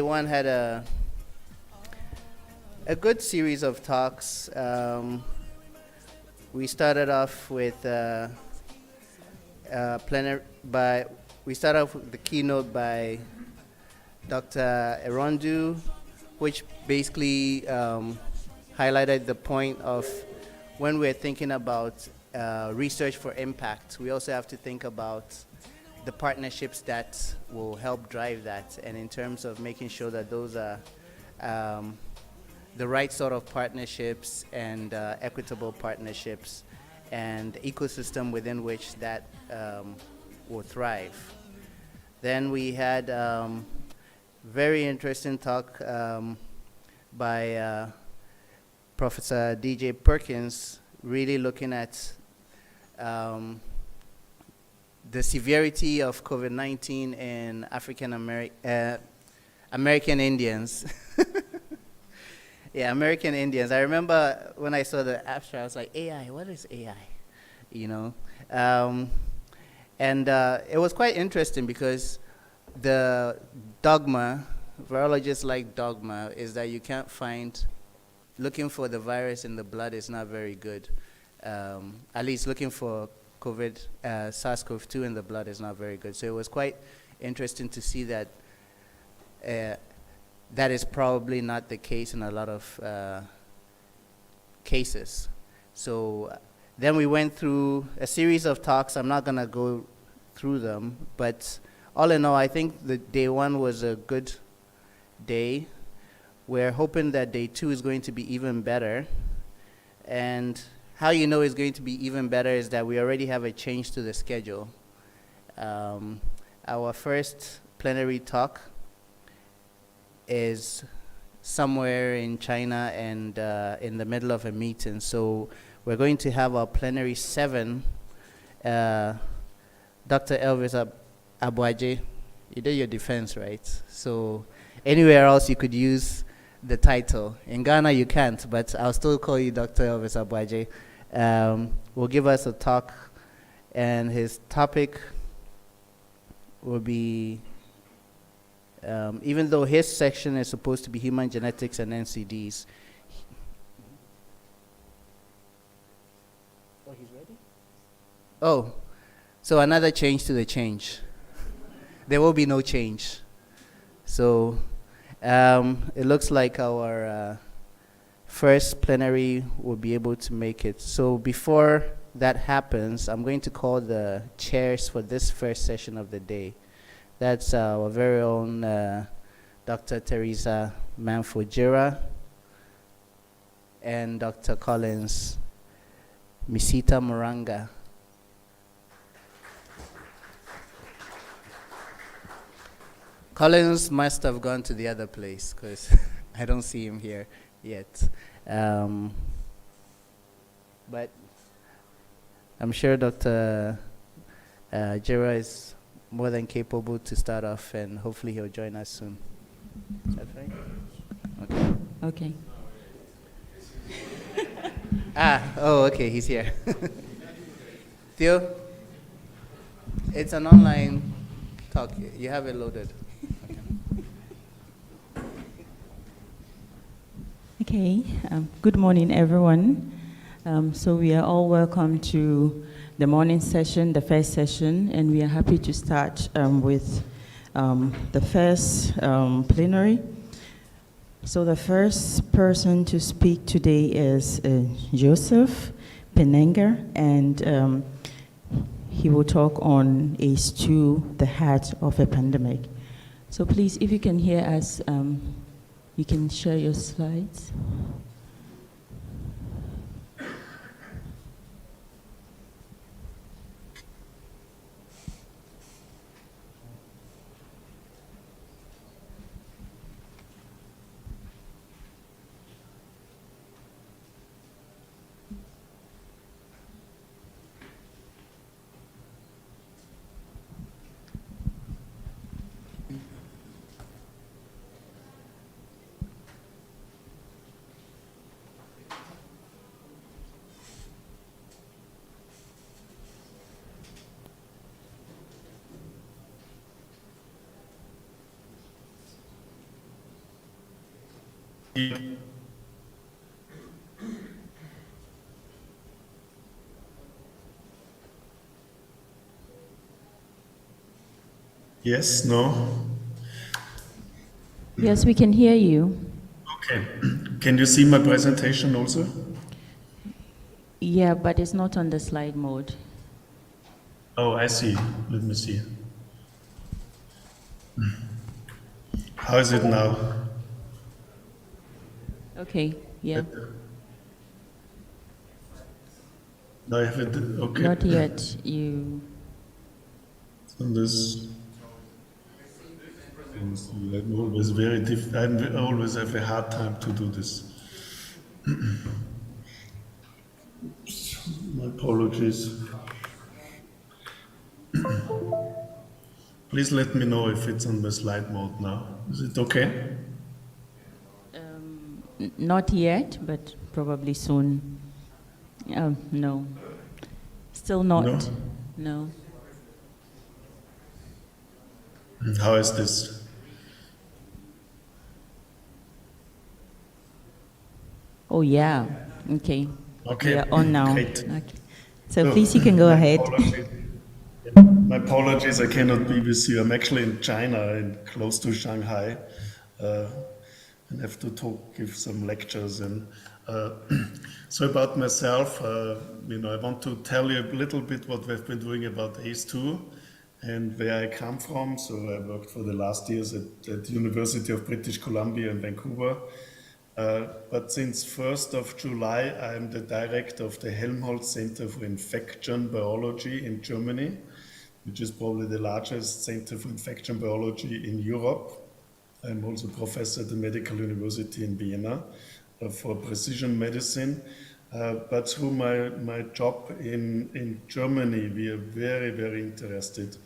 One had a good series of talks. We started off with we started off with the keynote by Dr. Erondu, which basically highlighted the point of when we're thinking about research for impact, we also have to think about the partnerships that will help drive that, and in terms of making sure that those are the right sort of partnerships and equitable partnerships and the ecosystem within which that will thrive. Then we had very interesting talk by Professor DJ Perkins, really looking at the severity of COVID-19 in American Indians. Yeah, American Indians. I remember when I saw the abstract, I was like, AI, what is AI? You know? It was quite interesting because the dogma, virologists like dogma, is that you can't find, looking for the virus in the blood is not very good. At least looking for SARS-CoV-2 in the blood is not very good. So it was quite interesting to see that that is probably not the case in a lot of cases. So then we went through a series of talks. I'm not going to go through them, but all in all, I think the day one was a good day. We're hoping that day two is going to be even better. And how you know it's going to be even better is that we already have a change to the schedule. Our first plenary talk is somewhere in China and in the middle of a meeting. So we're going to have our plenary 7. Dr. Elvis Abuaje, you did your defense, right? So anywhere else you could use the title. In Ghana you can't, but I'll still call you Dr. Elvis Abuaje. Will give us a talk, and his topic will be, even though his section is supposed to be human genetics and NCDs. Oh, he's ready? Oh, so another change to the change. There will be no change. So it looks like our first plenary will be able to make it. So before that happens, I'm going to call the chairs for this first session of the day. That's our very own Dr. Teresa Manfojira and Dr. Collins Misita Moranga. Collins must have gone to the other place because I don't see him here yet. But I'm sure Dr. Jira is more than capable to start off, and hopefully he'll join us soon. Is that right? Okay. Okay, he's here. Theo, it's an online talk. You have it loaded. Okay, good morning, everyone. So we are all welcome to the morning session, the first session, and we are happy to start with the first plenary. So the first person to speak today is Joseph Penenga, and he will talk on ACE2, the heart of a pandemic. So please, if you can hear us, you can share your slides. Yes, no? Yes, we can hear you. Okay. Can you see my presentation also? Yeah, but it's not on the slide mode. Oh, I see. Let me see. How is it now? Okay, yeah. No, I have it. Okay. Not yet. You. On this. I'm always I always have a hard time to do this. My apologies. Please let me know if it's on the slide mode now. Is it okay? Not yet, but probably soon. No. Still not. No? No. How is this? Oh, yeah. Okay. Okay. We are on now. Great. Okay. So please, you can go ahead. My apologies, I cannot be with you. I'm actually in China, close to Shanghai, and have to give some lectures. And so about myself, I want to tell you a little bit what we've been doing about ACE2 and where I come from. So I worked for the last years at the University of British Columbia in Vancouver. But since 1st of July, I'm the director of the Helmholtz Center for Infection Biology in Germany, which is probably the largest center for infection biology in Europe. I'm also professor at the Medical University in Vienna for precision medicine. But through my job in Germany, we are very, very interested.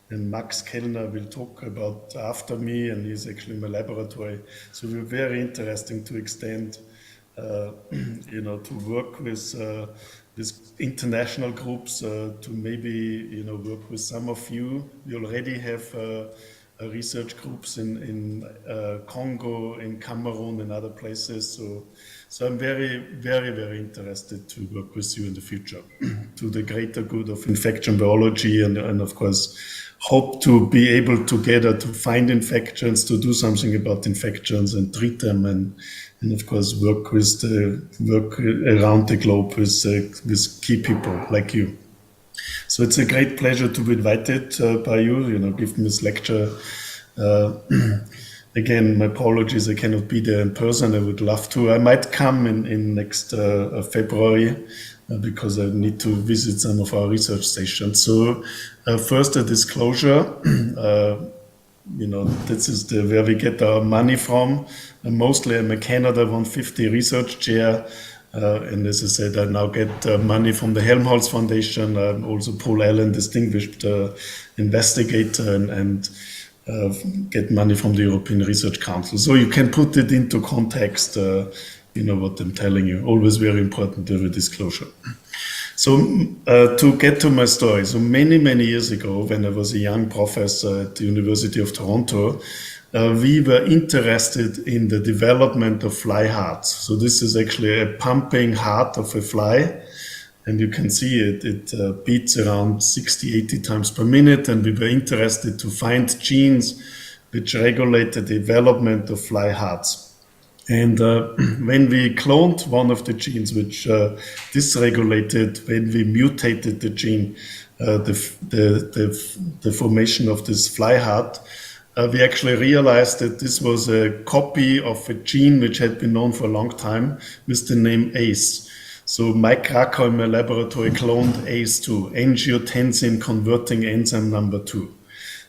And Max Kellner will talk about after me, and he's actually in my laboratory. So we're very interested to extend, to work with international groups, to maybe, work with some of you. We already have research groups in Congo, in Cameroon, and other places. So I'm very, very, very interested to work with you in the future to the greater good of infection biology and of course, hope to be able together to find infections, to do something about infections and treat them and of course, work around the globe with key people like you. So it's a great pleasure to be invited by you, give me this lecture. Again, my apologies, I cannot be there in person. I would love to. I might come in next February because I need to visit some of our research stations. So first a disclosure, this is where we get our money from. Mostly I'm a Canada 150 research chair. And as I said, I now get money from the Helmholtz Foundation. I'm also Paul Allen Distinguished Investigator and get money from the European Research Council. So you can put it into context, what I'm telling you. Always very important to have a disclosure. So to get to my story, so many, many years ago, when I was a young professor at the University of Toronto, we were interested in the development of fly hearts. So this is actually a pumping heart of a fly. And you can see it beats around 60, 80 times per minute. And we were interested to find genes which regulate the development of fly hearts. And when we cloned one of the genes which dysregulated, when we mutated the gene, the formation of this fly heart, we actually realized that this was a copy of a gene which had been known for a long time with the name ACE. So Mike Krakow in my laboratory cloned ACE2, angiotensin converting enzyme number 2.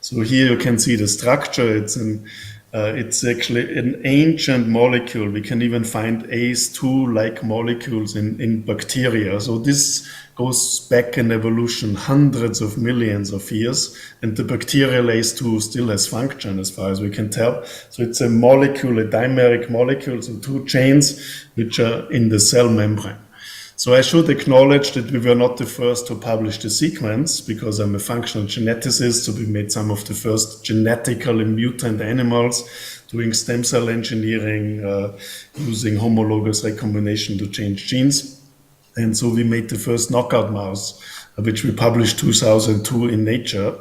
So here you can see the structure. It's actually an ancient molecule. We can even find ACE2-like molecules in bacteria. So this goes back in evolution hundreds of millions of years, and the bacterial ACE2 still has function as far as we can tell. So it's a molecule, a dimeric molecule, so two chains which are in the cell membrane. So I should acknowledge that we were not the first to publish the sequence, because I'm a functional geneticist, so we made some of the first genetically mutant animals. doing stem cell engineering, using homologous recombination to change genes. And so we made the first knockout mouse, which we published 2002 in Nature.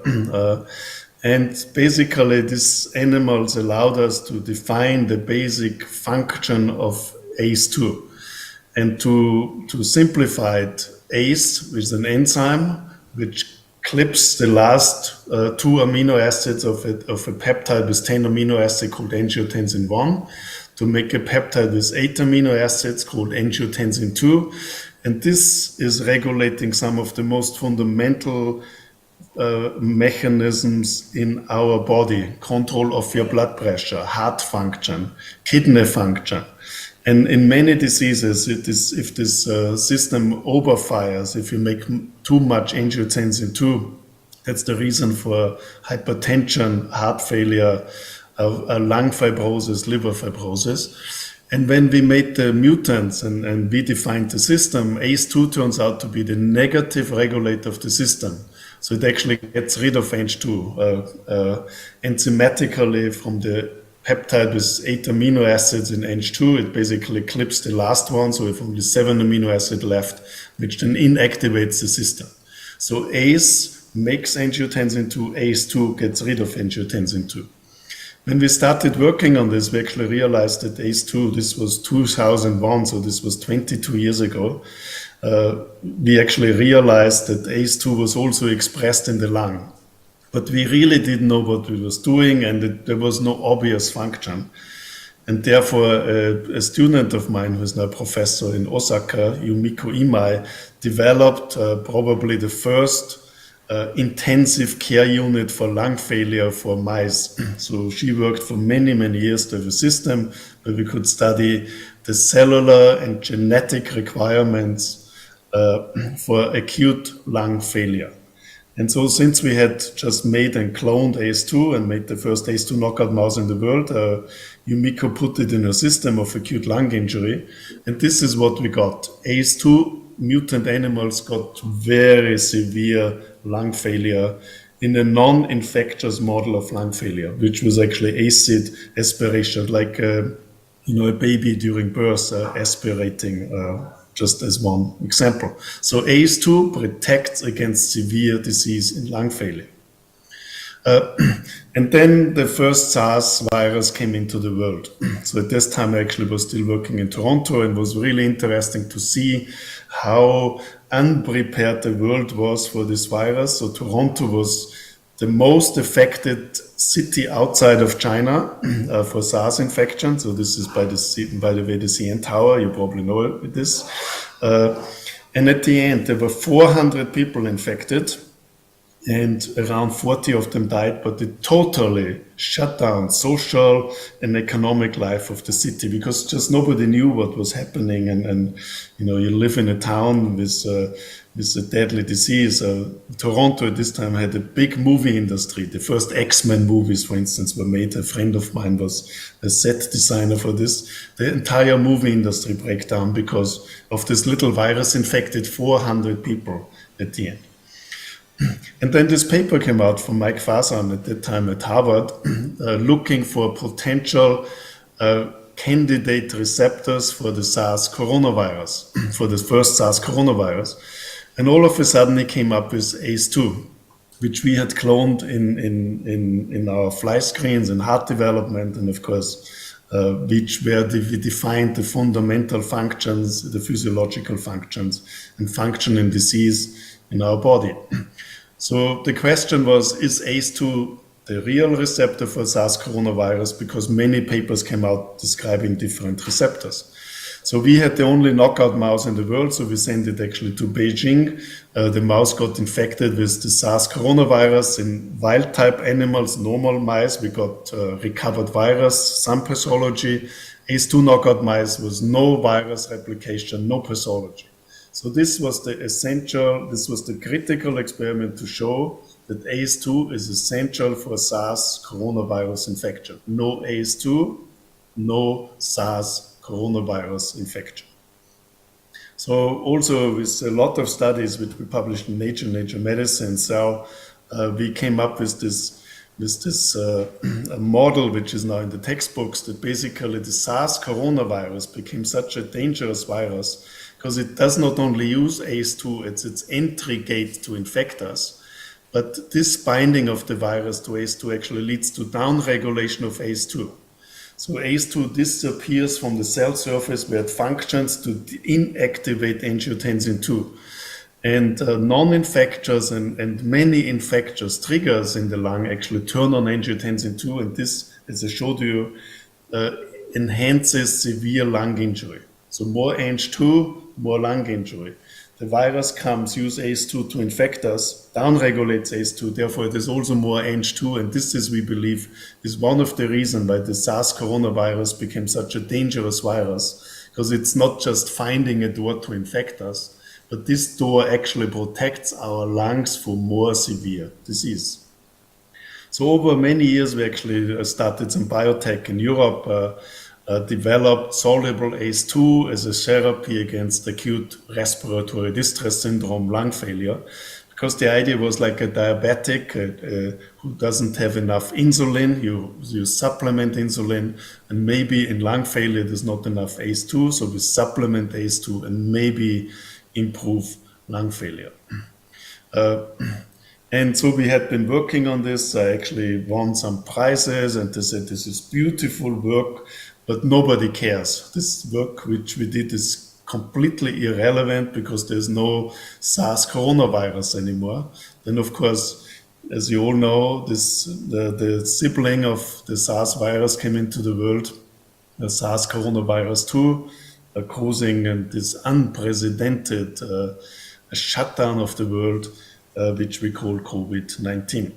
And basically, these animals allowed us to define the basic function of ACE2. And to simplify it, ACE is an enzyme which clips the last 2 amino acids of a peptide with 10 amino acids called angiotensin 1 to make a peptide with 8 amino acids called angiotensin 2. And this is regulating some of the most fundamental mechanisms in our body: control of your blood pressure, heart function, kidney function. And in many diseases, if this system overfires, if you make too much angiotensin 2, that's the reason for hypertension, heart failure, lung fibrosis, liver fibrosis. And when we made the mutants and we defined the system, ACE2 turns out to be the negative regulator of the system. So it actually gets rid of Ang2. Enzymatically, from the peptide with 8 amino acids in Ang2, it basically clips the last one, so we have only 7 amino acids left, which then inactivates the system. So ACE makes angiotensin 2, ACE2 gets rid of angiotensin 2. When we started working on this, we actually realized that ACE2, this was 2001, so this was 22 years ago. We actually realized that ACE2 was also expressed in the lung. But we really didn't know what we was doing, and there was no obvious function. And therefore, a student of mine who is now a professor in Osaka, Yumiko Imai, developed probably the first intensive care unit for lung failure for mice. So she worked for many, many years to have a system where we could study the cellular and genetic requirements for acute lung failure. And so since we had just made and cloned ACE2 and made the first ACE2 knockout mouse in the world, Yumiko put it in her system of acute lung injury. And this is what we got. ACE2 mutant animals got very severe lung failure in a non-infectious model of lung failure, which was actually acid aspiration, like a baby during birth aspirating, just as one example. So ACE2 protects against severe disease in lung failure. And then the first SARS virus came into the world. So at this time I actually was still working in Toronto, and was really interesting to see how unprepared the world was for this virus. So Toronto was the most affected city outside of China for SARS infection. So this is by the way, the CN Tower, you probably know this. And at the end, there were 400 people infected, and around 40 of them died, but it totally shut down social and economic life of the city, because just nobody knew what was happening. And you live in a town with a deadly disease. Toronto at this time had a big movie industry. The first X-Men movies, for instance, were made. A friend of mine was a set designer for this. The entire movie industry broke down because of this little virus infected 400 people at the end. And then this paper came out from Mike Fasan at that time at Harvard, looking for potential candidate receptors for the SARS coronavirus, for the first SARS coronavirus. And all of a sudden he came up with ACE2, which we had cloned in our fly screens and heart development, and of course, we defined the fundamental functions, the physiological functions and function in disease in our body. So the question was, is ACE2 the real receptor for SARS coronavirus? Because many papers came out describing different receptors. So we had the only knockout mouse in the world, so we sent it actually to Beijing. The mouse got infected with the SARS coronavirus. In wild type animals, normal mice, we got recovered virus, some pathology. ACE2 knockout mice was no virus replication, no pathology. So this was the critical experiment to show that ACE2 is essential for SARS coronavirus infection. No ACE2, no SARS coronavirus infection. So also with a lot of studies which we published in Nature Medicine, so we came up with this with this a model which is now in the textbooks, that basically the SARS coronavirus became such a dangerous virus because it does not only use ACE2, it's its entry gate to infect us, but this binding of the virus to ACE2 actually leads to downregulation of ACE2. So ACE2 disappears from the cell surface where it functions to inactivate angiotensin 2. And non-infectious and many infectious triggers in the lung actually turn on angiotensin 2, and this, as I showed you, enhances severe lung injury. So more Ang2, more lung injury. The virus comes, use ACE2 to infect us, downregulates ACE2, therefore it is also more Ang2, and this is, we believe, is one of the reasons why the SARS coronavirus became such a dangerous virus, because it's not just finding a door to infect us, but this door actually protects our lungs for more severe disease. So over many years, we actually started some biotech in Europe, developed soluble ACE2 as a therapy against acute respiratory distress syndrome, lung failure, because the idea was like a diabetic who doesn't have enough insulin, you supplement insulin, and maybe in lung failure there's not enough ACE2, so we supplement ACE2 and maybe improve lung failure. And so we had been working on this. I actually won some prizes, and they said this is beautiful work, but nobody cares. This work which we did is completely irrelevant because there's no SARS coronavirus anymore. Then, of course, as you all know, the sibling of the SARS virus came into the world, the SARS coronavirus 2, causing this unprecedented shutdown of the world, which we call COVID-19.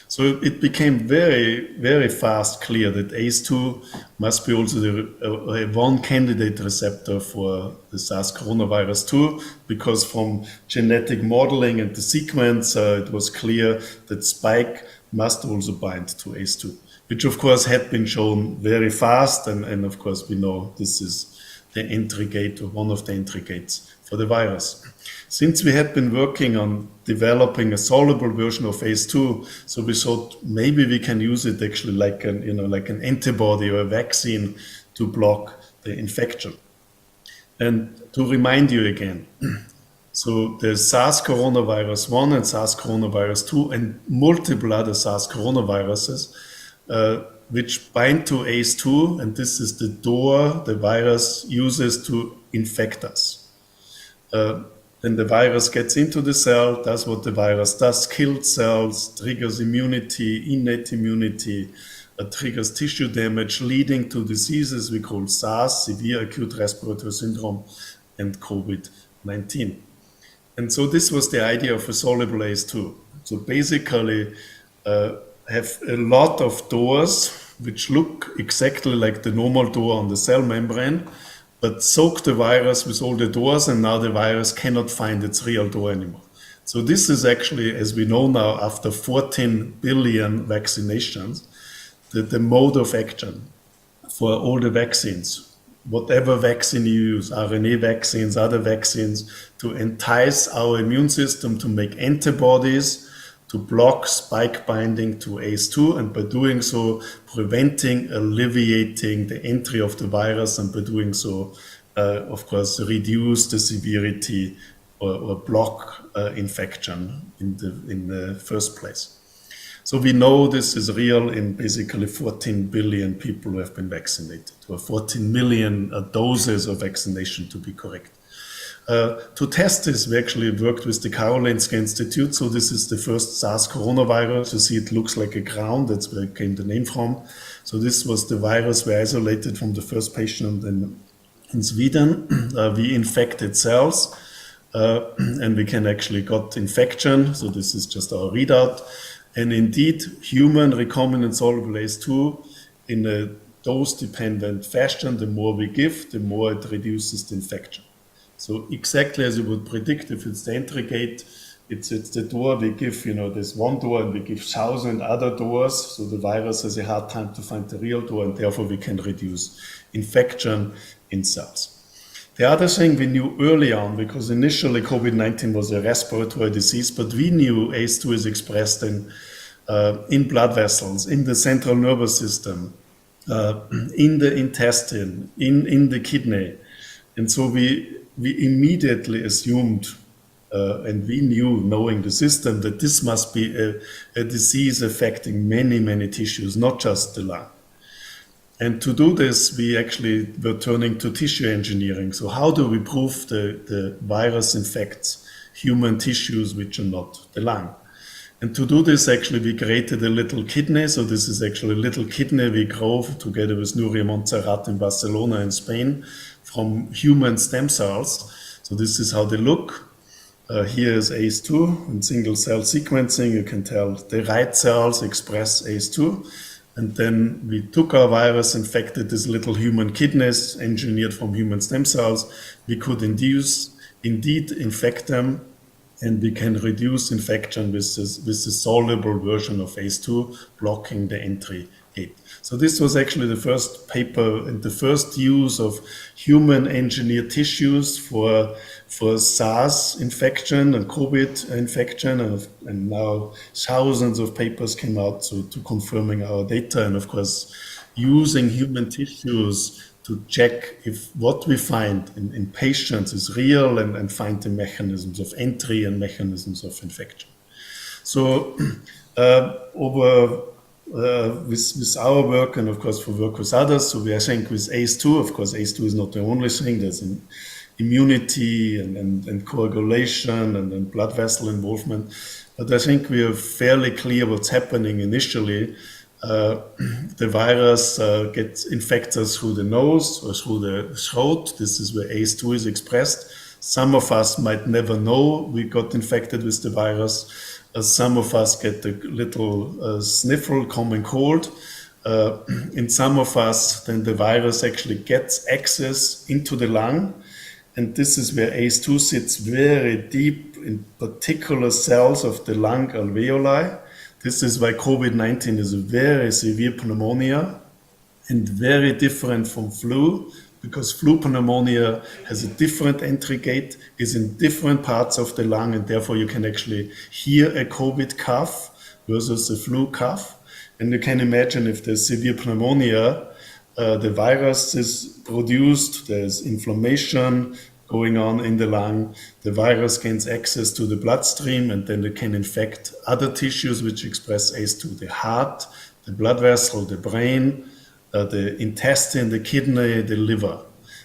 So it became very, very fast clear that ACE2 must be also the one candidate receptor for the SARS coronavirus 2, because from genetic modeling and the sequence, it was clear that spike must also bind to ACE2, which of course had been shown very fast, and of course we know this is the entry gate, or one of the entry gates for the virus. Since we had been working on developing a soluble version of ACE2, so we thought maybe we can use it actually like an antibody or a vaccine to block the infection. And to remind you again, so there's SARS coronavirus 1 and SARS coronavirus 2 and multiple other SARS coronaviruses, which bind to ACE2, and this is the door the virus uses to infect us. Then the virus gets into the cell, does what the virus does, kills cells, triggers immunity, innate immunity, triggers tissue damage, leading to diseases we call SARS, severe acute respiratory syndrome, and COVID-19. And so this was the idea of a soluble ACE2. So basically, have a lot of doors which look exactly like the normal door on the cell membrane, but soak the virus with all the doors, and now the virus cannot find its real door anymore. So this is actually, as we know now, after 14 billion vaccinations, the mode of action for all the vaccines. Whatever vaccine you use, RNA vaccines, other vaccines, to entice our immune system to make antibodies to block spike binding to ACE2, and by doing so, preventing, alleviating the entry of the virus, and by doing so, of course, reduce the severity or block infection in the first place. So we know this is real in basically 14 billion people who have been vaccinated, or 14 million doses of vaccination to be correct. To test this, we actually worked with the Karolinska Institute. So this is the first SARS coronavirus. You see it looks like a crown, that's where it came the name from. So this was the virus we isolated from the first patient in Sweden. We infected cells, and we can actually got infection. So this is just our readout. And indeed, human recombinant soluble ACE2 in a dose-dependent fashion, the more we give, the more it reduces the infection. So exactly as you would predict, if it's the entry gate, it's the door we give, there's one door and we give 1,000 other doors. So the virus has a hard time to find the real door, and therefore we can reduce infection in cells. The other thing we knew early on, because initially COVID-19 was a respiratory disease, but we knew ACE2 is expressed in in blood vessels, in the central nervous system, in the intestine, in the kidney. And so we immediately assumed, and we knew, knowing the system, that this must be a disease affecting many, many tissues, not just the lung. And to do this, we actually were turning to tissue engineering. So how do we prove the virus infects human tissues which are not the lung? And to do this, actually, we created a little kidney. So this is actually a little kidney we grew together with Nuria Montserrat in Barcelona in Spain from human stem cells. So this is how they look. Here is ACE2 in single cell sequencing. You can tell the right cells express ACE2. And then we took our virus, infected these little human kidneys engineered from human stem cells. We could indeed infect them, and we can reduce infection with the soluble version of ACE2, blocking the entry gate. So this was actually the first paper and the first use of human engineered tissues for SARS infection and COVID infection, and now thousands of papers came out to confirming our data, and of course using human tissues to check if what we find in patients is real, and find the mechanisms of entry and mechanisms of infection. So with our work, and of course for work with others, so I think with ACE2, of course ACE2 is not the only thing, there's immunity and coagulation and blood vessel involvement, but I think we are fairly clear what's happening initially. The virus infects us through the nose or through the throat. This is where ACE2 is expressed. Some of us might never know we got infected with the virus. Some of us get a little sniffle, common cold. In some of us, then the virus actually gets access into the lung. And this is where ACE2 sits very deep in particular cells of the lung alveoli. This is why COVID-19 is a very severe pneumonia and very different from flu, because flu pneumonia has a different entry gate, is in different parts of the lung, and therefore you can actually hear a COVID cough versus a flu cough. And you can imagine if there's severe pneumonia, the virus is produced, there's inflammation going on in the lung, the virus gains access to the bloodstream, and then it can infect other tissues which express ACE2, the heart, the blood vessel, the brain, the intestine, the kidney, the liver.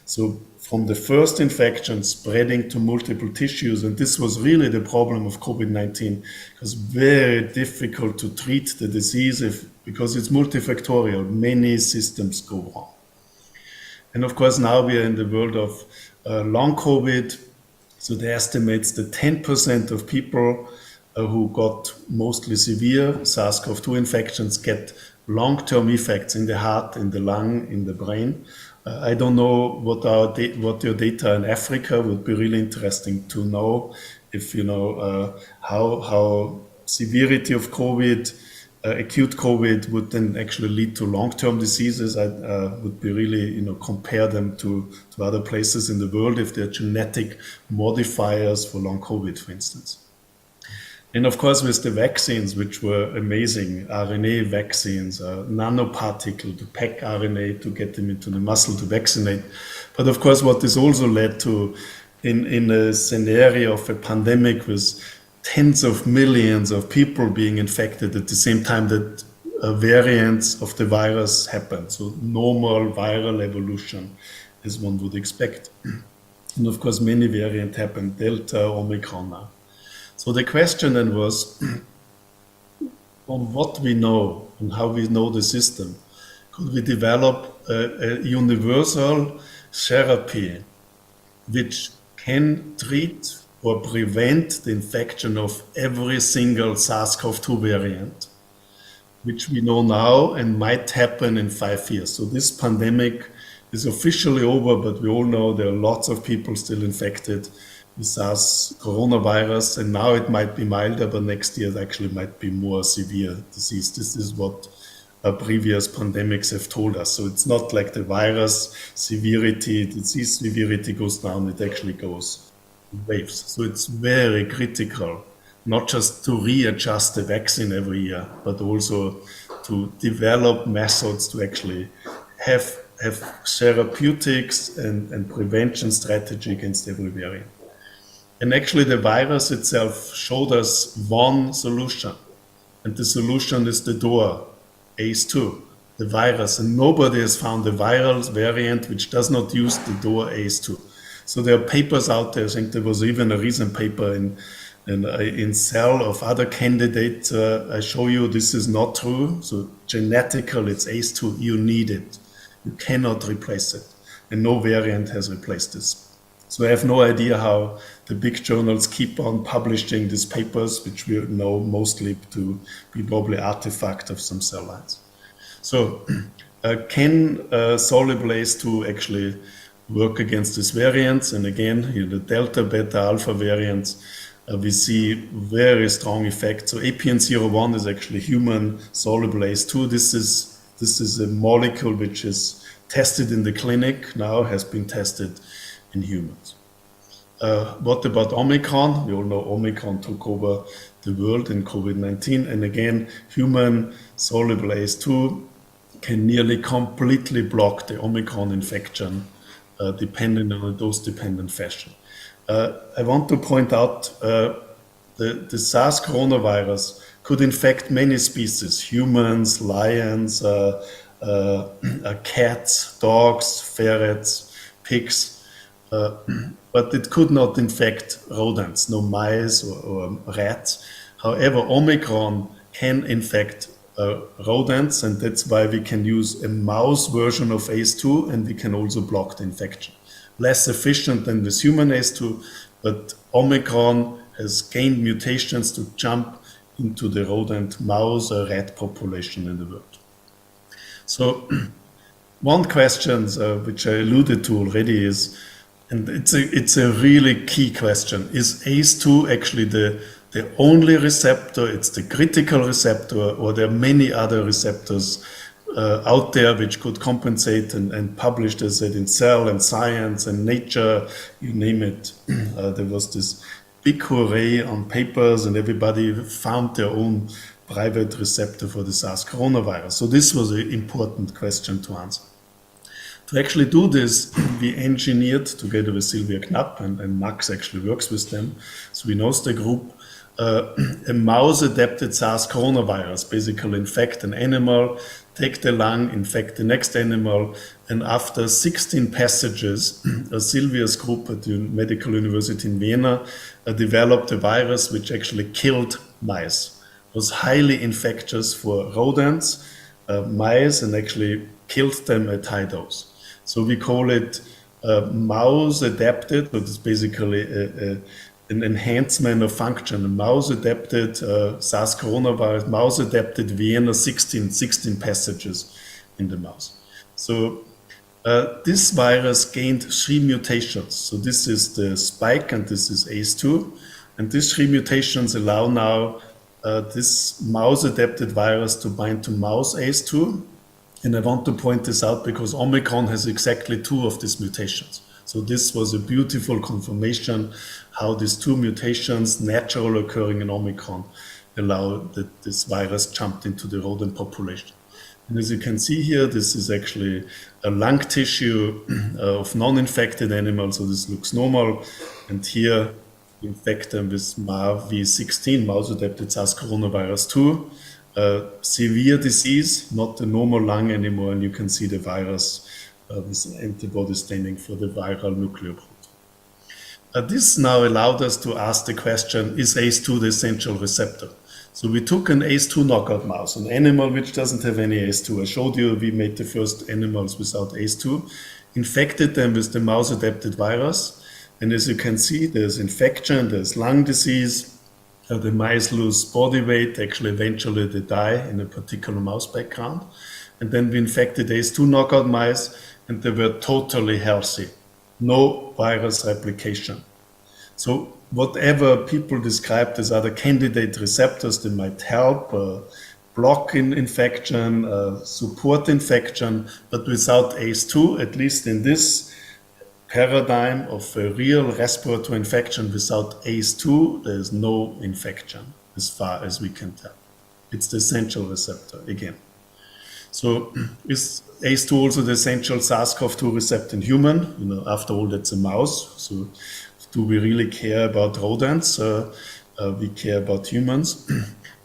So from the first infection spreading to multiple tissues, and this was really the problem of COVID-19, it was very difficult to treat the disease because it's multifactorial, many systems go wrong. And of course now we are in the world of long COVID, so the estimates that 10% of people who got mostly severe SARS-CoV-2 infections get long-term effects in the heart, in the lung, in the brain. I don't know what your data in Africa would be really interesting to know, if you know how severity of COVID, acute COVID would then actually lead to long-term diseases. I would be really compare them to other places in the world if they're genetic modifiers for long COVID, for instance. And of course, with the vaccines, which were amazing, RNA vaccines, nanoparticle to pack RNA to get them into the muscle to vaccinate. But of course, what this also led to in a scenario of a pandemic with tens of millions of people being infected at the same time that variants of the virus happen. So normal viral evolution, as one would expect. And of course, many variants happen, Delta, Omicron now. So the question then was, on what we know and how we know the system, could we develop a universal therapy which can treat or prevent the infection of every single SARS-CoV-2 variant, which we know now and might happen in 5 years. So this pandemic is officially over, but we all know there are lots of people still infected with SARS coronavirus, and now it might be milder, but next year it actually might be more severe disease. This is what previous pandemics have told us. So it's not like the virus severity, disease severity goes down, it actually goes in waves. So it's very critical not just to readjust the vaccine every year, but also to develop methods to actually have therapeutics and prevention strategy against every variant. And actually the virus itself showed us one solution. And the solution is the door, ACE2, the virus. And nobody has found a viral variant which does not use the door ACE2. So there are papers out there. I think there was even a recent paper in Cell of other candidates. I show you this is not true. So genetical, it's ACE2. You need it. You cannot replace it. And no variant has replaced this. So I have no idea how the big journals keep on publishing these papers, which we know mostly to be probably artifact of some cell lines. So can soluble ACE2 actually work against these variants? And again, here the delta, beta, alpha variants, we see very strong effects. So APN01 is actually human soluble ACE2. This is a molecule which is tested in the clinic now, has been tested in humans. What about Omicron? We all know Omicron took over the world in COVID-19. And again, human soluble ACE2 can nearly completely block the Omicron infection, depending on a dose-dependent fashion. I want to point out the SARS coronavirus could infect many species, humans, lions, cats, dogs, ferrets, pigs. But it could not infect rodents, no mice or rats. However, Omicron can infect rodents, and that's why we can use a mouse version of ACE2, and we can also block the infection. Less efficient than with human ACE2, but Omicron has gained mutations to jump into the rodent, mouse, or rat population in the world. So one question which I alluded to already is, and it's a really key question, is ACE2 actually the only receptor, it's the critical receptor, or there are many other receptors out there which could compensate, and published, as I said, in Cell and Science and Nature, you name it. There was this big hooray on papers, and everybody found their own private receptor for the SARS coronavirus. So this was an important question to answer. To actually do this, we engineered, together with Sylvia Knapp, and Max actually works with them, so he knows the group, a mouse-adapted SARS coronavirus, basically infect an animal, take the lung, infect the next animal, and after 16 passages, Sylvia's group at the Medical University in Vienna developed a virus which actually killed mice. It was highly infectious for rodents, mice, and actually killed them at high dose. So we call it mouse-adapted, but it's basically an enhancement of function. A mouse-adapted SARS coronavirus, mouse-adapted Vienna, 16 passages in the mouse. So this virus gained 3 mutations. So this is the spike, and this is ACE2. And these 3 mutations allow now this mouse-adapted virus to bind to mouse ACE2. And I want to point this out because Omicron has exactly 2 of these mutations. So this was a beautiful confirmation how these 2 mutations, natural occurring in Omicron, allow that this virus jumped into the rodent population. And as you can see here, this is actually a lung tissue of non-infected animals, so this looks normal. And here we infect them with MAV-16, mouse-adapted SARS coronavirus 2. Severe disease, not the normal lung anymore, and you can see the virus with an antibody standing for the viral nucleoprotein. This now allowed us to ask the question, is ACE2 the essential receptor? So we took an ACE2 knockout mouse, an animal which doesn't have any ACE2. I showed you we made the first animals without ACE2, infected them with the mouse-adapted virus, and as you can see, there's infection, there's lung disease, the mice lose body weight, actually eventually they die in a particular mouse background. And then we infected ACE2 knockout mice, and they were totally healthy. No virus replication. So whatever people described as other candidate receptors, they might help, block infection, support infection, but without ACE2, at least in this paradigm of a real respiratory infection without ACE2, there is no infection as far as we can tell. It's the essential receptor again. So is ACE2 also the essential SARS-CoV-2 receptor in human? You know, after all, that's a mouse. So do we really care about rodents? We care about humans.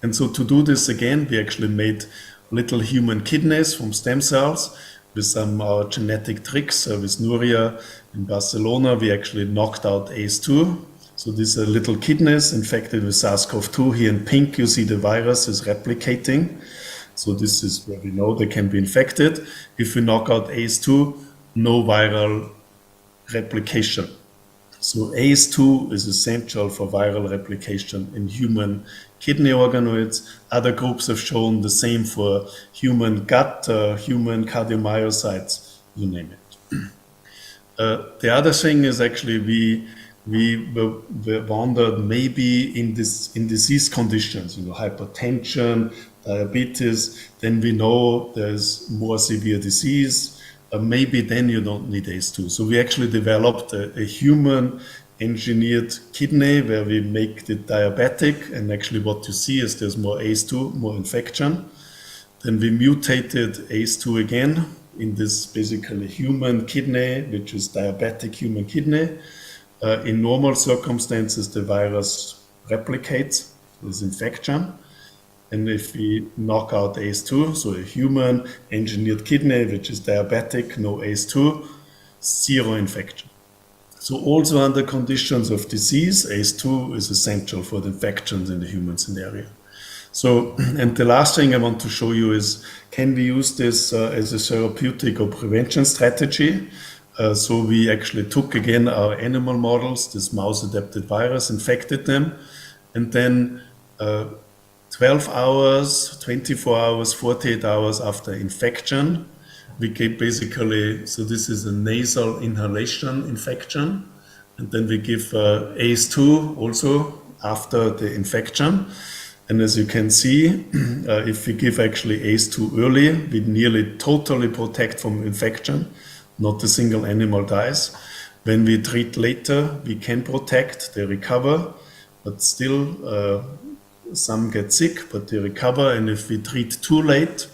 And so to do this again, we actually made little human kidneys from stem cells with some genetic tricks. With Nuria in Barcelona, we actually knocked out ACE2. So these are little kidneys infected with SARS-CoV-2. Here in pink, you see the virus is replicating. So this is where we know they can be infected. If we knock out ACE2, no viral replication. So ACE2 is essential for viral replication in human kidney organoids. Other groups have shown the same for human gut, human cardiomyocytes, you name it. The other thing is actually we wondered maybe in disease conditions, you know, hypertension, diabetes, then we know there's more severe disease. Maybe then you don't need ACE2. So we actually developed a human engineered kidney where we make it diabetic, and actually what you see is there's more ACE2, more infection. Then we mutated ACE2 again in this basically human kidney, which is diabetic human kidney. In normal circumstances, the virus replicates with infection. And if we knock out ACE2, so a human engineered kidney, which is diabetic, no ACE2, zero infection. So also under conditions of disease, ACE2 is essential for the infections in the human scenario. So, and the last thing I want to show you is, can we use this as a therapeutic or prevention strategy? So we actually took again our animal models, this mouse-adapted virus, infected them, and then 12 hours, 24 hours, 48 hours after infection, we give basically, so this is a nasal inhalation infection, and then we give ACE2 also after the infection. And as you can see, if we give actually ACE2 early, we nearly totally protect from infection. Not a single animal dies. When we treat later, we can protect, they recover, but still some get sick, but they recover. And if we treat too late,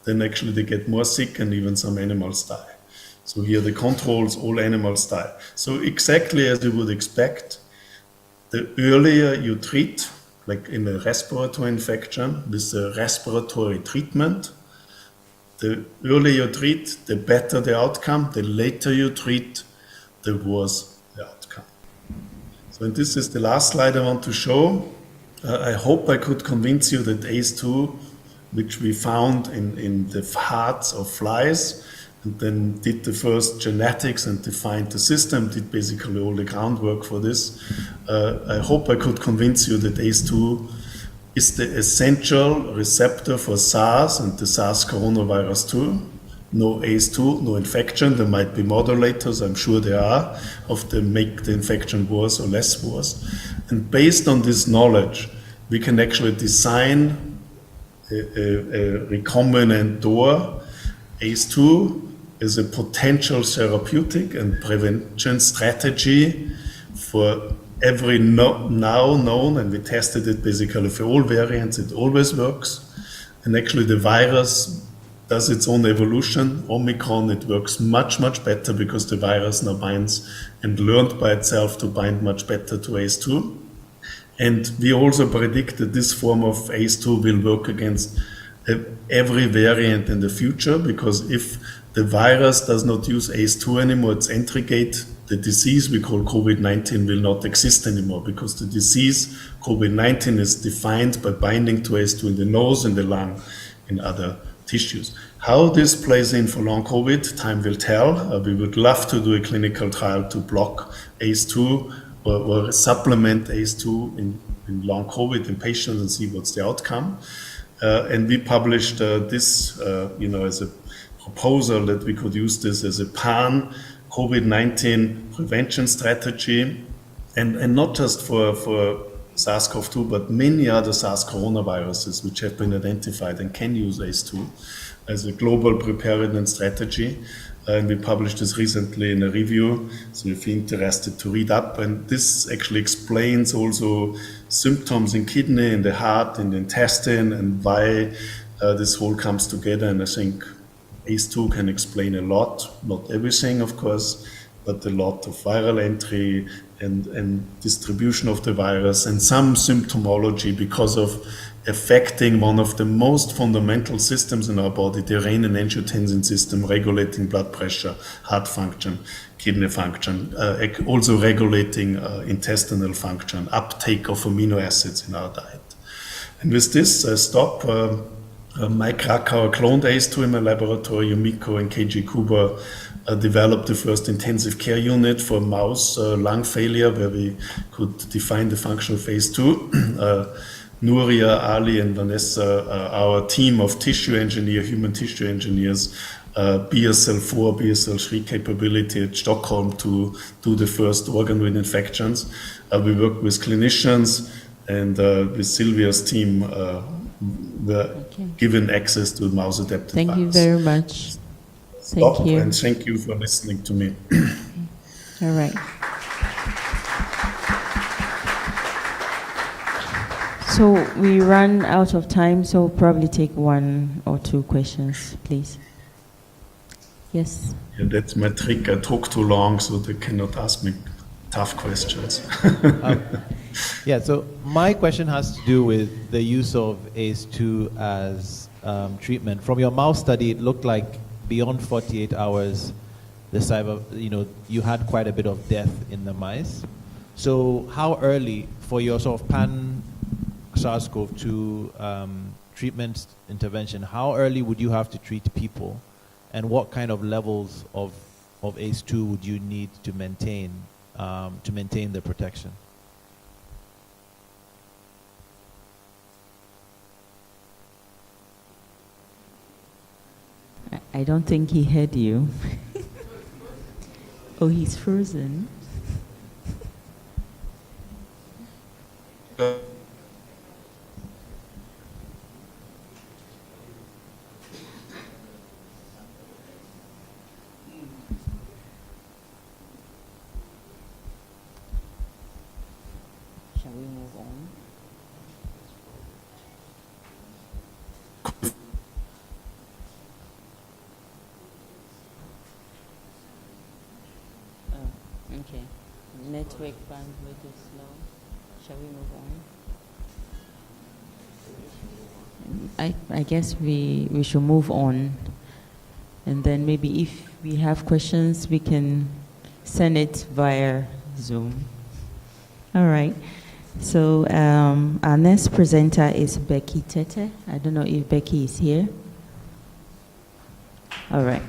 then actually they get more sick and even some animals die. So here the controls, all animals die. So exactly as you would expect, the earlier you treat, like in a respiratory infection with a respiratory treatment, the earlier you treat, the better the outcome. The later you treat, the worse the outcome. So and this is the last slide I want to show. I hope I could convince you that ACE2, which we found in the hearts of flies, and then did the first genetics and defined the system, did basically all the groundwork for this. I hope I could convince you that ACE2 is the essential receptor for SARS and the SARS coronavirus too. No ACE2, no infection. There might be modulators, I'm sure there are, of the make the infection worse or less worse. And based on this knowledge, we can actually design a recombinant door. ACE2 is a potential therapeutic and prevention strategy for every now known, and we tested it basically for all variants, it always works. And actually the virus does its own evolution. Omicron, it works much, much better because the virus now binds and learned by itself to bind much better to ACE2. And we also predict that this form of ACE2 will work against every variant in the future, because if the virus does not use ACE2 anymore, its entry gate, the disease we call COVID-19 will not exist anymore, because the disease COVID-19 is defined by binding to ACE2 in the nose, in the lung, in other tissues. How this plays in for long COVID, time will tell. We would love to do a clinical trial to block ACE2 or supplement ACE2 in long COVID in patients and see what's the outcome. And we published this, as a proposal that we could use this as a pan-COVID-19 prevention strategy, and not just for SARS-CoV-2, but many other SARS coronaviruses which have been identified and can use ACE2 as a global preparedness strategy. and we published this recently in a review. So if you're interested to read up, and this actually explains also symptoms in kidney, in the heart, in the intestine, and why this whole comes together. And I think ACE2 can explain a lot, not everything, of course, but a lot of viral entry and distribution of the virus and some symptomology because of affecting one of the most fundamental systems in our body, the renin-angiotensin system, regulating blood pressure, heart function, kidney function, also regulating intestinal function, uptake of amino acids in our diet. And with this, I stop. Mike Krakauer cloned ACE2 in my laboratory. Yumiko and KG Kuba developed the first intensive care unit for mouse lung failure, where we could define the functional phase 2. Nuria, Ali, and Vanessa, our team of human tissue engineers, BSL-4, BSL-3 capability at Stockholm to do the first organ with infections. We work with clinicians, and with Sylvia's team, were given access to mouse-adapted Thank you virus. very much. Stop, Thank you. and thank you for listening to me. All right. So we ran out of time, so probably take 1 or 2 questions, please. Yes. Yeah, that's my trick. I talk too long, so they cannot ask me tough questions. Yeah, so my question has to do with the use of ACE2 as treatment. From your mouse study, it looked like beyond 48 hours, you had quite a bit of death in the mice. So how early for your sort of pan-SARS-CoV-2 treatment intervention, how early would you have to treat people, and what kind of levels of ACE2 would you need to maintain the protection? I don't think he heard you. Oh, he's frozen. Shall we move on? Okay. Network bandwidth is slow. Shall we move on? I guess we should move on. And then maybe if we have questions, we can send it via Zoom. All right. So our next presenter is Becky Tete. I don't know if Becky is here. All right.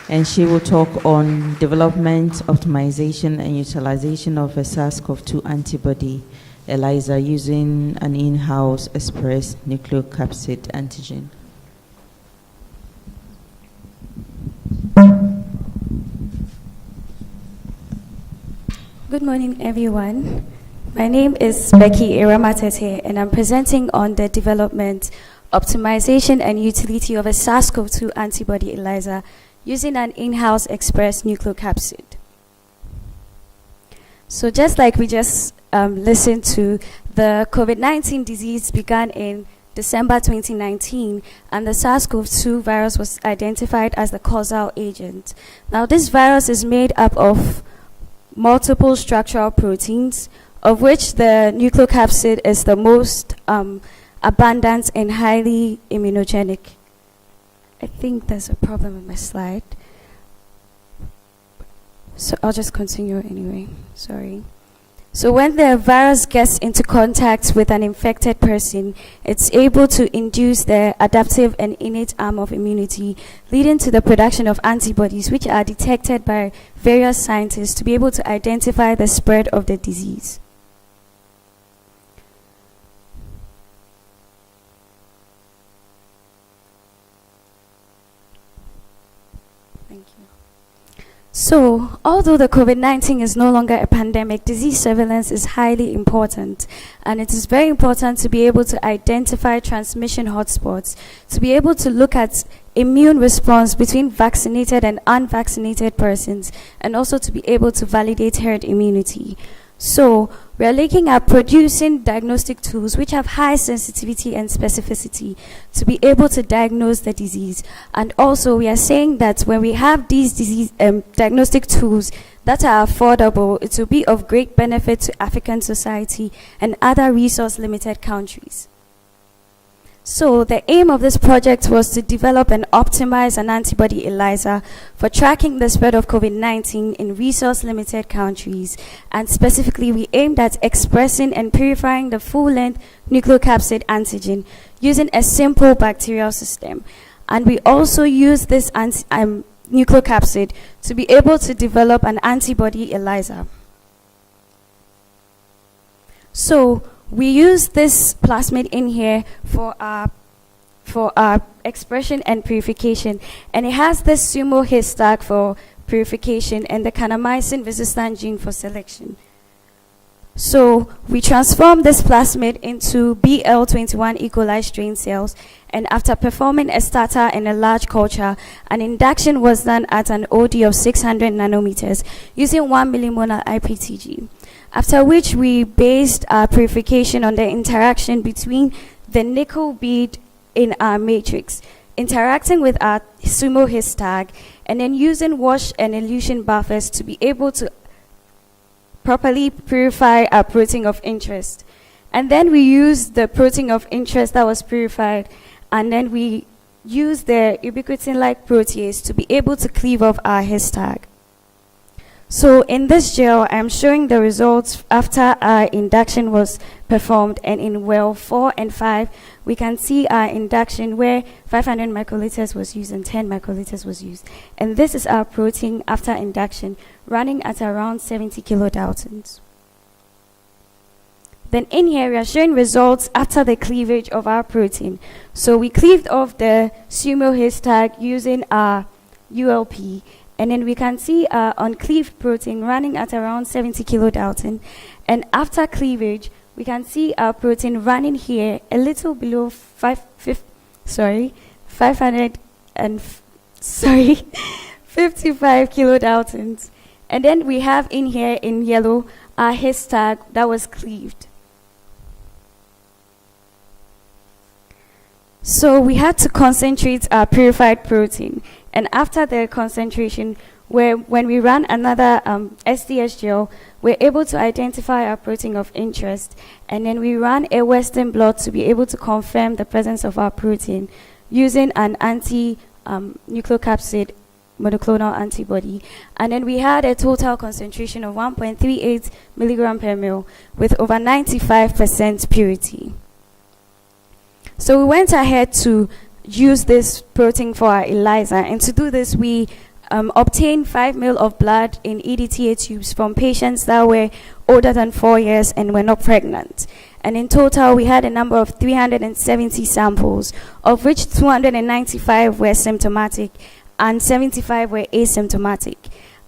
And she will talk on development, optimization, and utilization of a SARS-CoV-2 antibody ELISA using an in-house express nucleocapsid antigen. Good morning, everyone. My name is Becky Iramatete, and I'm presenting on the development, optimization, and utility of a SARS-CoV-2 antibody ELISA using an in-house express nucleocapsid. So just like we just listened to, the COVID-19 disease began in December 2019, and the SARS-CoV-2 virus was identified as the causal agent. Now, this virus is made up of multiple structural proteins, of which the nucleocapsid is the most abundant and highly immunogenic. I think there's a problem with my slide. So I'll just continue anyway. Sorry. So when the virus gets into contact with an infected person, it's able to induce the adaptive and innate arm of immunity, leading to the production of antibodies, which are detected by various scientists to be able to identify the spread of the disease. So, although the COVID-19 is no longer a pandemic, disease surveillance is highly important. And it is very important to be able to identify transmission hotspots, to be able to look at immune response between vaccinated and unvaccinated persons, and also to be able to validate herd immunity. So, we are looking at producing diagnostic tools which have high sensitivity and specificity to be able to diagnose the disease. And also, we are saying that when we have these disease diagnostic tools that are affordable, it will be of great benefit to African society and other resource-limited countries. So the aim of this project was to develop and optimize an antibody ELISA for tracking the spread of COVID-19 in resource-limited countries. And specifically, we aimed at expressing and purifying the full-length nucleocapsid antigen using a simple bacterial system. And we also used this nucleocapsid to be able to develop an antibody ELISA. So we use this plasmid in here for our expression and purification, and it has this sumo histag for purification and the kanamycin resistant gene for selection. So we transform this plasmid into BL21 E. coli strain cells, and after performing a starter and a large culture, an induction was done at an OD of 600 nanometers using 1 millimolar IPTG. After which we based our purification on the interaction between the nickel bead in our matrix, interacting with our sumo histag, and then using wash and elution buffers to be able to properly purify our protein of interest. And then we use the protein of interest that was purified, and then we use the ubiquitin-like protease to be able to cleave off our histag. So in this gel, I'm showing the results after our induction was performed, and in well 4 and 5, we can see our induction where 500 microliters was used and 10 microliters was used. And this is our protein after induction, running at around 70 kilodaltons. Then in here, we are showing results after the cleavage of our protein. So we cleaved off the sumo histag using our ULP, and then we can see our uncleaved protein running at around 70 kilodalton. And after cleavage, we can see our protein running here a little below 55 kilodaltons. And then we have in here in yellow our histag that was cleaved. So we had to concentrate our purified protein. And after the concentration, when we ran another SDS gel, we're able to identify our protein of interest. And then we ran a Western blot to be able to confirm the presence of our protein using an anti-nucleocapsid monoclonal antibody. And then we had a total concentration of 1.38 milligram per ml with over 95% purity. So we went ahead to use this protein for our ELISA, and to do this we obtained 5 ml of blood in EDTA tubes from patients that were older than 4 years and were not pregnant. And in total we had a number of 370 samples, of which 295 were symptomatic and 75 were asymptomatic.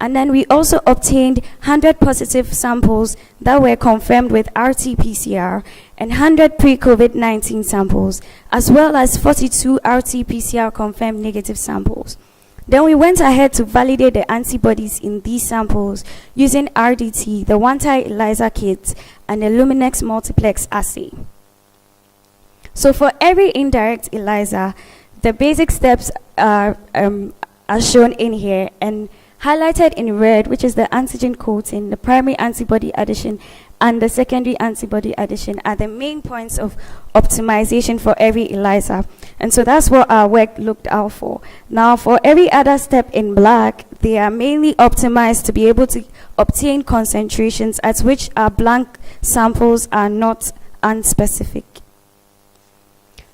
And then we also obtained 100 positive samples that were confirmed with RT-PCR and 100 pre-COVID-19 samples, as well as 42 RT-PCR confirmed negative samples. Then we went ahead to validate the antibodies in these samples using RDT, the one-time ELISA kit, and the Luminex multiplex assay. So for every indirect ELISA, the basic steps are shown in here, and highlighted in red, which is the antigen coating, the primary antibody addition, and the secondary antibody addition are the main points of optimization for every ELISA. And so that's what our work looked out for. Now, for every other step in black, they are mainly optimized to be able to obtain concentrations at which our blank samples are not unspecific.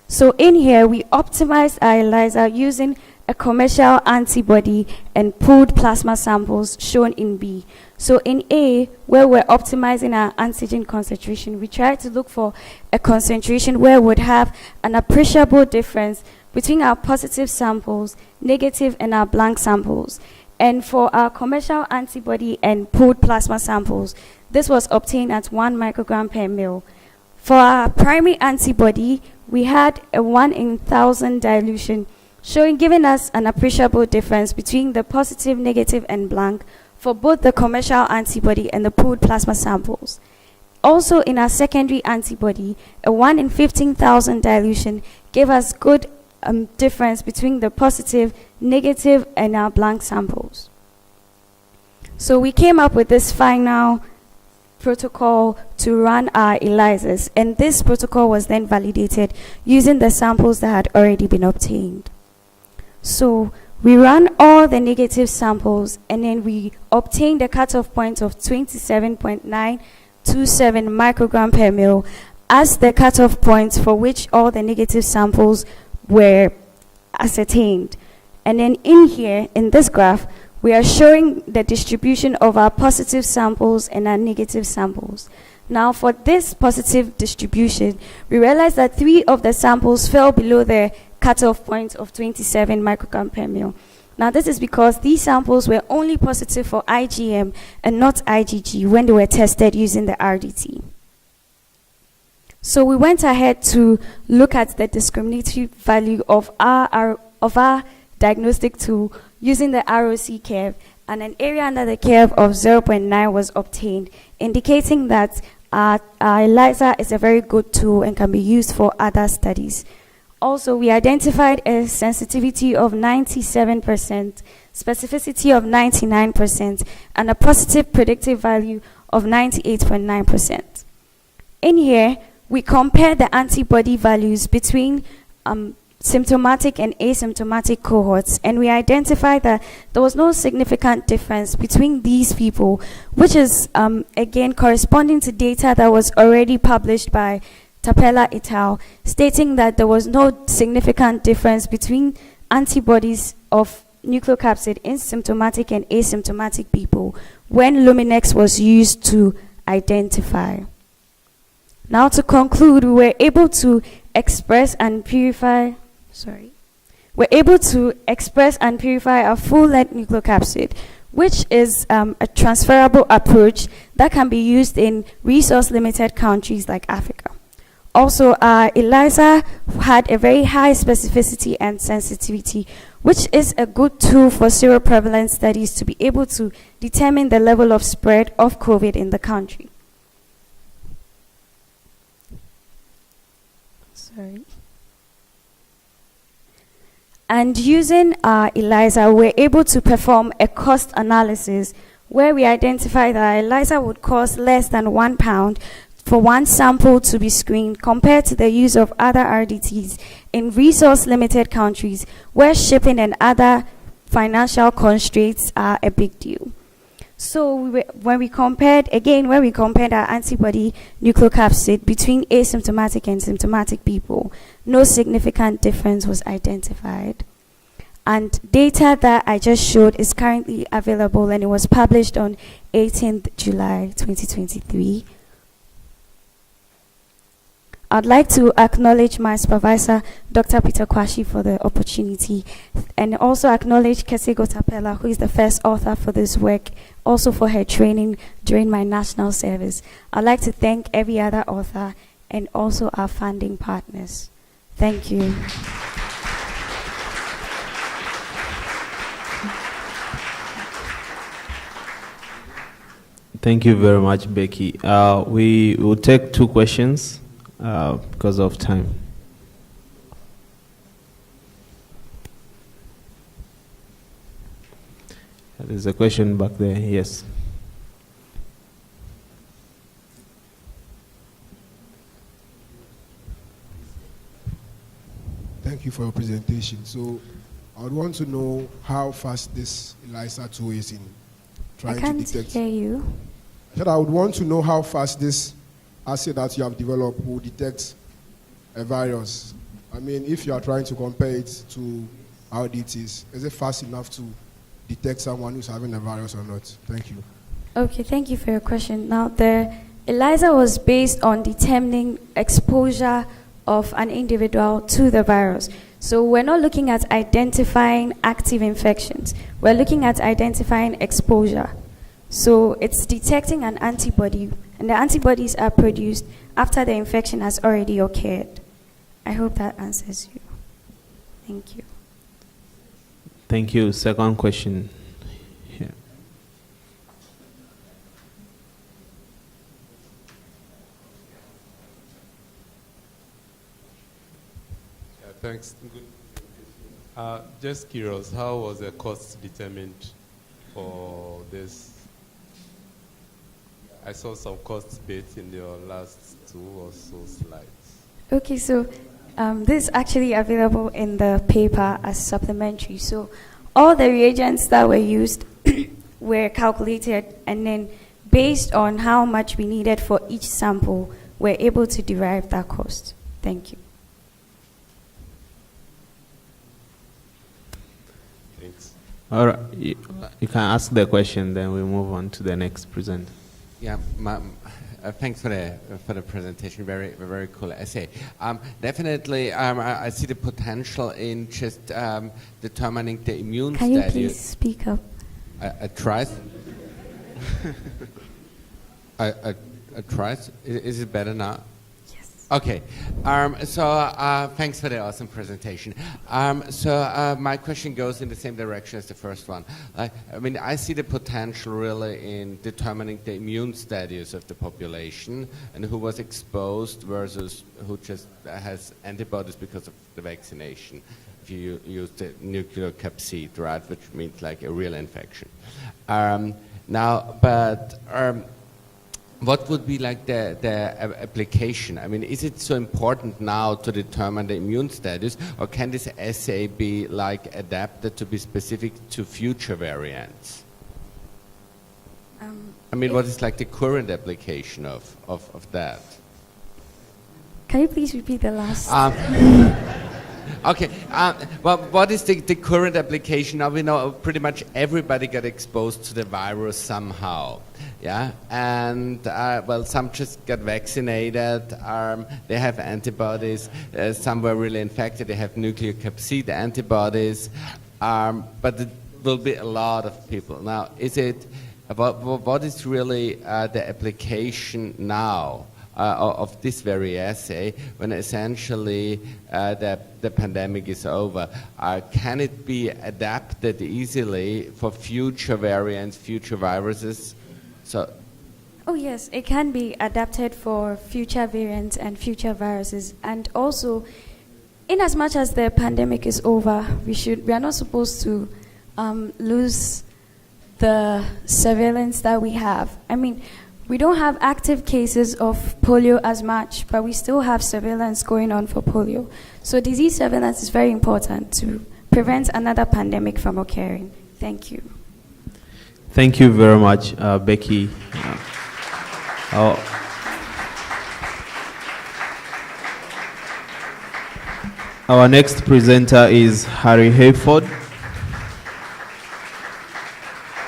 So in here, we optimized our ELISA using a commercial antibody and pooled plasma samples shown in B. So in A, where we're optimizing our antigen concentration, we try to look for a concentration where we would have an appreciable difference between our positive samples, negative, and our blank samples. And for our commercial antibody and pooled plasma samples, this was obtained at 1 microgram per ml. For our primary antibody, we had a 1 in 1,000 dilution, giving us an appreciable difference between the positive, negative, and blank for both the commercial antibody and the pooled plasma samples. Also, in our secondary antibody, a 1 in 15,000 dilution gave us good difference between the positive, negative, and our blank samples. So we came up with this final protocol to run our ELISAs, and this protocol was then validated using the samples that had already been obtained. So we ran all the negative samples, and then we obtained a cutoff point of 27.927 microgram per ml as the cutoff points for which all the negative samples were ascertained. And then in here, in this graph, we are showing the distribution of our positive samples and our negative samples. Now, for this positive distribution, we realized that 3 of the samples fell below the cutoff point of 27 microgram per ml. Now, this is because these samples were only positive for IgM and not IgG when they were tested using the RDT. So we went ahead to look at the discriminatory value of our diagnostic tool using the ROC curve, and an area under the curve of 0.9 was obtained, indicating that our ELISA is a very good tool and can be used for other studies. Also, we identified a sensitivity of 97%, specificity of 99%, and a positive predictive value of 98.9%. In here, we compared the antibody values between symptomatic and asymptomatic cohorts, and we identified that there was no significant difference between these people, which is, again, corresponding to data that was already published by Tapella et al., stating that there was no significant difference between antibodies of nucleocapsid in symptomatic and asymptomatic people when Luminex was used to identify. Now, to conclude, we were able to express and purify a full-length nucleocapsid, which is a transferable approach that can be used in resource-limited countries like Africa. Also, our ELISA had a very high specificity and sensitivity, which is a good tool for seroprevalence studies to be able to determine the level of spread of COVID in the country. And using our ELISA, we're able to perform a cost analysis where we identify that our ELISA would cost less than £1 for one sample to be screened compared to the use of other RDTs in resource-limited countries where shipping and other financial constraints are a big deal. So when we compared our antibody nucleocapsid between asymptomatic and symptomatic people, no significant difference was identified. And data that I just showed is currently available, and it was published on 18th July 2023. I'd like to acknowledge my supervisor, Dr. Peter Kwashi, for the opportunity, and also acknowledge Kesego Tapella, who is the first author for this work, also for her training during my national service. I'd like to thank every other author and also our funding partners. Thank you. Thank you very much, Becky. We will take 2 questions. Because of time. There's a question back there, yes. Thank you for your presentation. So I would want to know how fast this ELISA tool is in trying to detect. I can't hear you. I would want to know how fast this assay that you have developed will detect a virus. I mean, if you are trying to compare it to RDTs, is it fast enough to detect someone who's having a virus or not? Thank you. Okay, thank you for your question. Now, the ELISA was based on determining exposure of an individual to the virus. So we're not looking at identifying active infections. We're looking at identifying exposure. So it's detecting an antibody, and the antibodies are produced after the infection has already occurred. I hope that answers you. Thank you. Thank you. Second question here. Thanks. Just curious, how was the cost determined for this? I saw some cost bits in your last 2 or so slides. Okay, so this is actually available in the paper as supplementary. So all the reagents that were used were calculated, and then based on how much we needed for each sample, we're able to derive that cost. Thank you. Thanks. All right, you can ask the question, then we move on to the next presenter. Yeah, thanks for the presentation. Very cool essay. Definitely, I see the potential in just determining the immune Can you status. please speak up? I tried. I tried. Is it better now? Yes. Okay. Thanks for the awesome presentation. My question goes in the same direction as the first one. I mean, I see the potential really in determining the immune status of the population and who was exposed versus who just has antibodies because of the vaccination. If you use the nucleocapsid, right, which means like a real infection. What would be like the application? I mean, is it so important now to determine the immune status, or can this assay be like adapted to be specific to future variants? I mean, what is like the current application of that? Can you please repeat the last? Okay, well, what is the current application? Now we know pretty much everybody got exposed to the virus somehow, yeah? And, well, some just got vaccinated, they have antibodies, some were really infected, they have nucleocapsid antibodies, but it will be a lot of people. Now, what is really the application now? Of this very assay, when essentially the pandemic is over, can it be adapted easily for future variants, future viruses? Oh yes, it can be adapted for future variants and future viruses. And also, in as much as the pandemic is over, we are not supposed to lose the surveillance that we have. I mean, we don't have active cases of polio as much, but we still have surveillance going on for polio. So disease surveillance is very important to prevent another pandemic from occurring. Thank you. Thank you very much, Becky. Our next presenter is Harry Hayford.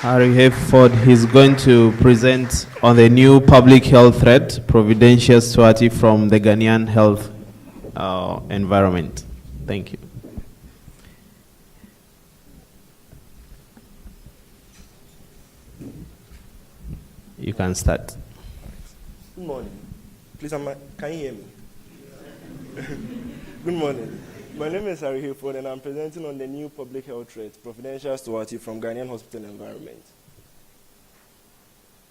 Harry Hayford, he's going to present on the new public health threat, providential stewardship from the Ghanaian health environment. Thank you. You can start. Good morning. Please, can you hear me? Good morning. My name is Harry Hayford, and I'm presenting on the new public health threat, providential stewardship from Ghanaian hospital environment.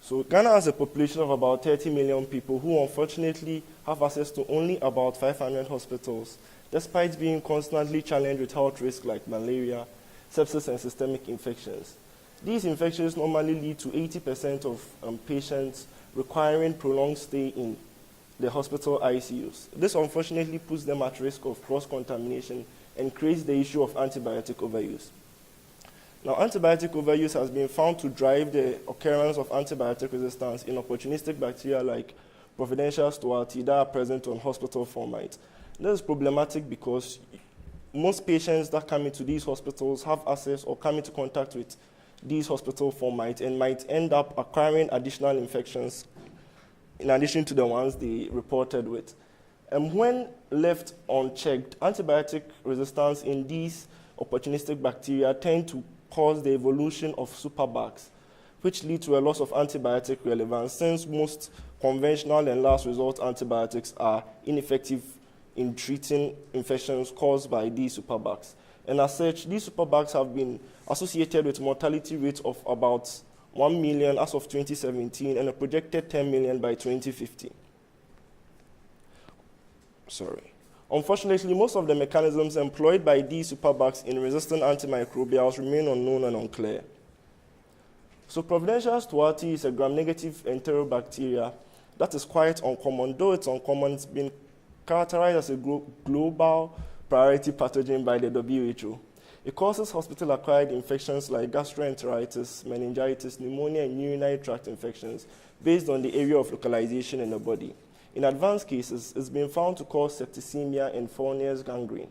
So Ghana has a population of about 30 million people who unfortunately have access to only about 500 hospitals, despite being constantly challenged with health risks like malaria, sepsis, and systemic infections. These infections normally lead to 80% of patients requiring prolonged stay in the hospital ICUs. This unfortunately puts them at risk of cross-contamination and creates the issue of antibiotic overuse. Now, antibiotic overuse has been found to drive the occurrence of antibiotic resistance in opportunistic bacteria like Providential stewardship that are present on hospital formite. This is problematic because most patients that come into these hospitals have access or come into contact with these hospital formite and might end up acquiring additional infections in addition to the ones they reported with. When left unchecked, antibiotic resistance in these opportunistic bacteria tend to cause the evolution of superbugs, which lead to a loss of antibiotic relevance, since most conventional and last resort antibiotics are ineffective in treating infections caused by these superbugs. And as such, these superbugs have been associated with mortality rates of about 1 million as of 2017 and a projected 10 million by 2050. Unfortunately, most of the mechanisms employed by these superbugs in resistant antimicrobials remain unknown and unclear. So Providencia stuarti is a gram-negative enterobacteria that is quite uncommon. Though it's uncommon, it's been characterized as a global priority pathogen by the WHO. It causes hospital-acquired infections like gastroenteritis, meningitis, pneumonia, and urinary tract infections based on the area of localization in the body. In advanced cases, it's been found to cause septicemia and Fournier's gangrene.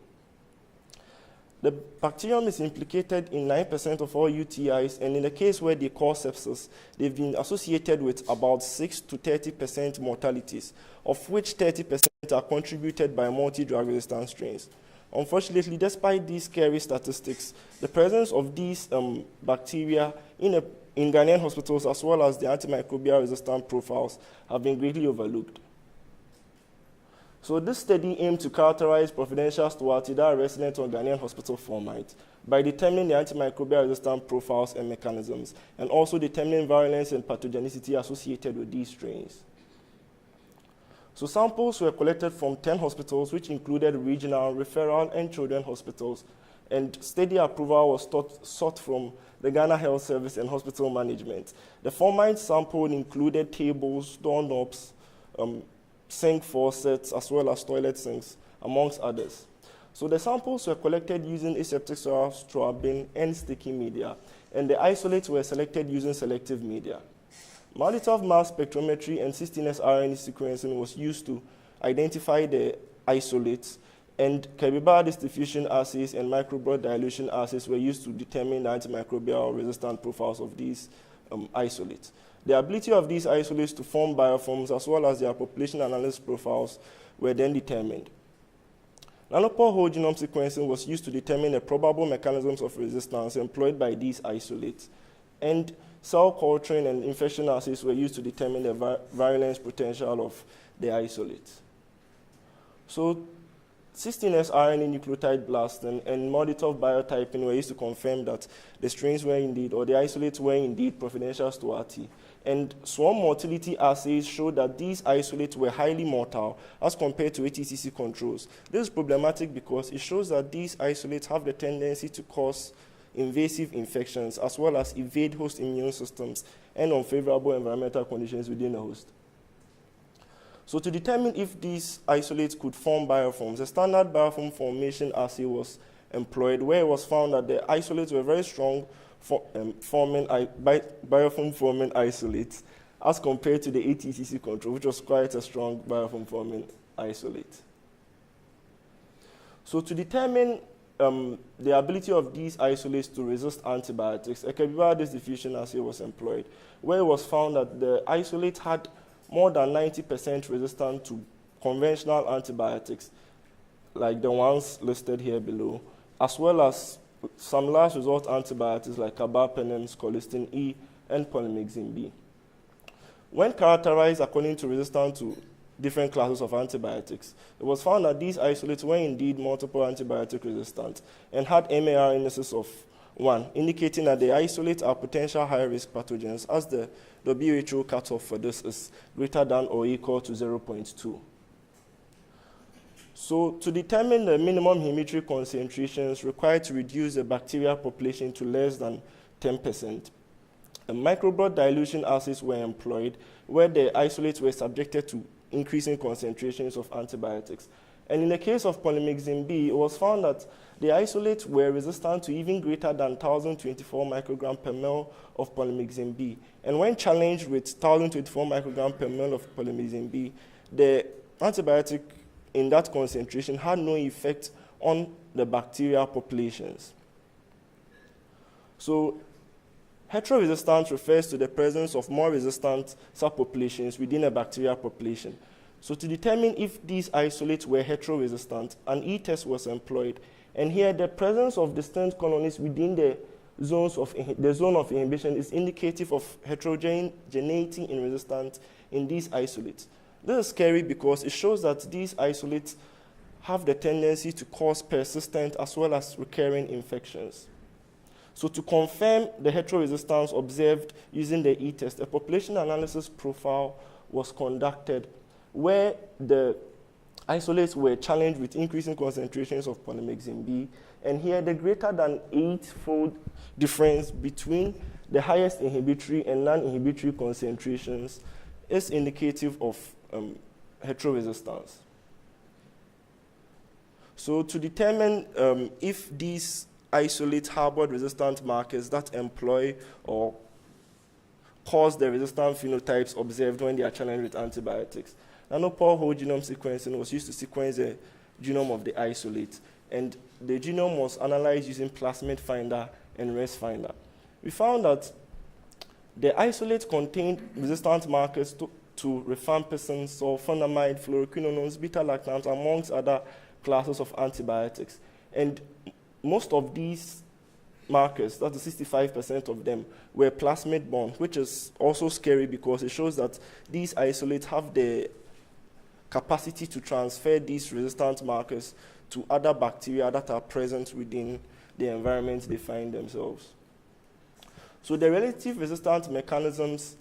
The bacterium is implicated in 9% of all UTIs, and in the case where they cause sepsis, they've been associated with about 6 to 30% mortalities, of which 30% are contributed by multi-drug resistant strains. Unfortunately, despite these scary statistics, the presence of these bacteria in Ghanaian hospitals, as well as the antimicrobial resistant profiles, have been greatly overlooked. So this study aimed to characterize Providencia stuarti that are resident on Ghanaian hospital formats by determining the antimicrobial resistant profiles and mechanisms, and also determining virulence and pathogenicity associated with these strains. So samples were collected from 10 hospitals, which included regional, referral, and children's hospitals, and study approval was sought from the Ghana Health Service and Hospital Management. The format sample included tables, doorknobs, sink faucets, as well as toilet sinks, amongst others. So the samples were collected using aseptic straw bin and sticky media, and the isolates were selected using selective media. Maltitov mass spectrometry and 16S RNA sequencing was used to identify the isolates, and Kirby-Bardis diffusion assays and microbroad dilution assays were used to determine the antimicrobial resistant profiles of these isolates. The ability of these isolates to form bioforms, as well as their population analysis profiles, were then determined. Nanopore whole genome sequencing was used to determine the probable mechanisms of resistance employed by these isolates, and cell culturing and infection assays were used to determine the virulence potential of the isolates. So 16S RNA nucleotide blasting and Maltitov biotyping were used to confirm that the strains were indeed, or the isolates were indeed Providencia stuarti. And swarm motility assays showed that these isolates were highly mortal as compared to ATCC controls. This is problematic because it shows that these isolates have the tendency to cause invasive infections, as well as evade host immune systems and unfavorable environmental conditions within the host. So to determine if these isolates could form bioforms, a standard bioform formation assay was employed, where it was found that the isolates were very strong bioform forming isolates as compared to the ATCC control, which was quite a strong bioform forming isolate. So to determine the ability of these isolates to resist antibiotics, a Kirby-Bardis diffusion assay was employed, where it was found that the isolate had more than 90% resistant to conventional antibiotics, like the ones listed here below, as well as some last resort antibiotics like carbapenems, colistin E, and polymyxin B. When characterized according to resistance to different classes of antibiotics, it was found that these isolates were indeed multiple antibiotic resistant and had MAR indices of 1, indicating that the isolates are potential high-risk pathogens, as the WHO cutoff for this is greater than or equal to 0.2. So to determine the minimum hemetric concentrations required to reduce the bacterial population to less than 10%, microbroad dilution assays were employed, where the isolates were subjected to increasing concentrations of antibiotics. And in the case of polymyxin B, it was found that the isolates were resistant to even greater than 1,024 microgram per ml of polymyxin B. And when challenged with 1,024 microgram per ml of polymyxin B, the antibiotic in that concentration had no effect on the bacterial populations. So heteroresistance refers to the presence of more resistant subpopulations within a bacterial population. So to determine if these isolates were heteroresistant, an E-test was employed. And here, the presence of distinct colonies within the zone of inhibition is indicative of heterogeneity in resistance in these isolates. This is scary because it shows that these isolates have the tendency to cause persistent as well as recurring infections. So to confirm the heteroresistance observed using the E-test, a population analysis profile was conducted where the isolates were challenged with increasing concentrations of polymyxin B, and here the greater than 8-fold difference between the highest inhibitory and non-inhibitory concentrations is indicative of heteroresistance. So to determine if these isolates harbored resistant markers that employ or cause the resistant phenotypes observed when they are challenged with antibiotics. Nanopore whole genome sequencing was used to sequence the genome of the isolate, and the genome was analyzed using plasmid finder and res finder. We found that the isolate contained resistant markers to rifampicin, sulfonamide, fluoroquinones, beta-lactams, amongst other classes of antibiotics. And most of these markers, that's 65% of them, were plasmid bound, which is also scary because it shows that these isolates have the capacity to transfer these resistant markers to other bacteria that are present within the environment they find themselves. So the relative resistant mechanisms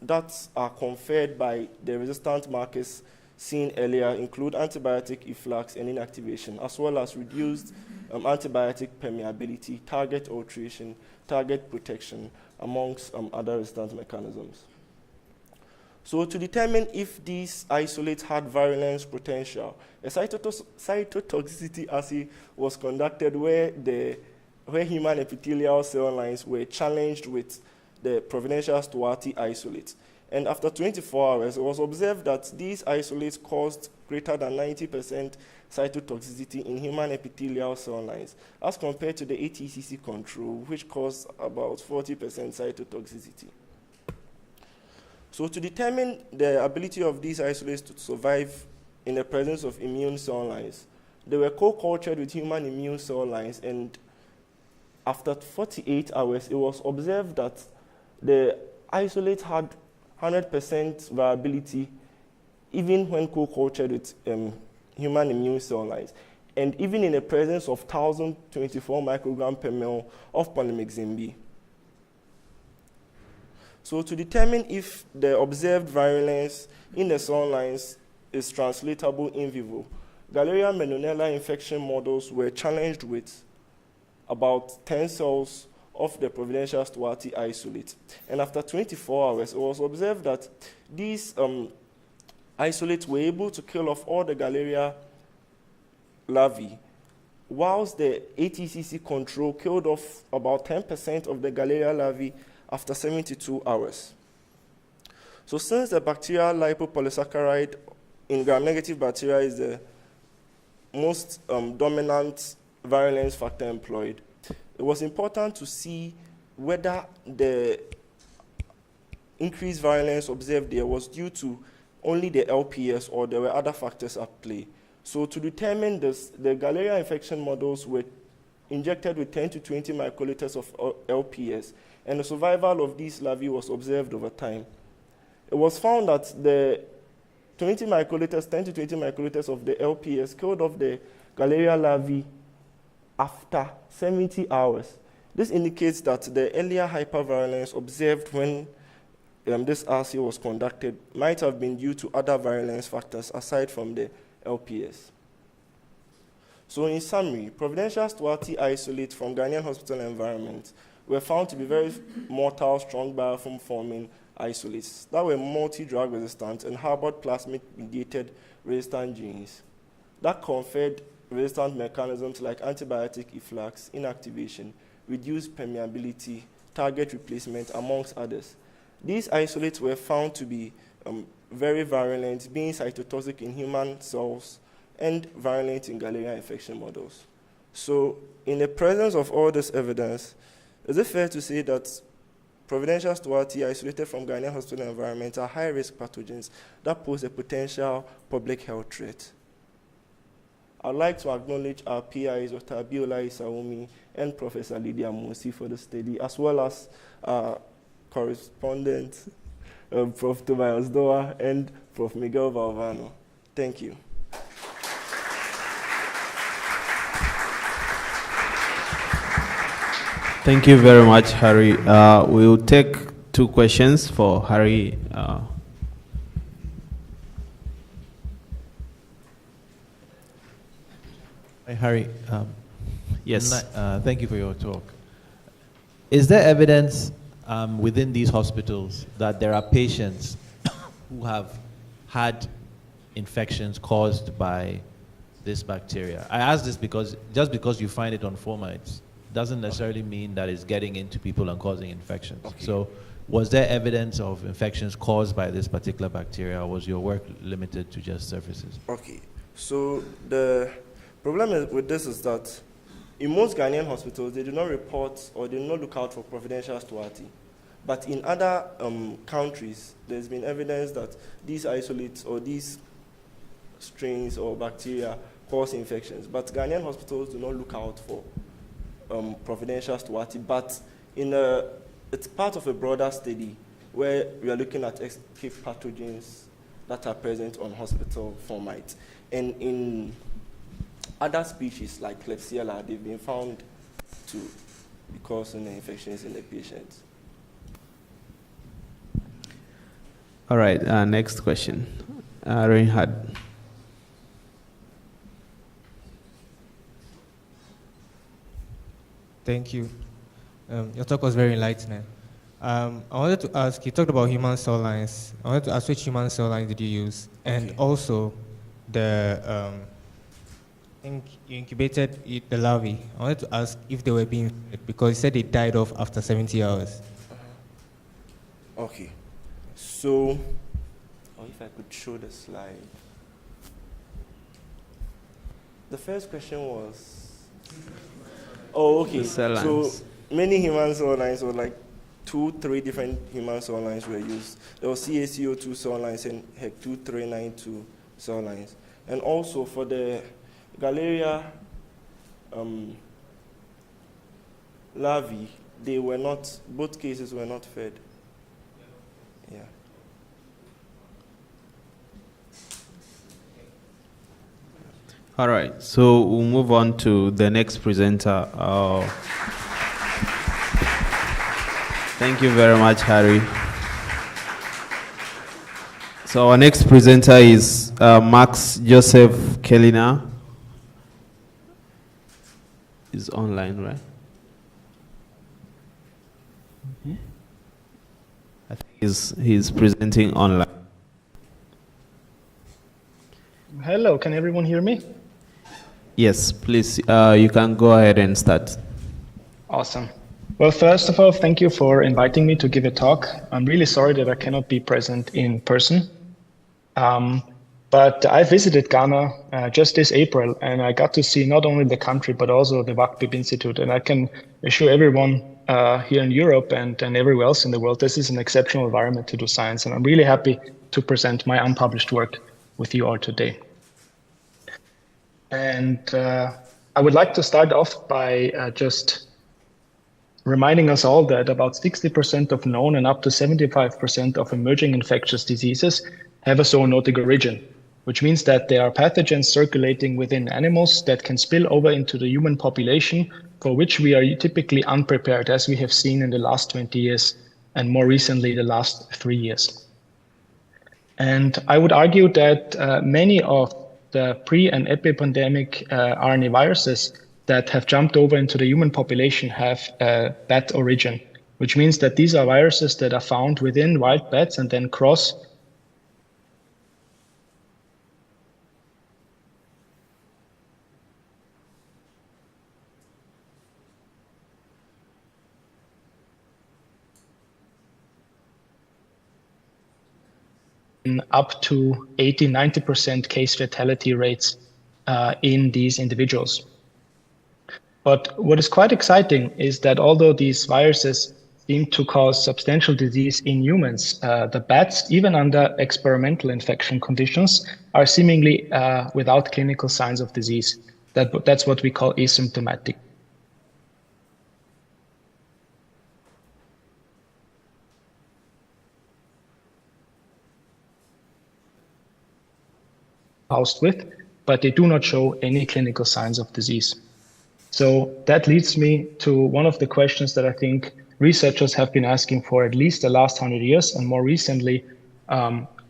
that are conferred by the resistant markers seen earlier include antibiotic efflux and inactivation, as well as reduced antibiotic permeability, target alteration, target protection, amongst other resistant mechanisms. So to determine if these isolates had virulence potential, a cytotoxicity assay was conducted where human epithelial cell lines were challenged with the providential Stuarti isolate. And after 24 hours, it was observed that these isolates caused greater than 90% cytotoxicity in human epithelial cell lines, as compared to the ATCC control, which caused about 40% cytotoxicity. So to determine the ability of these isolates to survive in the presence of immune cell lines, they were co-cultured with human immune cell lines, and after 48 hours, it was observed that the isolates had 100% viability even when co-cultured with human immune cell lines, and even in the presence of 1,024 microgram per ml of polymyxin B. So to determine if the observed virulence in the cell lines is translatable in vivo, Galleria Menonella infection models were challenged with about 10 cells of the providential Stuarti isolate. And after 24 hours, it was observed that these isolates were able to kill off all the Galleria larvae, whilst the ATCC control killed off about 10% of the Galleria larvae after 72 hours. So since the bacterial lipopolysaccharide in gram-negative bacteria is the most dominant virulence factor employed, it was important to see whether the increased virulence observed there was due to only the LPS or there were other factors at play. So to determine this, the Galleria infection models were injected with 10 to 20 microliters of LPS, and the survival of these larvae was observed over time. It was found that the 10 to 20 microliters of the LPS killed off the Galleria larvae after 70 hours. This indicates that the earlier hypervirulence observed when this assay was conducted might have been due to other virulence factors aside from the LPS. So in summary, providential Stuarti isolates from Ghanaian hospital environment were found to be very mortal, strong biofilm-forming isolates that were multi-drug resistant and harbored plasmid-mediated resistant genes that conferred resistant mechanisms like antibiotic efflux, inactivation, reduced permeability, target replacement, amongst others. These isolates were found to be very virulent, being cytotoxic in human cells and virulent in Galleria infection models. So in the presence of all this evidence, is it fair to say that Providential Stewardship isolated from Ghanaian hospital environment are high-risk pathogens that pose a potential public health threat. I'd like to acknowledge our PIs, Dr. Abiola Isaomi and Professor Lydia Mosi for the study, as well as our correspondents, Prof. Tobias Doa and Prof. Miguel Valvano. Thank you. Thank you very much, Harry. We'll take 2 questions for Harry. Hi, Harry. Yes. Thank you for your talk. Is there evidence within these hospitals that there are patients who have had infections caused by this bacteria? I ask this because just because you find it on fomites doesn't necessarily mean that it's getting into people and causing infections. Okay. So was there evidence of infections caused by this particular bacteria, or was your work limited to just surfaces? Okay, so the problem with this is that in most Ghanaian hospitals, they do not report or they do not look out for providential stewardship. But in other countries, there's been evidence that these isolates or these strains or bacteria cause infections. But Ghanaian hospitals do not look out for providential stewardship. But it's part of a broader study where we are looking at escape pathogens that are present on hospital fomites. And in other species like Klebsiella, they've been found to be causing infections in the patients. All right, next question. Reinhard. Thank you. Your talk was very enlightening. I wanted to ask, you talked about human cell lines. I wanted to ask which human cell lines did you use? And also, I think you incubated the larvae. I wanted to ask if they were being fed, because you said they died off after 70 hours. Okay. So, if I could show the slide. The first question was, okay. So many human cell lines, or like 2-3 different human cell lines were used. There was CaCO2 cell lines and HEC2392 cell lines. And also for the Galeria larvae, they were not, both cases were not fed. Yeah. All right, so we'll move on to the next presenter. Thank you very much, Harry. So our next presenter is Max Joseph Kellina. He's online, right? I think he's presenting online. Hello, can everyone hear me? Yes, please, you can go ahead and start. Awesome. Well, first of all, thank you for inviting me to give a talk. I'm really sorry that I cannot be present in person. But I visited Ghana just this April, and I got to see not only the country, but also the WACCBIP Institute. And I can assure everyone here in Europe and everywhere else in the world, this is an exceptional environment to do science. And I'm really happy to present my unpublished work with you all today. And I would like to start off by just reminding us all that about 60% of known and up to 75% of emerging infectious diseases have a zoonotic origin, which means that there are pathogens circulating within animals that can spill over into the human population, for which we are typically unprepared, as we have seen in the last 20 years, and more recently, the last 3 years. And I would argue that many of the pre- and epidemic RNA viruses that have jumped over into the human population have bat origin, which means that these are viruses that are found within wild bats and then cross up to 80-90% case fatality rates in these individuals. But what is quite exciting is that although these viruses seem to cause substantial disease in humans. The bats, even under experimental infection conditions, are seemingly without clinical signs of disease. That's what we call asymptomatic. Housed with, but they do not show any clinical signs of disease. So that leads me to one of the questions that I think researchers have been asking for at least the last 100 years, and more recently,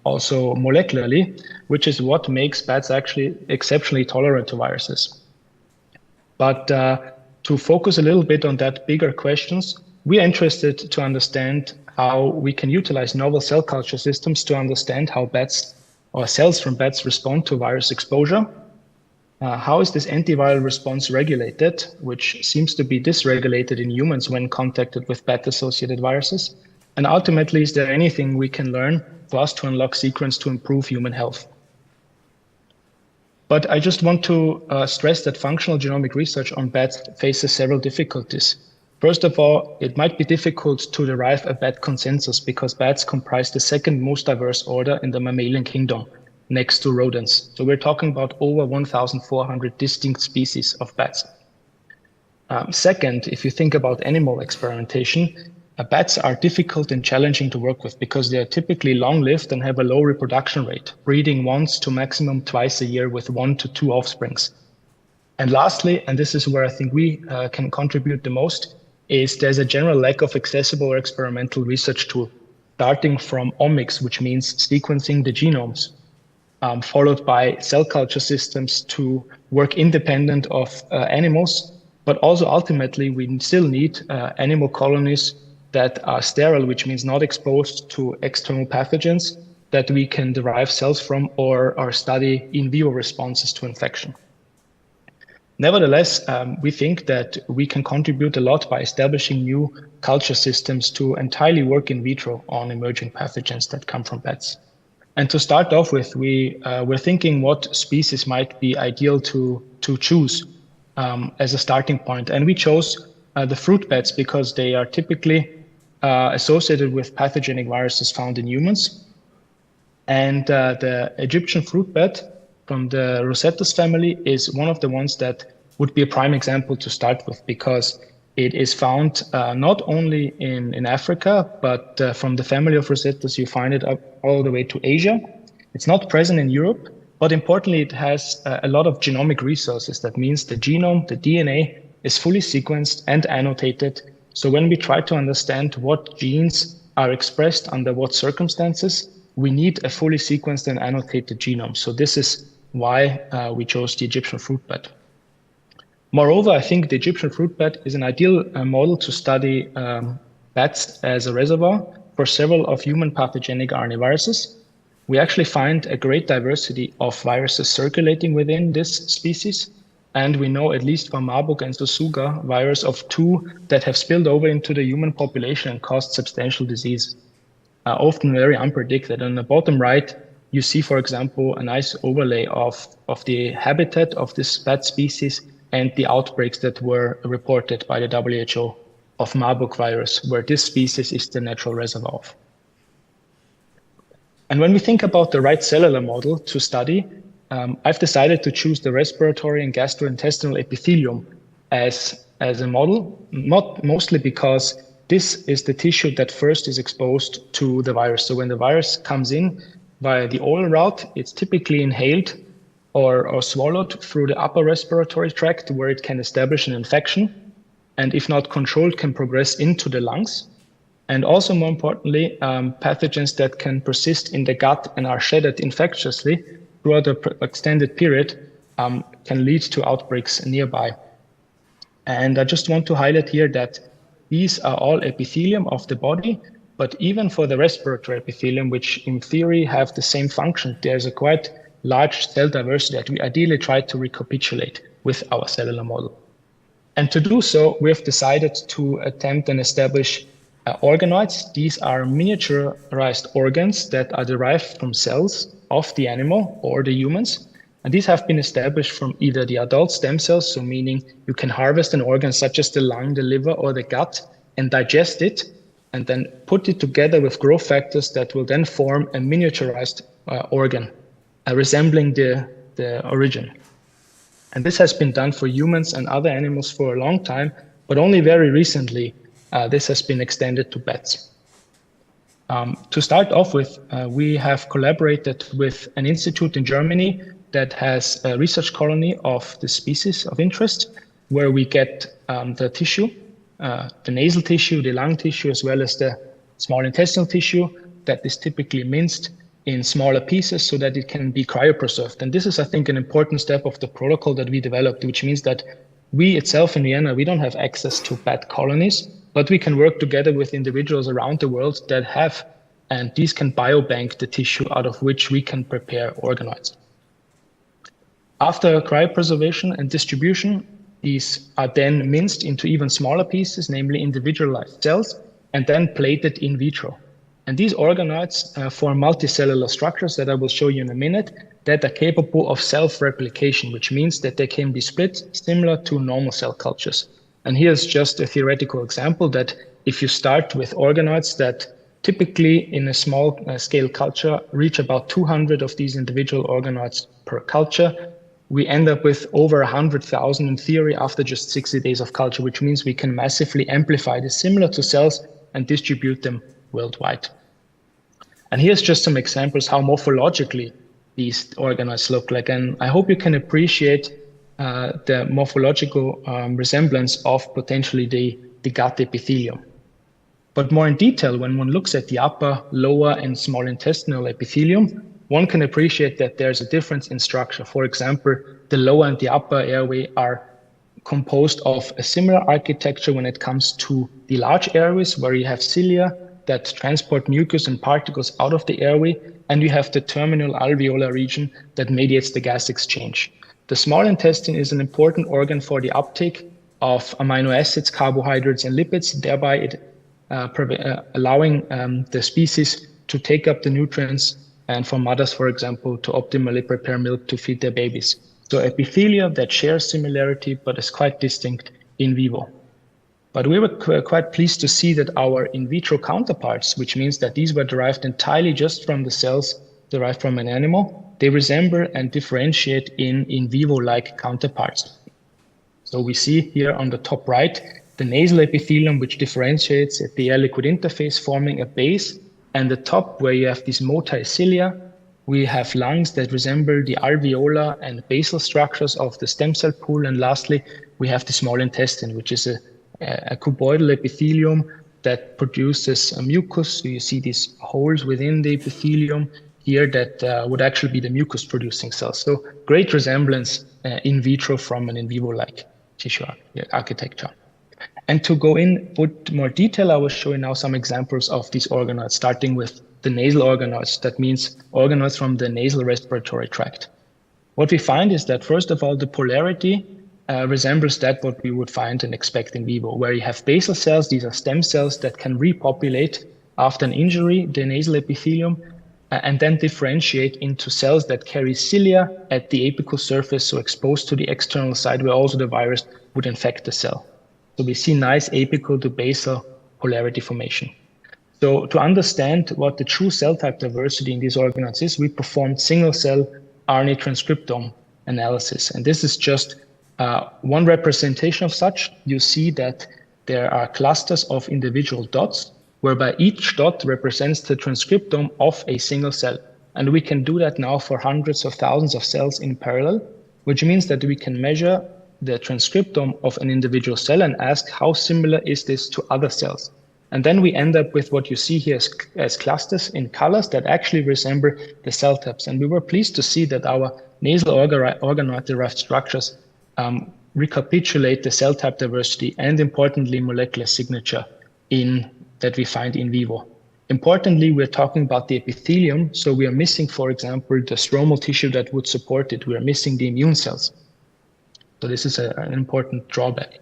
also molecularly, which is what makes bats actually exceptionally tolerant to viruses. But to focus a little bit on that bigger questions, we are interested to understand how we can utilize novel cell culture systems to understand how bats or cells from bats respond to virus exposure. How is this antiviral response regulated, which seems to be dysregulated in humans when contacted with bat-associated viruses? And ultimately, is there anything we can learn for us to unlock secrets to improve human health? But I just want to stress that functional genomic research on bats faces several difficulties. First of all, it might be difficult to derive a bat consensus because bats comprise the second most diverse order in the mammalian kingdom, next to rodents. So we're talking about over 1,400 distinct species of bats. Second, if you think about animal experimentation, bats are difficult and challenging to work with because they are typically long-lived and have a low reproduction rate, breeding once to maximum twice a year with 1 to 2 offsprings. And lastly, and this is where I think we can contribute the most, is there's a general lack of accessible or experimental research tool, starting from omics, which means sequencing the genomes, followed by cell culture systems to work independent of animals, but also ultimately we still need animal colonies that are sterile, which means not exposed to external pathogens that we can derive cells from or study in vivo responses to infection. Nevertheless, we think that we can contribute a lot by establishing new culture systems to entirely work in vitro on emerging pathogens that come from bats. And to start off with, we're thinking what species might be ideal to choose as a starting point. And we chose the fruit bats because they are typically associated with pathogenic viruses found in humans. And the Egyptian fruit bat from the Rosettas family is one of the ones that would be a prime example to start with because it is found not only in Africa, but from the family of Rosettas, you find it up all the way to Asia. It's not present in Europe, but importantly, it has a lot of genomic resources. That means the genome, the DNA, is fully sequenced and annotated. So when we try to understand what genes are expressed under what circumstances, we need a fully sequenced and annotated genome. So this is why we chose the Egyptian fruit bat. Moreover, I think the Egyptian fruit bat is an ideal model to study bats as a reservoir for several of human pathogenic RNA viruses. We actually find a great diversity of viruses circulating within this species. And we know, at least from Marburg and Susuga, virus of 2 that have spilled over into the human population and caused substantial disease, often very unpredicted. On the bottom right, you see, for example, a nice overlay of the habitat of this bat species and the outbreaks that were reported by the WHO of Marburg virus, where this species is the natural reservoir of. And when we think about the right cellular model to study, I've decided to choose the respiratory and gastrointestinal epithelium as a model, not mostly because this is the tissue that first is exposed to the virus. So when the virus comes in via the oral route, it's typically inhaled or swallowed through the upper respiratory tract where it can establish an infection, and if not controlled, can progress into the lungs. And also more importantly, pathogens that can persist in the gut and are shedded infectiously throughout an extended period can lead to outbreaks nearby. And I just want to highlight here that these are all epithelium of the body, but even for the respiratory epithelium, which in theory have the same function, there's a quite large cell diversity that we ideally try to recapitulate with our cellular model. And to do so, we have decided to attempt and establish organoids. These are miniaturized organs that are derived from cells of the animal or the humans. And these have been established from either the adult stem cells, so meaning you can harvest an organ such as the lung, the liver, or the gut and digest it, and then put it together with growth factors that will then form a miniaturized organ, resembling the origin. And this has been done for humans and other animals for a long time, but only very recently this has been extended to bats. To start off with, we have collaborated with an institute in Germany that has a research colony of the species of interest, where we get the tissue, the nasal tissue, the lung tissue, as well as the small intestinal tissue that is typically minced in smaller pieces so that it can be cryopreserved. And this is, I think, an important step of the protocol that we developed, which means that we itself in Vienna, we don't have access to bat colonies, but we can work together with individuals around the world that have, and these can biobank the tissue out of which we can prepare organoids. After cryopreservation and distribution, these are then minced into even smaller pieces, namely individualized cells, and then plated in vitro. And these organoids form multicellular structures that I will show you in a minute that are capable of self-replication, which means that they can be split similar to normal cell cultures. And here's just a theoretical example that if you start with organoids that typically in a small scale culture reach about 200 of these individual organoids per culture, we end up with over 100,000 in theory after just 60 days of culture, which means we can massively amplify this similar to cells and distribute them worldwide. And here's just some examples how morphologically these organoids look like. And I hope you can appreciate the morphological resemblance of potentially the gut epithelium. But more in detail, when one looks at the upper, lower, and small intestinal epithelium, one can appreciate that there's a difference in structure. For example, the lower and the upper airway are composed of a similar architecture when it comes to the large airways, where you have cilia that transport mucus and particles out of the airway, and you have the terminal alveolar region that mediates the gas exchange. The small intestine is an important organ for the uptake of amino acids, carbohydrates, and lipids, thereby it allowing the species to take up the nutrients, and for mothers, for example, to optimally prepare milk to feed their babies. So epithelia that shares similarity but is quite distinct in vivo. But we were quite pleased to see that our in vitro counterparts, which means that these were derived entirely just from the cells derived from an animal, they resemble and differentiate in vivo-like counterparts. So we see here on the top right, the nasal epithelium, which differentiates at the air-liquid interface, forming a base, and the top where you have these motile cilia, we have lungs that resemble the alveolar and basal structures of the stem cell pool. And lastly, we have the small intestine, which is a cuboidal epithelium that produces a mucus. So you see these holes within the epithelium here that would actually be the mucus producing cells. So great resemblance in vitro from an in vivo-like tissue architecture. And to go in with more detail, I will show you now some examples of these organoids, starting with the nasal organoids. That means organoids from the nasal respiratory tract. What we find is that, first of all, the polarity resembles that what we would find and expect in vivo, where you have basal cells. These are stem cells that can repopulate after an injury, the nasal epithelium, and then differentiate into cells that carry cilia at the apical surface, so exposed to the external side where also the virus would infect the cell. So we see nice apical to basal polarity formation. So to understand what the true cell type diversity in these organoids is, we performed single cell RNA transcriptome analysis. And this is just one representation of such. You see that there are clusters of individual dots, whereby each dot represents the transcriptome of a single cell. And we can do that now for hundreds of thousands of cells in parallel, which means that we can measure the transcriptome of an individual cell and ask how similar is this to other cells. And then we end up with what you see here as clusters in colors that actually resemble the cell types. And we were pleased to see that our nasal organoid-derived structures recapitulate the cell type diversity and, importantly, molecular signature that we find in vivo. Importantly, we're talking about the epithelium. So we are missing, for example, the stromal tissue that would support it. We are missing the immune cells. So this is an important drawback.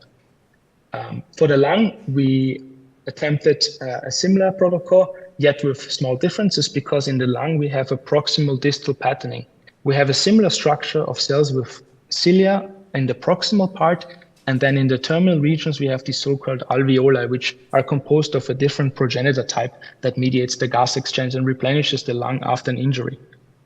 For the lung, we attempted a similar protocol, yet with small differences, because in the lung we have a proximal distal patterning. We have a similar structure of cells with cilia in the proximal part, And then in the terminal regions, we have these so-called alveoli, which are composed of a different progenitor type that mediates the gas exchange and replenishes the lung after an injury.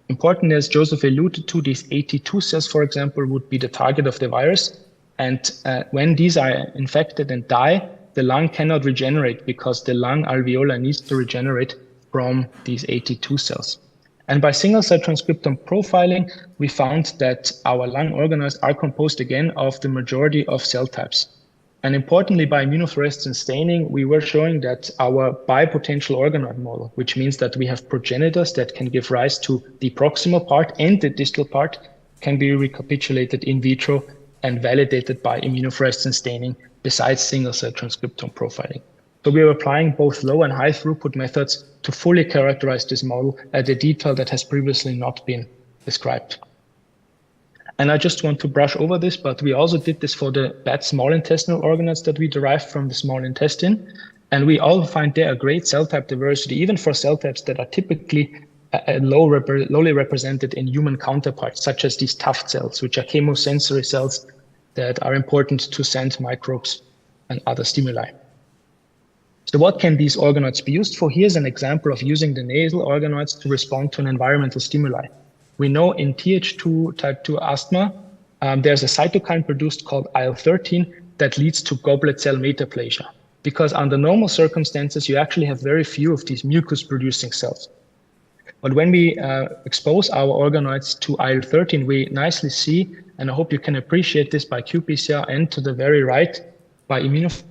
Important, as Joseph alluded to, these AT2 cells, for example, would be the target of the virus. And when these are infected and die, the lung cannot regenerate because the lung alveoli needs to regenerate from these AT2 cells. And by single-cell transcriptome profiling, we found that our lung organoids are composed again of the majority of cell types. And importantly, by immunofluorescence staining, we were showing that our bipotential organoid model, which means that we have progenitors that can give rise to the proximal part and the distal part, can be recapitulated in vitro and validated by immunofluorescence staining besides single-cell transcriptome profiling. So we are applying both low and high throughput methods to fully characterize this model at a detail that has previously not been described. And I just want to brush over this, but we also did this for the bat small intestinal organoids that we derived from the small intestine. And we all find there a great cell type diversity, even for cell types that are typically lowly represented in human counterparts, such as these tuft cells, which are chemosensory cells that are important to send microbes and other stimuli. So what can these organoids be used for? Here's an example of using the nasal organoids to respond to an environmental stimuli. We know in Th2 type 2 asthma, there's a cytokine produced called IL-13 that leads to goblet cell metaplasia. Because under normal circumstances, you actually have very few of these mucus-producing cells. But when we expose our organoids to IL-13, we nicely see, and I hope you can appreciate this by qPCR, and to the very right, by immunofluorescence.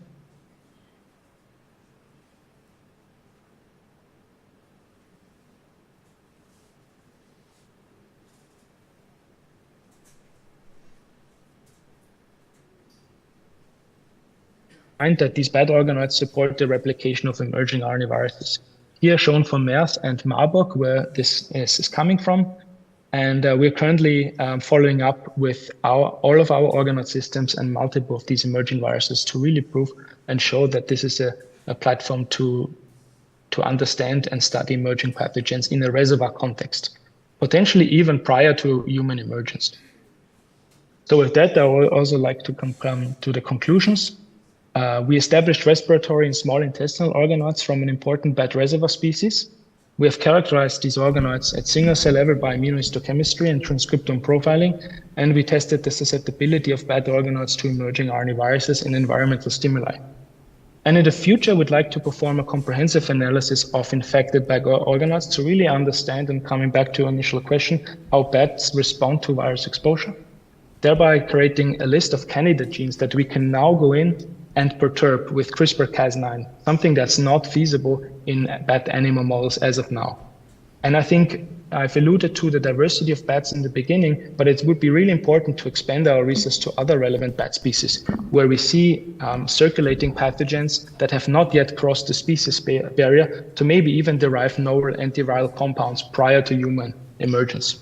That these bad organoids support the replication of emerging RNA viruses. Here shown for MERS and Marburg, where this is coming from. And we're currently following up with all of our organoid systems and multiple of these emerging viruses to really prove and show that this is a platform to understand and study emerging pathogens in a reservoir context, potentially even prior to human emergence. So with that, I would also like to come to the conclusions. We established respiratory and small intestinal organoids from an important bat reservoir species. We have characterized these organoids at single-cell level by immunohistochemistry and transcriptome profiling, and we tested the susceptibility of bat organoids to emerging RNA viruses in environmental stimuli. And in the future, we'd like to perform a comprehensive analysis of infected bat organoids to really understand, and coming back to your initial question, how bats respond to virus exposure, thereby creating a list of candidate genes that we can now go in and perturb with CRISPR-Cas9, something that's not feasible in bat animal models as of now. And I think I've alluded to the diversity of bats in the beginning, but it would be really important to expand our research to other relevant bat species, where we see circulating pathogens that have not yet crossed the species barrier to maybe even derive novel antiviral compounds prior to human emergence.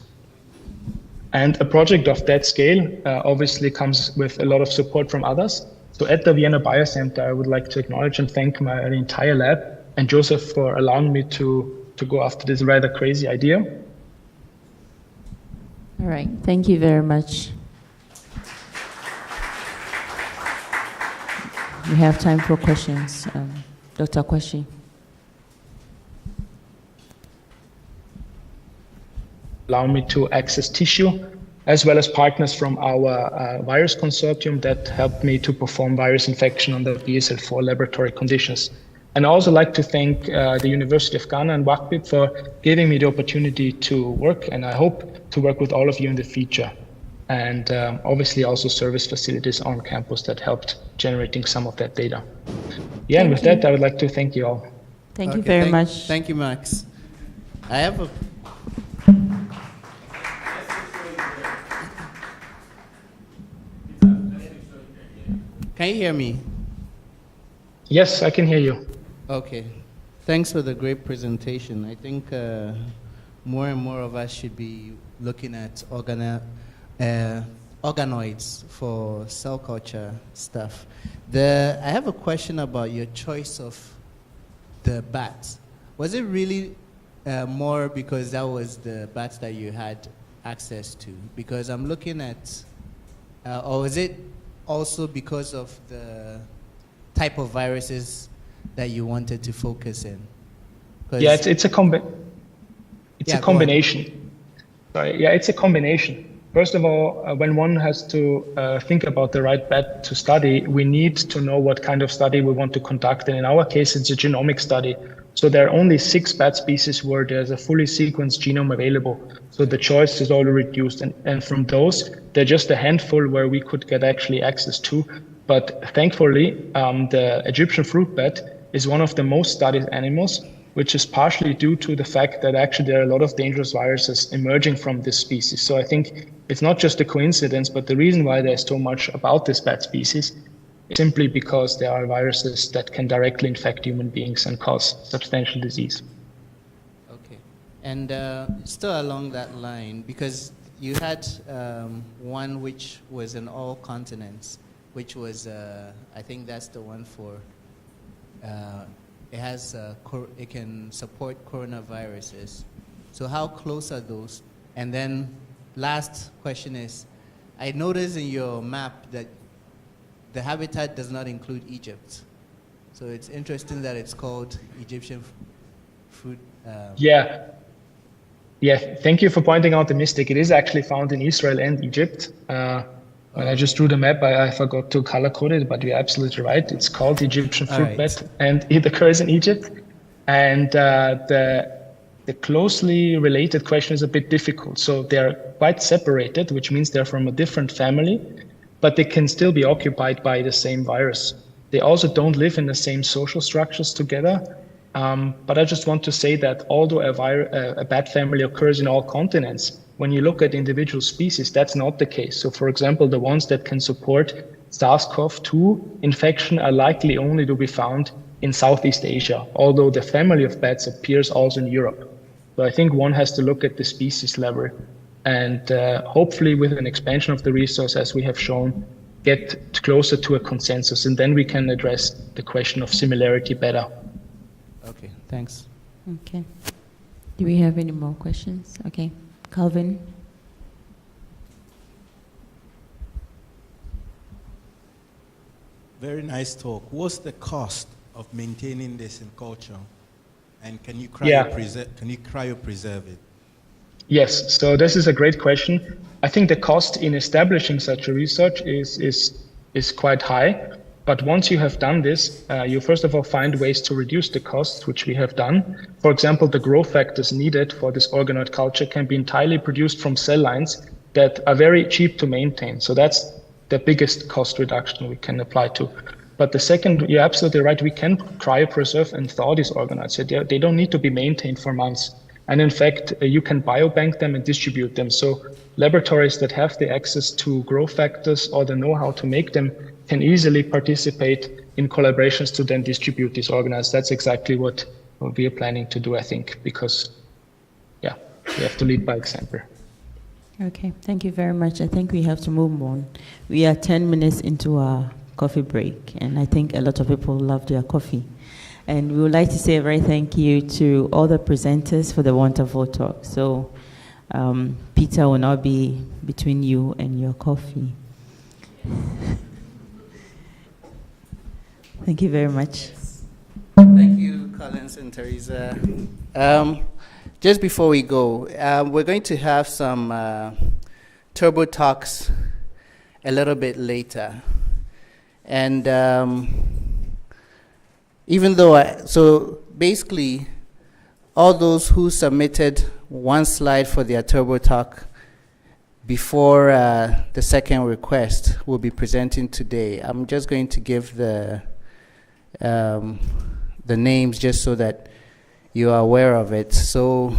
And a project of that scale obviously comes with a lot of support from others. So at the Vienna Biocenter, I would like to acknowledge and thank my entire lab and Joseph for allowing me to go after this rather crazy idea. All right, thank you very much. We have time for questions. Dr. Kwashi. Allow me to access tissue, as well as partners from our virus consortium that helped me to perform virus infection under BSL-4 laboratory conditions. And I also like to thank the University of Ghana and WACCBIP for giving me the opportunity to work, and I hope to work with all of you in the future. And obviously also service facilities on campus that helped generating some of that data. Yeah, and with that, I would like to thank you all. Thank you very much. Thank you, Max. I have a... Can you hear me? Yes, I can hear you. Okay. Thanks for the great presentation. I think more and more of us should be looking at organoids for cell culture stuff. I have a question about your choice of the bats. Was it really more because that was the bats that you had access to? Because I'm looking at, or was it also because of the type of viruses that you wanted to focus in? 'Cause- Yeah, it's a Yeah, go combination. Sorry, yeah, it's a combination. First of all, when one has to think about the right bat to study, we need to know what kind of study we want to conduct. And in our case, it's a genomic study. So there are only 6 bat species where there's a fully sequenced genome available. So the choice is already reduced. And from those, there are just a handful where we could get actually access to. But thankfully, the Egyptian fruit bat is one of the most studied animals, which is partially due to the fact that actually there are a lot of dangerous viruses emerging from this species. So I think it's not just a coincidence, but the reason why there's so much about this bat species is simply because there are viruses that can directly infect human beings and cause substantial disease. Okay. And still along that line, because you had one which was in all continents, which was, I think that's the one for, it can support coronaviruses. So how close are those? And then last question is, I noticed in your map that the habitat does not include Egypt. So it's interesting that it's called Egyptian fruit. Yeah, thank you for pointing out the mistake. It is actually found in Israel and Egypt. When I just drew the map, I forgot to color code it, but you're absolutely right. It's called Egyptian fruit bat, and it occurs in Egypt. And the closely related question is a bit difficult. So they're quite separated, which means they're from a different family, but they can still be occupied by the same virus. They also don't live in the same social structures together. But I just want to say that although a bat family occurs in all continents, when you look at individual species, that's not the case. So for example, the ones that can support SARS-CoV-2 infection are likely only to be found in Southeast Asia, although the family of bats appears also in Europe. So I think one has to look at the species level and hopefully with an expansion of the resource, as we have shown, get closer to a consensus, and then we can address the question of similarity better. Okay, thanks. Okay. Do we have any more questions? Okay. Calvin? Very nice talk. What's the cost of maintaining this in culture? And can you cryopreserve it? Yes, so this is a great question. I think the cost in establishing such a research is quite high. But once you have done this, you first of all find ways to reduce the costs, which we have done. For example, the growth factors needed for this organoid culture can be entirely produced from cell lines that are very cheap to maintain. So that's the biggest cost reduction we can apply to. But the second, you're absolutely right, we can cryopreserve and thaw these organoids. So they don't need to be maintained for months. And in fact, you can biobank them and distribute them. So laboratories that have the access to growth factors or the know-how to make them can easily participate in collaborations to then distribute these organoids. That's exactly what we are planning to do, I think, because, yeah, we have to lead by example. Okay, thank you very much. I think we have to move on. We are 10 minutes into our coffee break, and I think a lot of people love their coffee. And we would like to say a very thank you to all the presenters for the wonderful talk. So Peter will now be between you and your coffee. Thank you very much. Thank you, Collins and Teresa. Just before we go, we're going to have some turbo talks a little bit later. And even though, so basically, all those who submitted one slide for their turbo talk before the second request will be presenting today. I'm just going to give the names just so that you are aware of it. So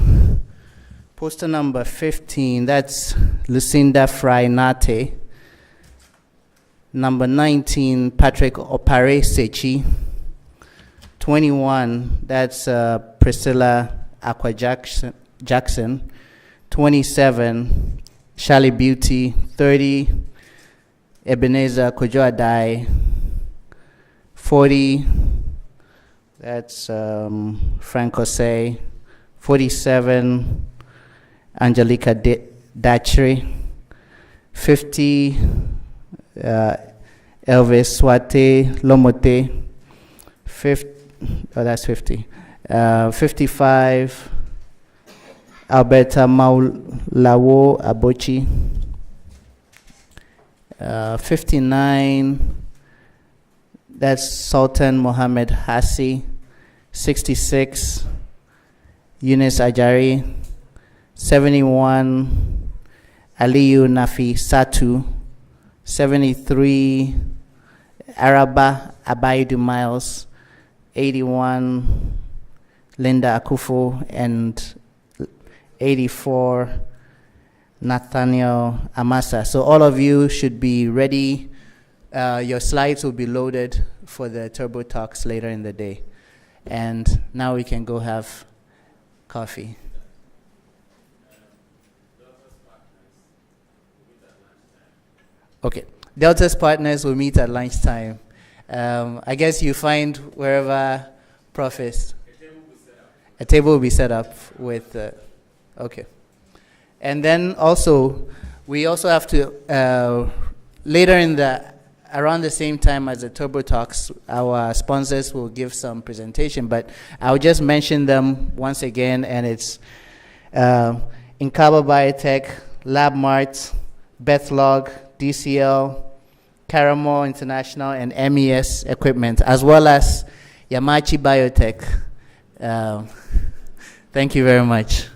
poster number 15, that's Lucinda Fry-Nate. Number 19, Patrick Opare Sechi. 21, that's Priscilla Aqua Jackson. 27, Charlie Beauty. 30, Ebenezer Kojo Adai. 40, that's Frank Jose. 47, Angelica Dachry. 50, Elvis Swate Lomote, that's 50. 55, Alberta Maulawo Abochi. 59, that's Sultan Mohammed Hassi. 66, Yunus Ajari. 71, Aliyu Nafi Satu. 73, Araba Abaidu Miles. 81, Linda Akufo, and 84, Nathaniel Amasa. So all of you should be ready. Your slides will be loaded for the Turbo Talks later in the day. And now we can go have coffee. Okay, Delta's partners will meet at lunchtime. I guess you find wherever Prof is. A table will be set up with, okay. And then also, we also have to, later in around the same time as the Turbo Talks, our sponsors will give some presentation, but I'll just mention them once again, and it's Incaba Biotech, LabMart, Bethlog, DCL, Caramel International, and MES Equipment, as well as Yamachi Biotech. Thank you very much.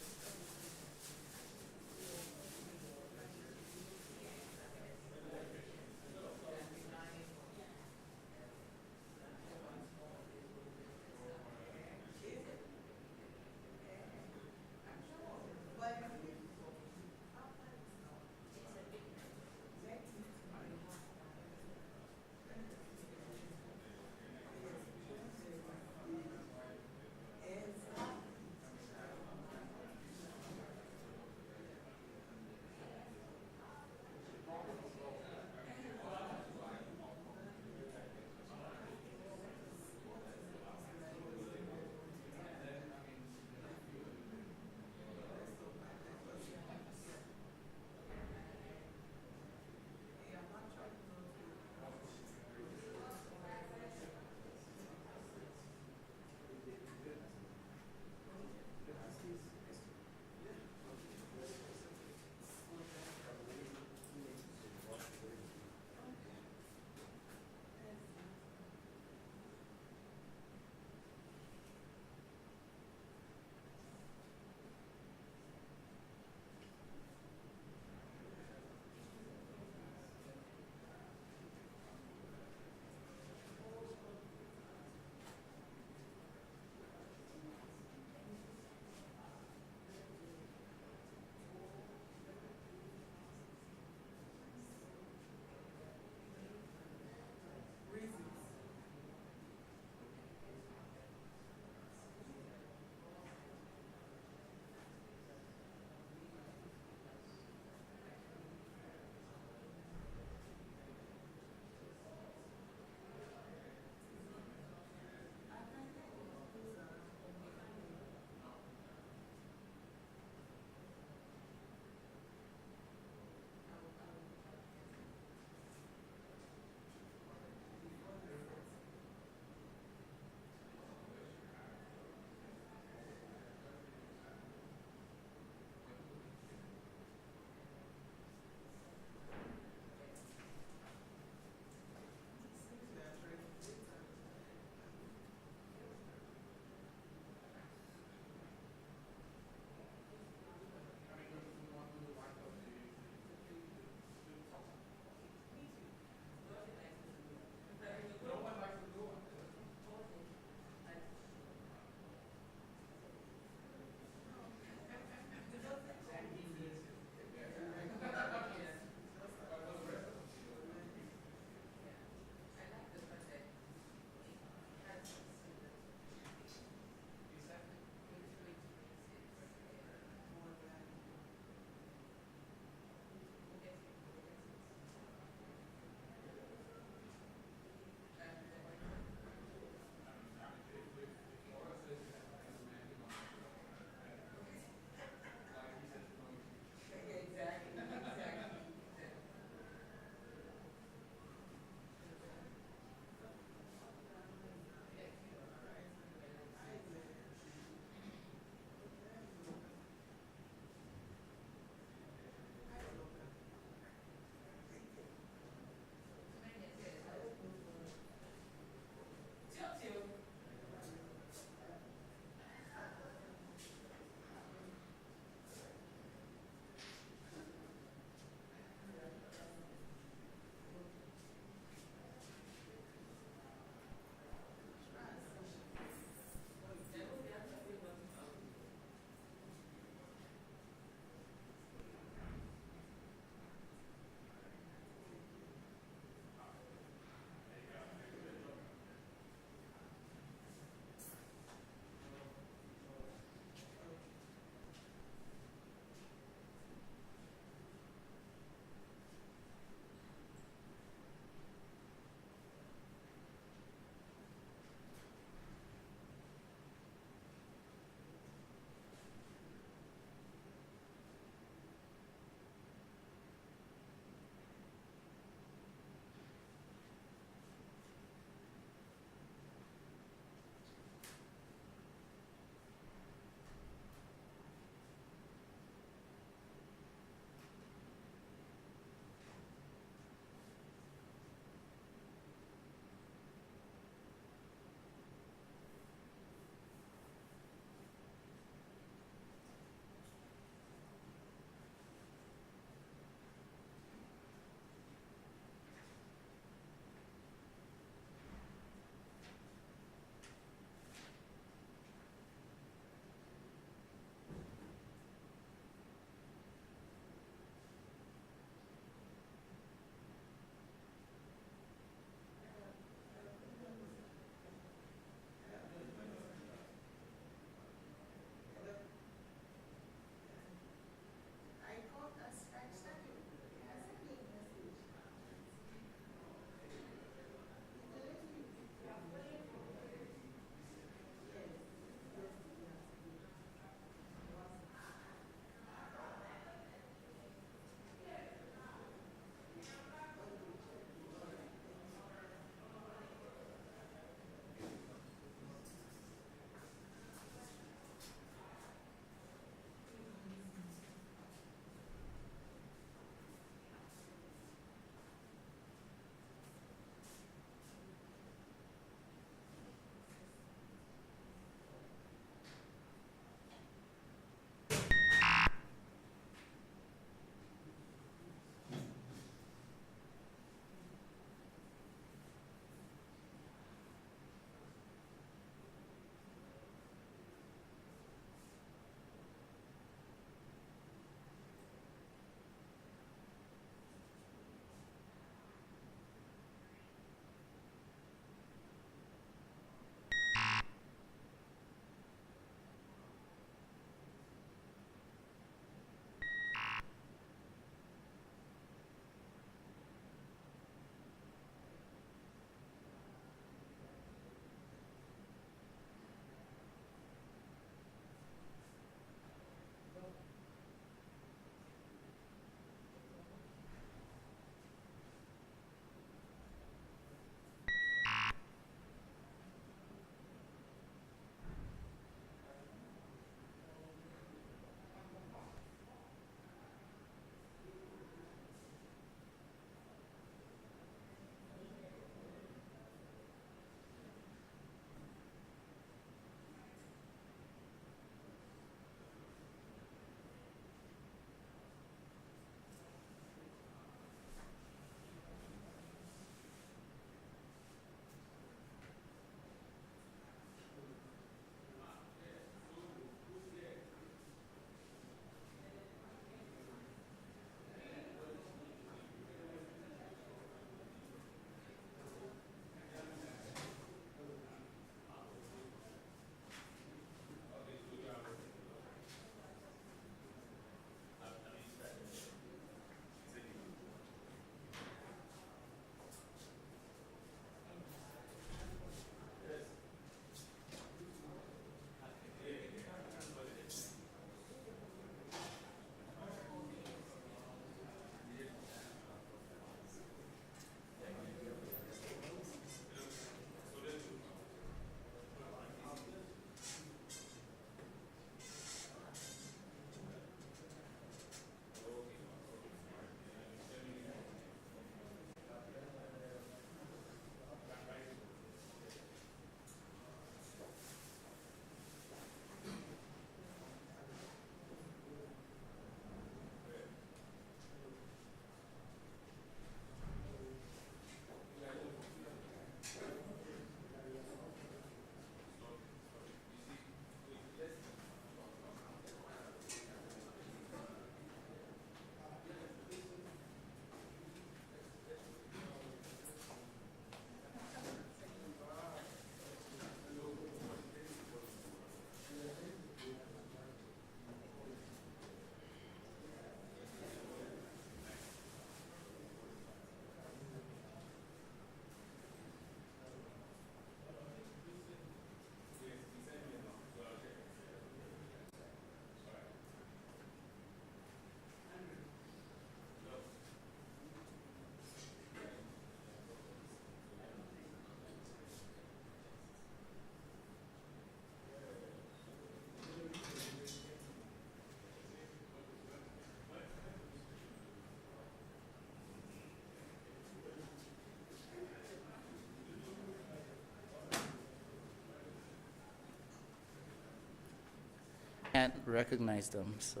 can't recognize them, so.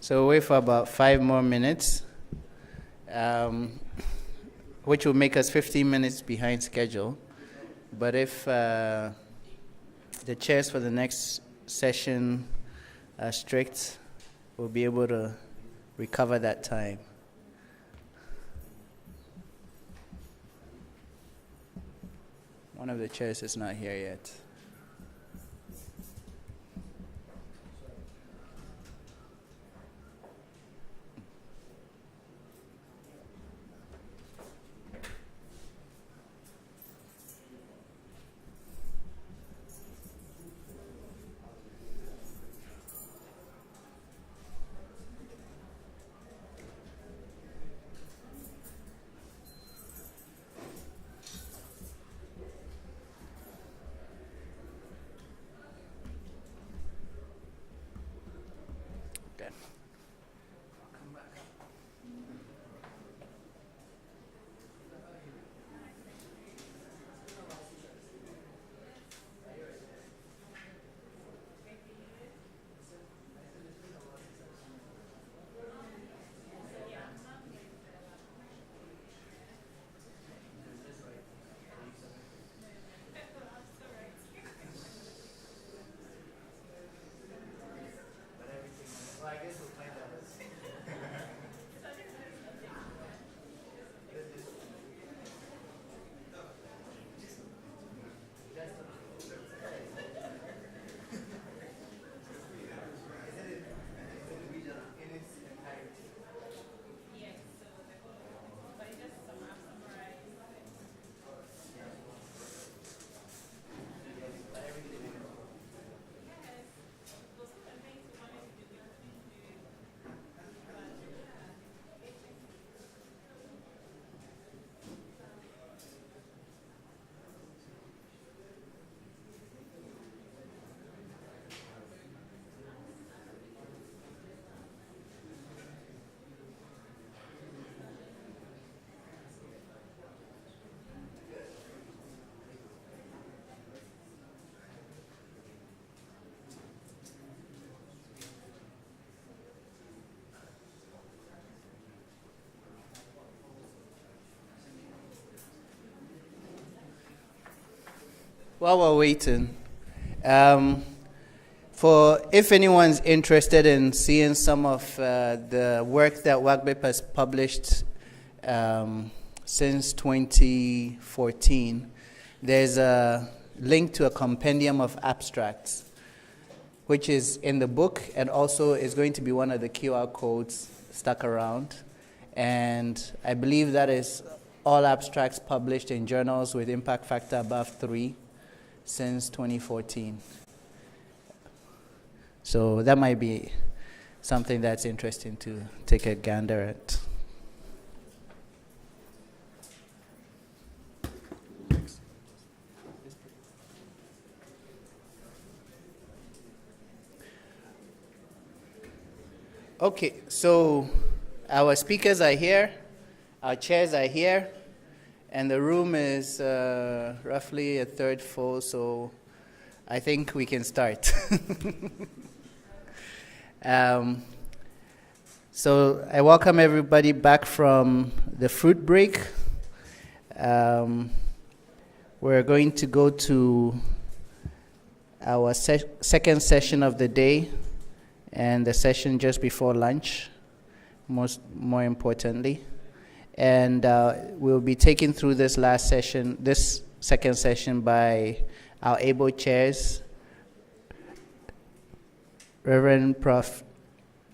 So wait for about 5 more minutes, which will make us 15 minutes behind schedule. But if the chairs for the next session are strict, we'll be able to recover that time. One of the chairs is not here yet. While we're waiting, if anyone's interested in seeing some of the work that WACCBIP has published since 2014, there's a link to a compendium of abstracts, which is in the book and also is going to be one of the QR codes stuck around. And I believe that is all abstracts published in journals with impact factor above 3 since 2014. So that might be something that's interesting to take a gander at. Okay, so our speakers are here, our chairs are here, and the room is roughly a third full, so I think we can start. So I welcome everybody back from the fruit break. We're going to go to our second session of the day, and the session just before lunch, more importantly. And we'll be taken through this second session by our able chairs, Reverend Prof.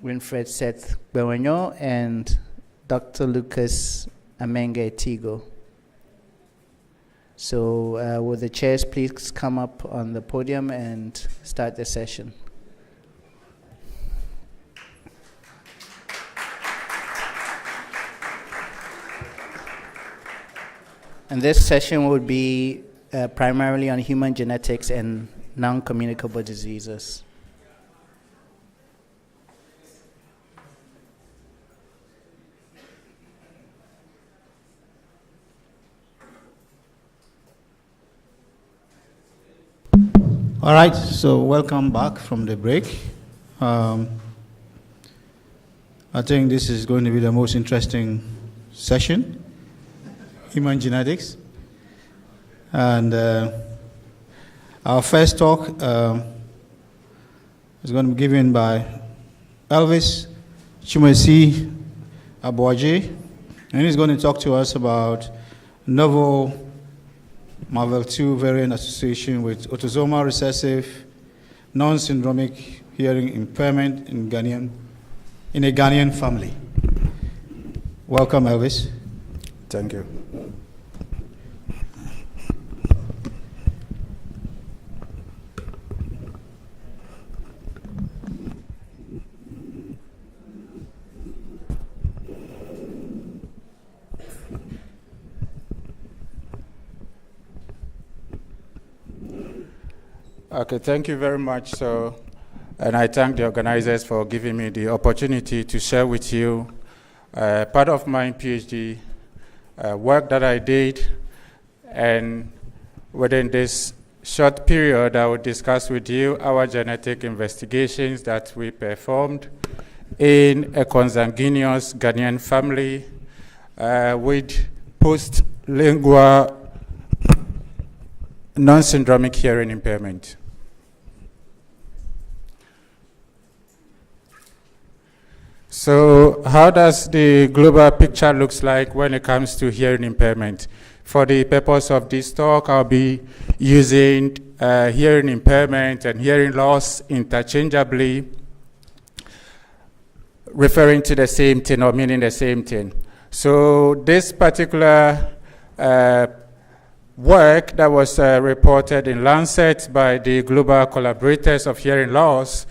Winfred Seth Bewanyo and Dr. Lucas Amenge Tigo. So will the chairs please come up on the podium and start the session. And this session would be primarily on human genetics and non-communicable diseases. All right, so welcome back from the break. I think this is going to be the most interesting session, human genetics. And our first talk is going to be given by Elvis Chumesi Abuaje, and he's going to talk to us about novel Marvel 2 variant association with autosomal recessive non-syndromic hearing impairment in a Ghanaian family. Welcome, Elvis. Thank you. Okay, thank you very much. And I thank the organizers for giving me the opportunity to share with you part of my PhD work that I did. And within this short period, I will discuss with you our genetic investigations that we performed in a consanguineous Ghanaian family with post-lingual non-syndromic hearing impairment. So how does the global picture looks like when it comes to hearing impairment? For the purpose of this talk, I'll be using hearing impairment and hearing loss interchangeably, referring to the same thing or meaning the same thing. So this particular work that was reported in Lancet by the global collaborators of hearing loss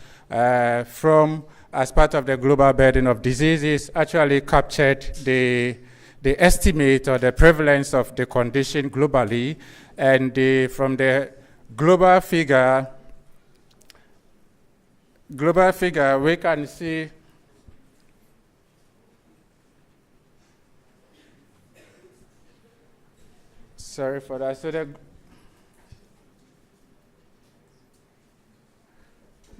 as part of the global burden of diseases actually captured the estimate or the prevalence of the condition globally. And from the global figure, we can see sorry for that. So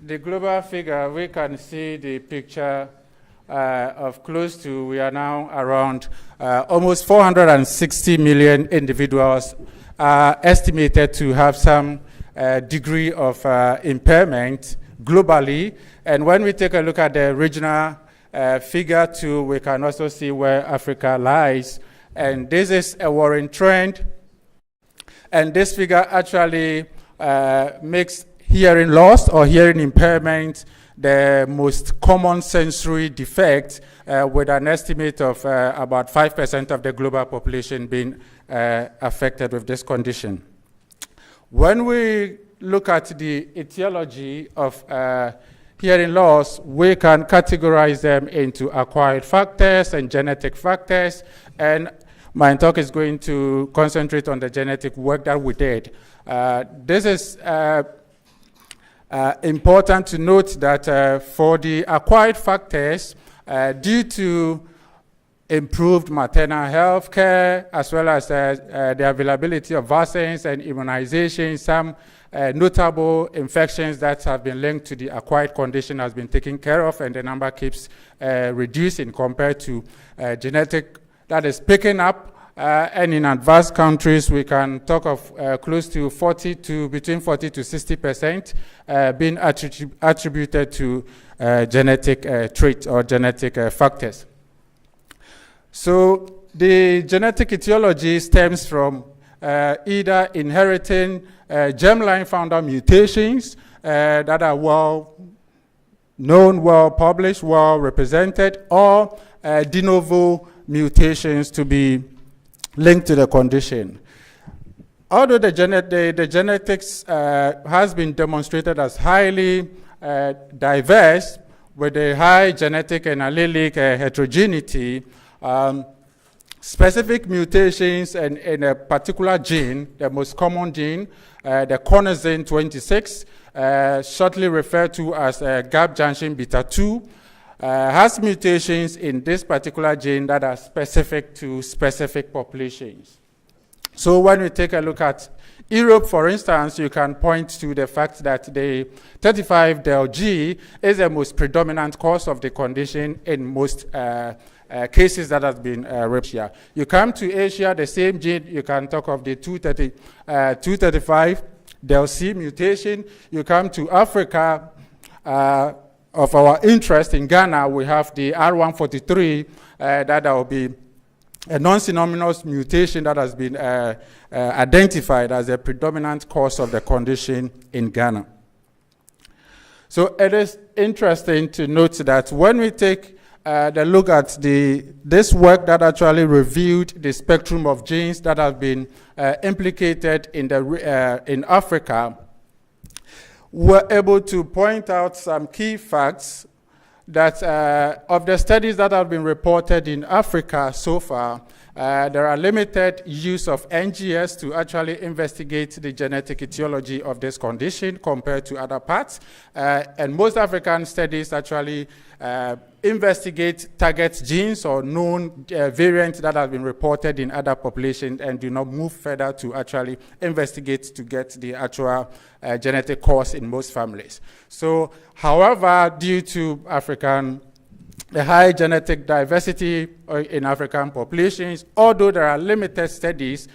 the global figure, we can see the picture of close to, we are now around almost 460 million individuals estimated to have some degree of impairment globally. And when we take a look at the regional figure too, we can also see where Africa lies. And this is a worrying trend. And this figure actually makes hearing loss or hearing impairment the most common sensory defect, with an estimate of about 5% of the global population being affected with this condition. When we look at the etiology of hearing loss, we can categorize them into acquired factors and genetic factors, and my talk is going to concentrate on the genetic work that we did. This is important to note that for the acquired factors, due to improved maternal health care, as well as the availability of vaccines and immunizations, some notable infections that have been linked to the acquired condition has been taken care of, and the number keeps reducing compared to genetic that is picking up. And in advanced countries, we can talk of close to between 40 to 60% being attributed to genetic traits or genetic factors. So the genetic etiology stems from either inheriting germline founder mutations that are well known, well published, well represented, or de novo mutations to be linked to the condition. Although the genetics has been demonstrated as highly diverse with a high genetic and allelic heterogeneity, specific mutations in a particular gene, the most common gene, the cornazine 26, shortly referred to as gap junction beta 2, has mutations in this particular gene that are specific to specific populations. So when we take a look at Europe, for instance, you can point to the fact that the 35-del-G is the most predominant cause of the condition in most cases that has been reported here. You come to Asia, the same gene, you can talk of the 235-del-C mutation. You come to Africa, of our interest in Ghana, we have the R143, that will be a non-synonymous mutation that has been identified as a predominant cause of the condition in Ghana. So it is interesting to note that when we take the look at this work that actually reviewed the spectrum of genes that have been implicated in Africa, we're able to point out some key facts that of the studies that have been reported in Africa so far, there are limited use of NGS to actually investigate the genetic etiology of this condition compared to other parts. And most African studies actually investigate target genes or known variants that have been reported in other populations and do not move further to actually investigate to get the actual genetic cause in most families. So, however, due to the high genetic diversity in African populations, although there are limited studies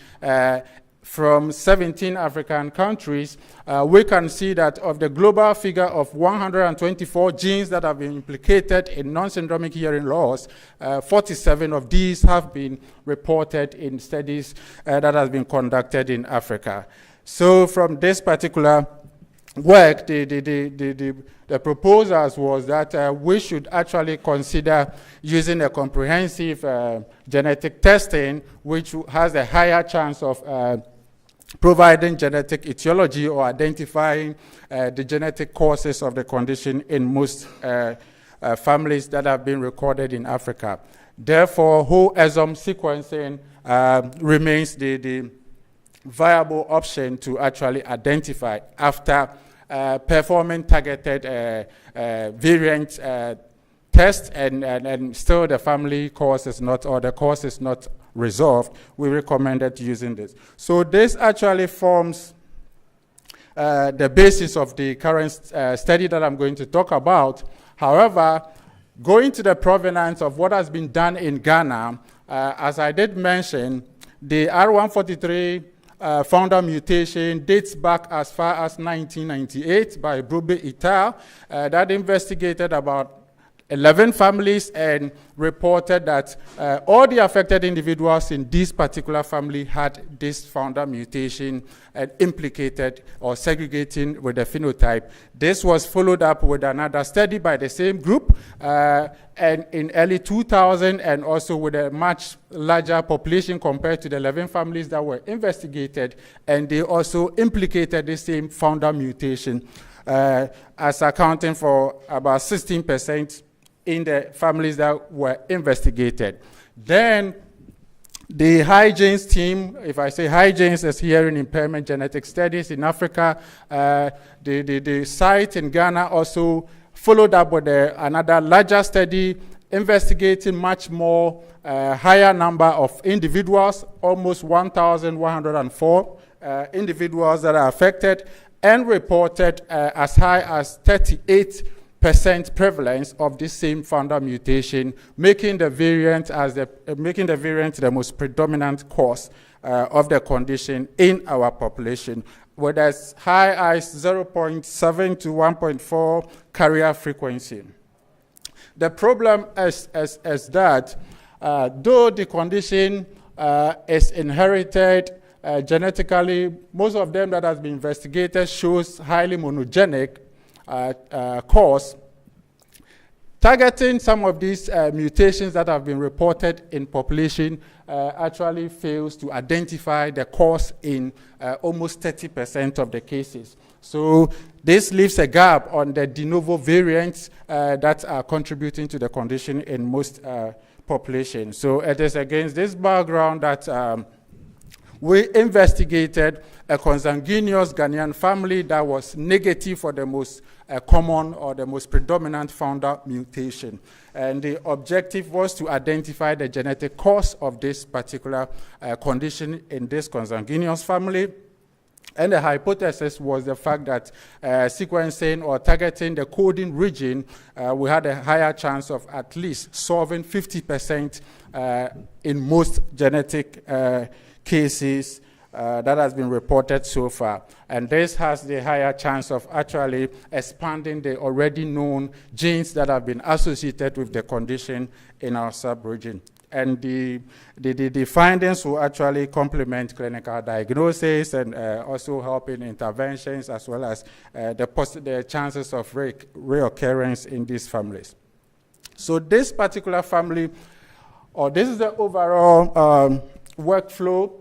from 17 African countries, we can see that of the global figure of 124 genes that have been implicated in non-syndromic hearing loss, 47 of these have been reported in studies that have been conducted in Africa. So from this particular work, the proposals was that we should actually consider using a comprehensive genetic testing, which has a higher chance of providing genetic etiology or identifying the genetic causes of the condition in most families that have been recorded in Africa. Therefore, whole exome sequencing remains the viable option to actually identify after performing targeted variant tests and still the family cause is not, or the cause is not resolved. We recommended using this. So this actually forms the basis of the current study that I'm going to talk about. However, going to the provenance of what has been done in Ghana, as I did mention, the R143 founder mutation dates back as far as 1998 by Brobe et al. That investigated about 11 families and reported that all the affected individuals in this particular family had this founder mutation and implicated or segregating with the phenotype. This was followed up with another study by the same group and in early 2000, and also with a much larger population compared to the 11 families that were investigated, and they also implicated the same founder mutation as accounting for about 16% in the families that were investigated. Then the high genes team, if I say high genes as hearing impairment genetic studies in Africa, the site in Ghana also followed up with another larger study investigating much more higher number of individuals, almost 1,104 individuals that are affected, and reported as high as 38% prevalence of this same founder mutation, making the variant the most predominant cause of the condition in our population, with as high as 0.7 to 1.4 carrier frequency. The problem is that though the condition is inherited genetically, most of them that has been investigated shows highly monogenic cause. Targeting some of these mutations that have been reported in population actually fails to identify the cause in almost 30% of the cases. So this leaves a gap on the de novo variants that are contributing to the condition in most populations. So it is against this background that we investigated a consanguineous Ghanaian family that was negative for the most common or the most predominant founder mutation. And the objective was to identify the genetic cause of this particular condition in this consanguineous family. And the hypothesis was the fact that sequencing or targeting the coding region, we had a higher chance of at least solving 50% in most genetic cases that has been reported so far. And this has the higher chance of actually expanding the already known genes that have been associated with the condition in our sub-region. And the findings will actually complement clinical diagnosis and also help in interventions, as well as the chances of reoccurrence in these families. So this particular family, or this is the overall workflow,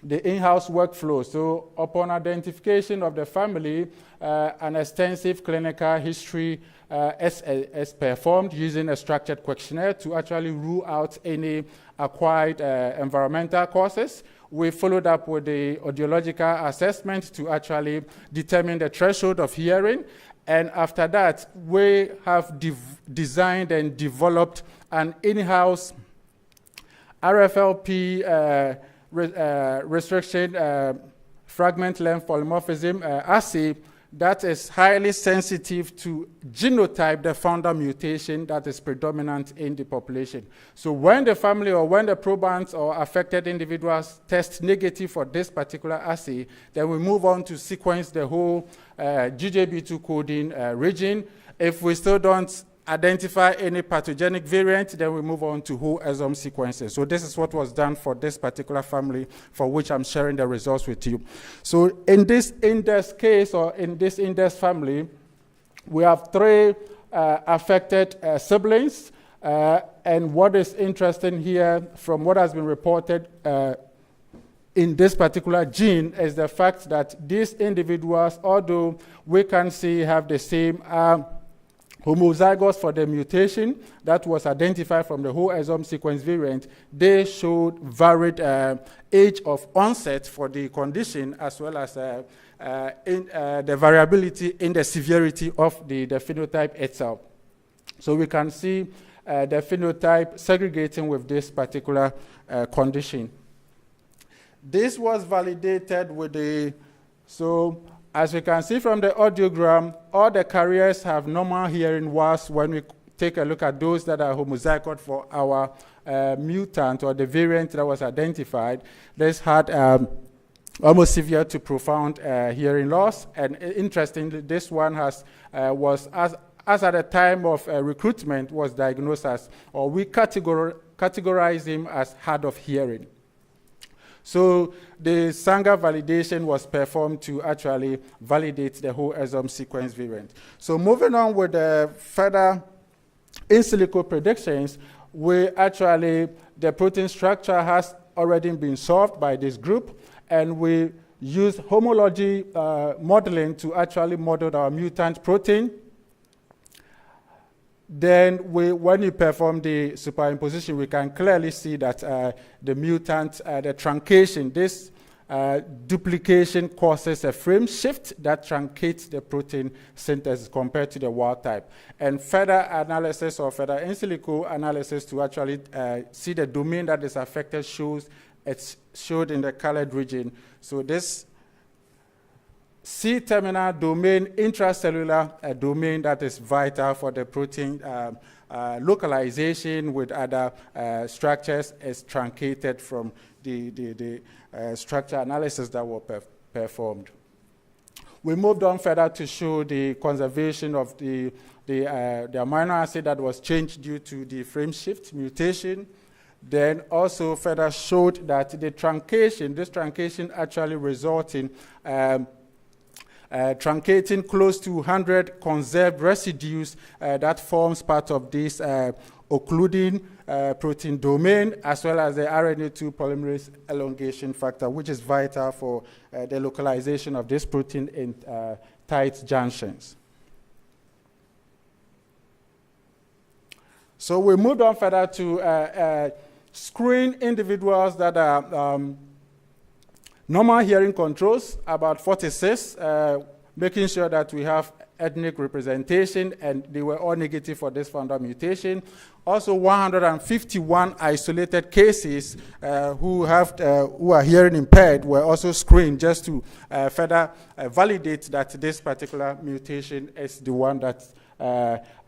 the in-house workflow. So upon identification of the family, an extensive clinical history is performed using a structured questionnaire to actually rule out any acquired environmental causes. We followed up with the audiological assessment to actually determine the threshold of hearing. And after that, we have designed and developed an in-house RFLP restriction fragment length polymorphism assay that is highly sensitive to genotype, the founder mutation that is predominant in the population. So when the family or when the probants or affected individuals test negative for this particular assay, then we move on to sequence the whole GJB2 coding region. If we still don't identify any pathogenic variant, then we move on to whole exome sequences. So this is what was done for this particular family, for which I'm sharing the results with you. So in this index case, or in this index family, we have 3 affected siblings. And what is interesting here, from what has been reported in this particular gene, is the fact that these individuals, although we can see have the same homozygous for the mutation that was identified from the whole exome sequence variant, they showed varied age of onset for the condition, as well as the variability in the severity of the phenotype itself. So we can see the phenotype segregating with this particular condition. This was validated with the, so as we can see from the audiogram, all the carriers have normal hearing, whilst when we take a look at those that are homozygote for our mutant or the variant that was identified, this had almost severe to profound hearing loss. And interestingly, this one was, as at the time of recruitment, was diagnosed as, or we categorize him as hard of hearing. So the Sanger validation was performed to actually validate the whole exome sequence variant. So moving on with the further in silico predictions, the protein structure has already been solved by this group, and we use homology modeling to actually model our mutant protein. Then when you perform the superimposition, we can clearly see that the mutant, the truncation, this duplication causes a frame shift that truncates the protein synthesis compared to the wild type. And further analysis or further in silico analysis to actually see the domain that is affected it's showed in the colored region. So this C-terminal domain, intracellular domain that is vital for the protein localization with other structures is truncated from the structure analysis that were performed. We moved on further to show the conservation of the amino acid that was changed due to the frame shift mutation. Then also further showed that this truncation actually results in truncating close to 100 conserved residues that forms part of this occluding protein domain, as well as the RNA2 polymerase elongation factor, which is vital for the localization of this protein in tight junctions. So we moved on further to screen individuals that are normal hearing controls, about 46, making sure that we have ethnic representation, and they were all negative for this founder mutation. Also, 151 isolated cases who are hearing impaired were also screened just to further validate that this particular mutation is the one that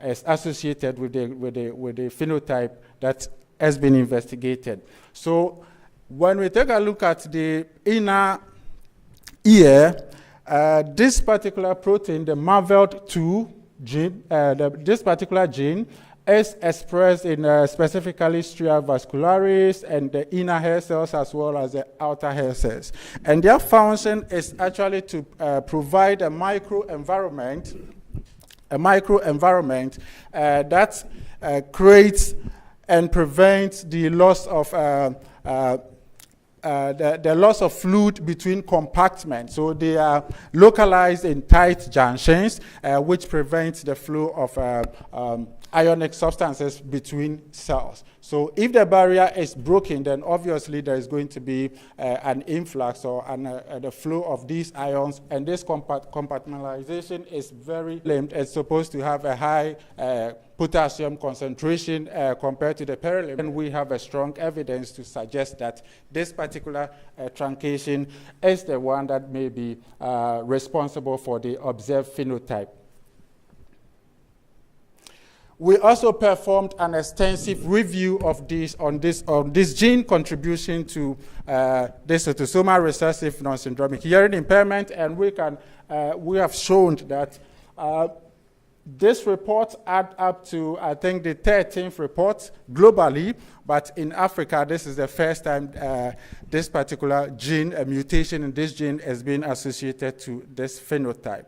is associated with the phenotype that has been investigated. So when we take a look at the inner ear, this particular protein, the MAVELT2 gene, this particular gene is expressed in specifically stria vascularis and the inner hair cells as well as the outer hair cells. And their function is actually to provide a microenvironment that creates and prevents the loss of the loss of fluid between compartments. So they are localized in tight junctions, which prevents the flow of ionic substances between cells. So if the barrier is broken, then obviously there is going to be an influx or the flow of these ions, and this compartmentalization is very limited. It's supposed to have a high potassium concentration compared to the perilimb. And we have a strong evidence to suggest that this particular truncation is the one that may be responsible for the observed phenotype. We also performed an extensive review of this on this gene contribution to this autosomal recessive non-syndromic hearing impairment, and we have shown that this report adds up to, I think, the 13th report globally, but in Africa, this is the first time this particular gene, a mutation in this gene, has been associated to this phenotype.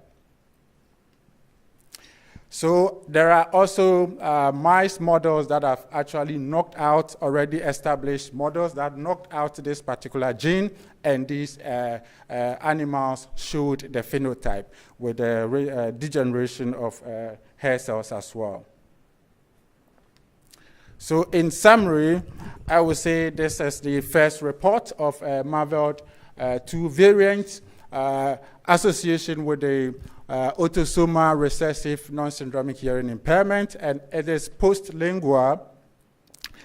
So there are also mice models that have actually knocked out already established models that knocked out this particular gene, and these animals showed the phenotype with the degeneration of hair cells as well. So in summary, I would say this is the first report of MAVELT2 variant association with the autosomal recessive non-syndromic hearing impairment, and it is postlingual.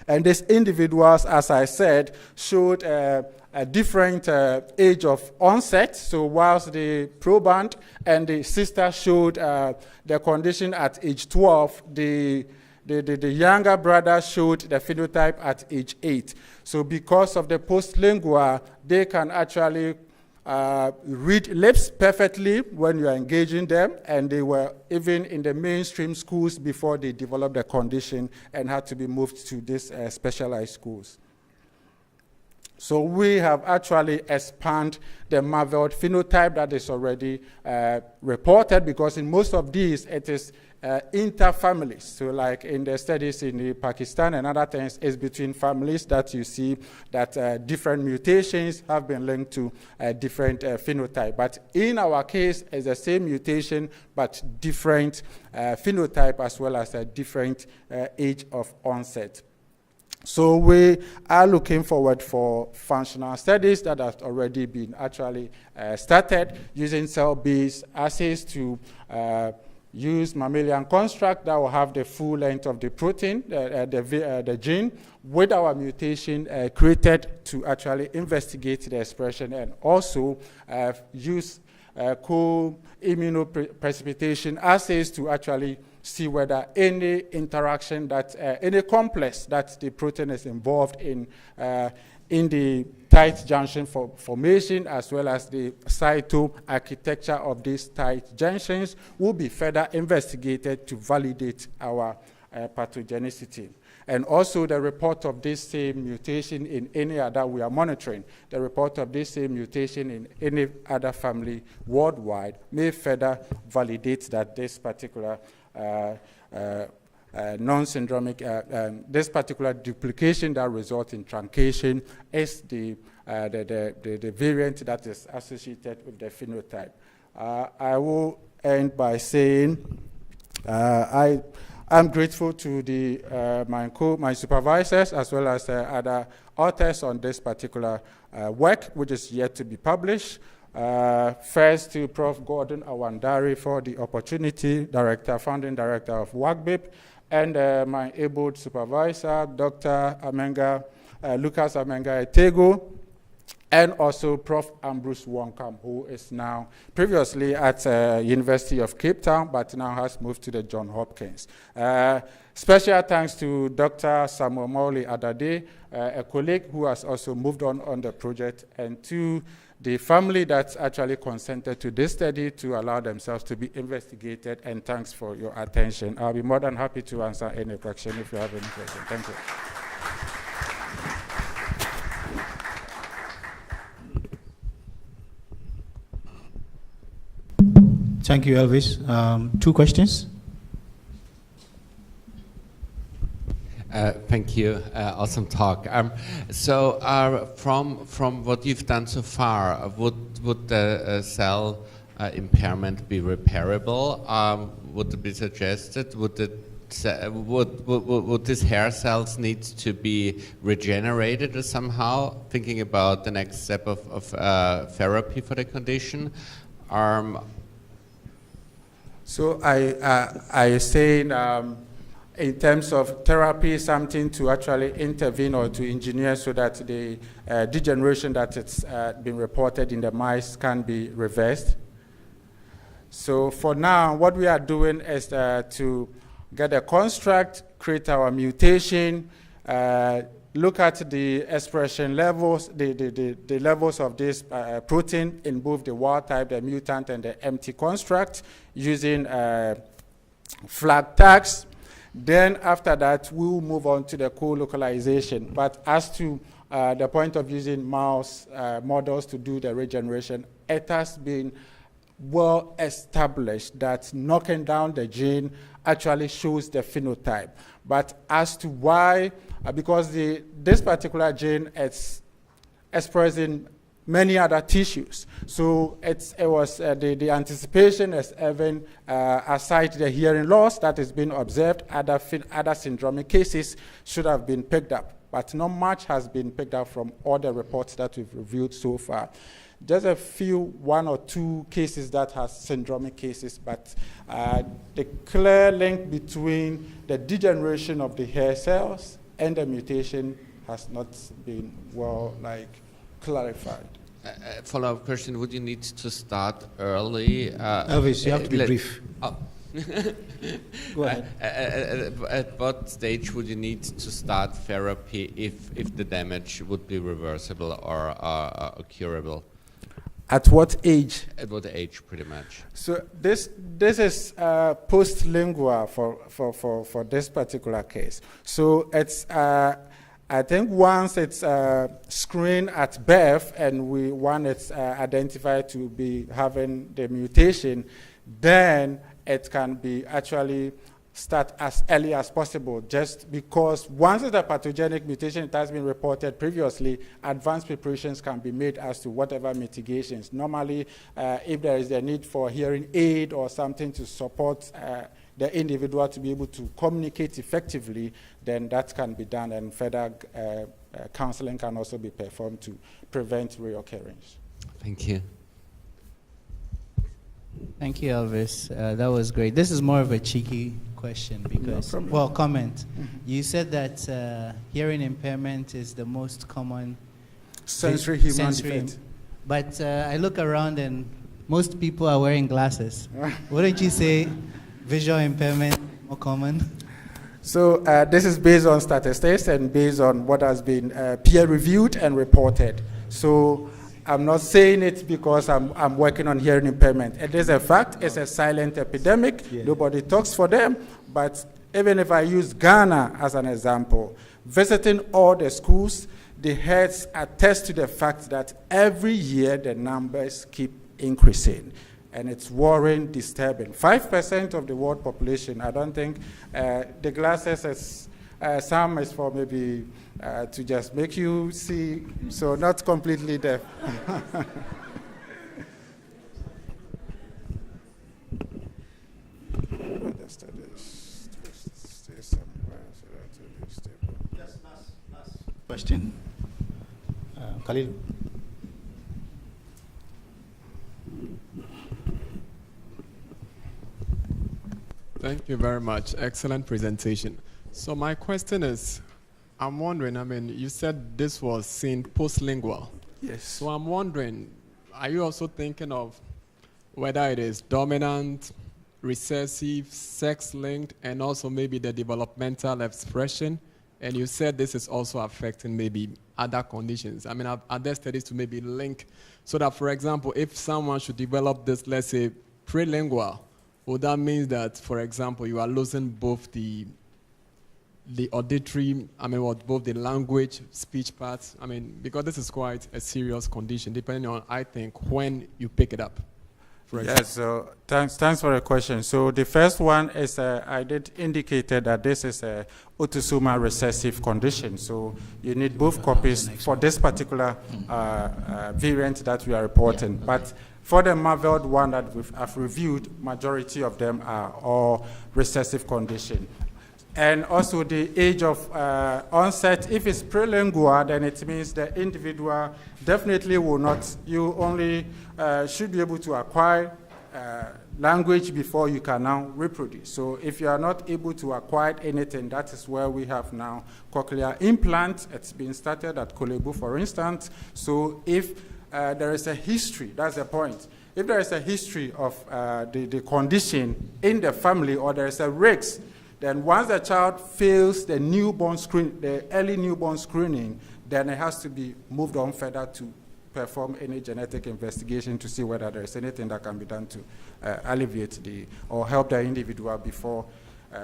And these individuals, as I said, showed a different age of onset. So whilst the proband and the sister showed the condition at age 12, the younger brother showed the phenotype at age 8. So because of the postlingual, they can actually read lips perfectly when you are engaging them, and they were even in the mainstream schools before they developed the condition and had to be moved to these specialized schools. So we have actually expanded the MAVELT phenotype that is already reported, because in most of these it is interfamilies. So like in the studies in Pakistan and other things, it's between families that you see that different mutations have been linked to different phenotype. But in our case, it's the same mutation, but different phenotype as well as a different age of onset. So we are looking forward for functional studies that have already been actually started using cell-based assays to use mammalian construct that will have the full length of the protein, the gene, with our mutation created to actually investigate the expression, and also use co-immunoprecipitation assays to actually see whether any interaction that, any complex that the protein is involved in the tight junction formation, as well as the cytoarchitecture of these tight junctions, will be further investigated to validate our pathogenicity. and also the report of this same mutation in any other, we are monitoring, the report of this same mutation in any other family worldwide may further validate that this particular non-syndromic, this particular duplication that results in truncation is the variant that is associated with the phenotype. I will end by saying I'm grateful to my supervisors as well as other authors on this particular work, which is yet to be published. First to Prof. Gordon Awandari for the opportunity, founding director of WACCBIP, and my able supervisor, Dr. Lucas Amenga Etego, and also Prof. Ambrose Wonkam, who is now previously at University of Cape Town, but now has moved to the Johns Hopkins. Special thanks to Dr. Samuel Morley Adade, a colleague who has also moved on the project, and to the family that's actually consented to this study to allow themselves to be investigated, and thanks for your attention. I'll be more than happy to answer any question if you have any question. Thank you. Thank you, Elvis. 2 questions. Thank you. Awesome talk. From what you've done so far, would the cell impairment be repairable? Would it be suggested? Would these hair cells need to be regenerated or somehow? Thinking about the next step of therapy for the condition. So I say in terms of therapy, something to actually intervene or to engineer so that the degeneration that it's been reported in the mice can be reversed. So for now, what we are doing is to get a construct, create our mutation, look at the expression levels, the levels of this protein in both the wild type, the mutant, and the empty construct using flag tags. Then after that, we will move on to the co-localization. But as to the point of using mouse models to do the regeneration, it has been well established that knocking down the gene actually shows the phenotype. But as to why, because this particular gene is expressed in many other tissues. So it was the anticipation is even aside the hearing loss that has been observed, other syndromic cases should have been picked up, but not much has been picked up from all the reports that we've reviewed so far. There's a few, 1 or 2 cases that has syndromic cases, but the clear link between the degeneration of the hair cells and the mutation has not been well clarified. Follow-up question, would you need to start early? Elvis, you have to be brief. Oh. Go ahead. At what stage would you need to start therapy if the damage would be reversible or curable? At what age? At what age, pretty much. So this is post-lingua for this particular case. So it's I think once it's screened at birth and one is identified to be having the mutation, then it can be actually start as early as possible, just because once it's a pathogenic mutation, it has been reported previously, advanced preparations can be made as to whatever mitigations. Normally, if there is a need for hearing aid or something to support the individual to be able to communicate effectively, then that can be done, and further counseling can also be performed to prevent reoccurrence. Thank you. Thank you, Elvis. That was great. This is more of a cheeky question because, comment. Mm-hmm. You said that hearing impairment is the most common sensory human defect. But I look around and most people are wearing glasses. Wouldn't you say visual impairment more common? So this is based on statistics and based on what has been peer-reviewed and reported. So I'm not saying it because I'm working on hearing impairment. It is a fact. It's a silent epidemic. Yeah. Nobody talks for them. But Even if I use Ghana as an example, visiting all the schools, the heads attest to the fact that every year the numbers keep increasing. And it's worrying, disturbing. 5% of the world population, I don't think the glasses is, some is for maybe to just make you see, so not completely deaf. Question. Khalil. Thank you very much. Excellent presentation. So my question is, I'm wondering, I mean, you said this was seen postlingual. Yes. So I'm wondering, are you also thinking of whether it is dominant, recessive, sex-linked, and also maybe the developmental expression? And you said this is also affecting maybe other conditions. I mean, are there studies to maybe link so that, for example, if someone should develop this, let's say, prelingual, well, that means that, for example, you are losing both the auditory, I mean, both the language, speech parts. I mean, because this is quite a serious condition, depending on, I think, when you pick it up. Yes, so thanks for the question. So the first one is, I did indicated that this is a autosomal recessive condition. So you need both copies for this particular variant that we are reporting. But for the marveled one that I've reviewed, majority of them are all recessive condition. And also the age of onset, if it's prelingual, then it means the individual definitely will not, you only should be able to acquire language before you can now reproduce. So if you are not able to acquire anything, that is where we have now cochlear implant. It's been started at Kolebu, for instance. So if there is a history, that's the point. If there is a history of the condition in the family, or there is a risk, then once the child fails the newborn screen, the early newborn screening, then it has to be moved on further to perform any genetic investigation to see whether there is anything that can be done to alleviate or help the individual before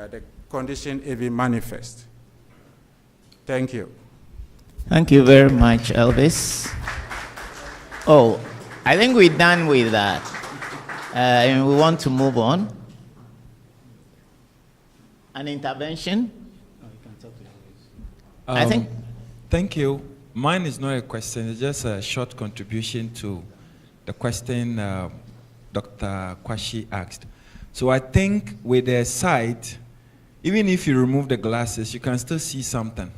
the condition even manifests. Thank you. Thank you very much, Elvis. Oh, I think we're done with that. And we want to move on. An intervention? I think. Thank you. Mine is not a question, it's just a short contribution to the question Dr. Kwashi asked. So I think with the sight, even if you remove the glasses, you can still see something.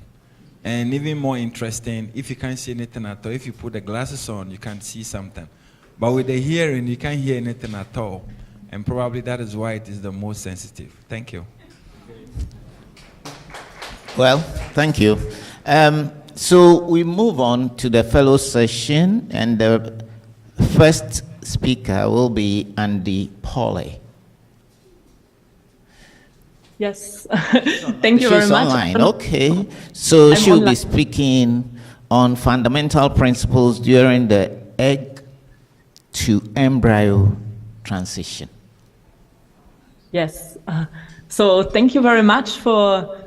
And even more interesting, if you can't see anything at all, if you put the glasses on, you can see something. But with the hearing, you can't hear anything at all. And probably that is why it is the most sensitive. Thank you. Well, thank you. So we move on to the fellow session, and the first speaker will be Andy Pauly. Yes, thank you very She's much. Online. Okay, so she'll online. be speaking on fundamental principles during the egg to embryo transition. Yes, so thank you very much for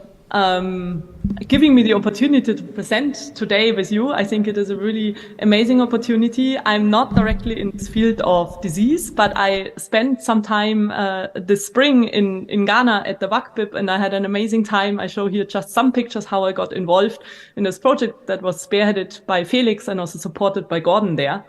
giving me the opportunity to present today with you. I think it is a really amazing opportunity. I'm not directly in this field of disease, but I spent some time this spring in Ghana at the WACCBIP, and I had an amazing time. I show here just some pictures how I got involved in this project that was spearheaded by Felix and also supported by Gordon there.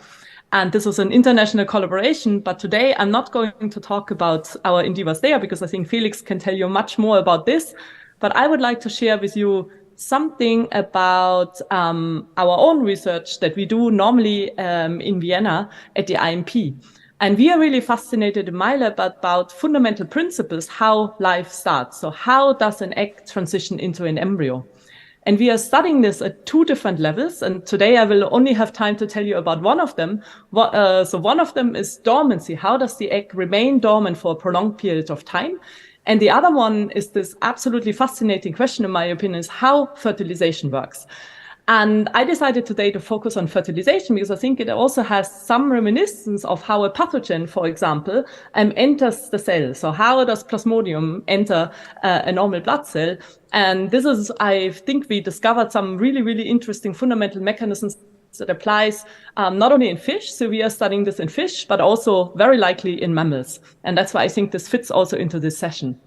And this was an international collaboration, but today I'm not going to talk about our endeavors there because I think Felix can tell you much more about this. But I would like to share with you something about our own research that we do normally in Vienna at the IMP. And we are really fascinated in my lab about fundamental principles, how life starts. So how does an egg transition into an embryo? And we are studying this at two different levels. And today I will only have time to tell you about one of them. So one of them is dormancy. How does the egg remain dormant for a prolonged period of time? And the other one is this absolutely fascinating question, in my opinion, is how fertilization works. And I decided today to focus on fertilization because I think it also has some reminiscence of how a pathogen, for example, enters the cell. So how does Plasmodium enter a normal blood cell? And this is, I think we discovered some really, really interesting fundamental mechanisms that applies not only in fish, so we are studying this in fish, but also very likely in mammals. And that's why I think this fits also into this session.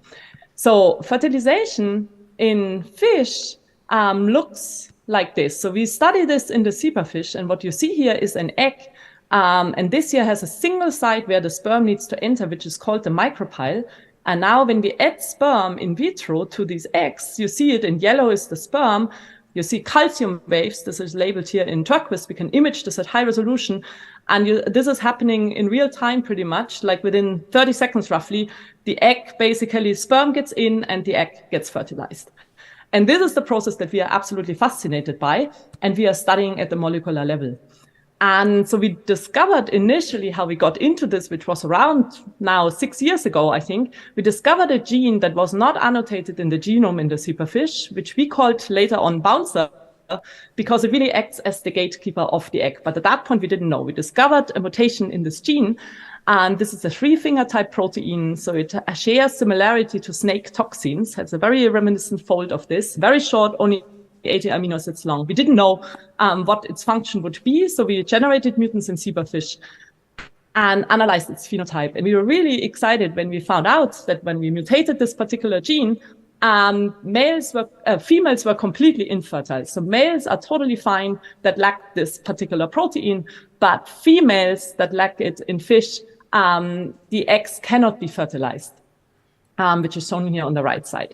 So fertilization in fish looks like this. So we study this in the zebrafish, and what you see here is an egg. And this here has a single site where the sperm needs to enter, which is called the micropyle. And now when we add sperm in vitro to these eggs, you see it in yellow is the sperm. You see calcium waves. This is labeled here in turquoise. We can image this at high resolution. And this is happening in real time pretty much, like within 30 seconds roughly. The egg, basically, sperm gets in and the egg gets fertilized. And this is the process that we are absolutely fascinated by, and we are studying at the molecular level. And so we discovered initially how we got into this, which was around now 6 years ago, I think. We discovered a gene that was not annotated in the genome in the zebrafish, which we called later on bouncer, because it really acts as the gatekeeper of the egg. But at that point, we didn't know. We discovered a mutation in this gene, and this is a 3-finger type protein, so it shares similarity to snake toxins, has a very reminiscent fold of this, very short, only 80 amino acids long. We didn't know what its function would be, so we generated mutants in zebrafish and analyzed its phenotype. And we were really excited when we found out that when we mutated this particular gene, females were completely infertile. So males are totally fine that lack this particular protein, but females that lack it in fish, the eggs cannot be fertilized, which is shown here on the right side.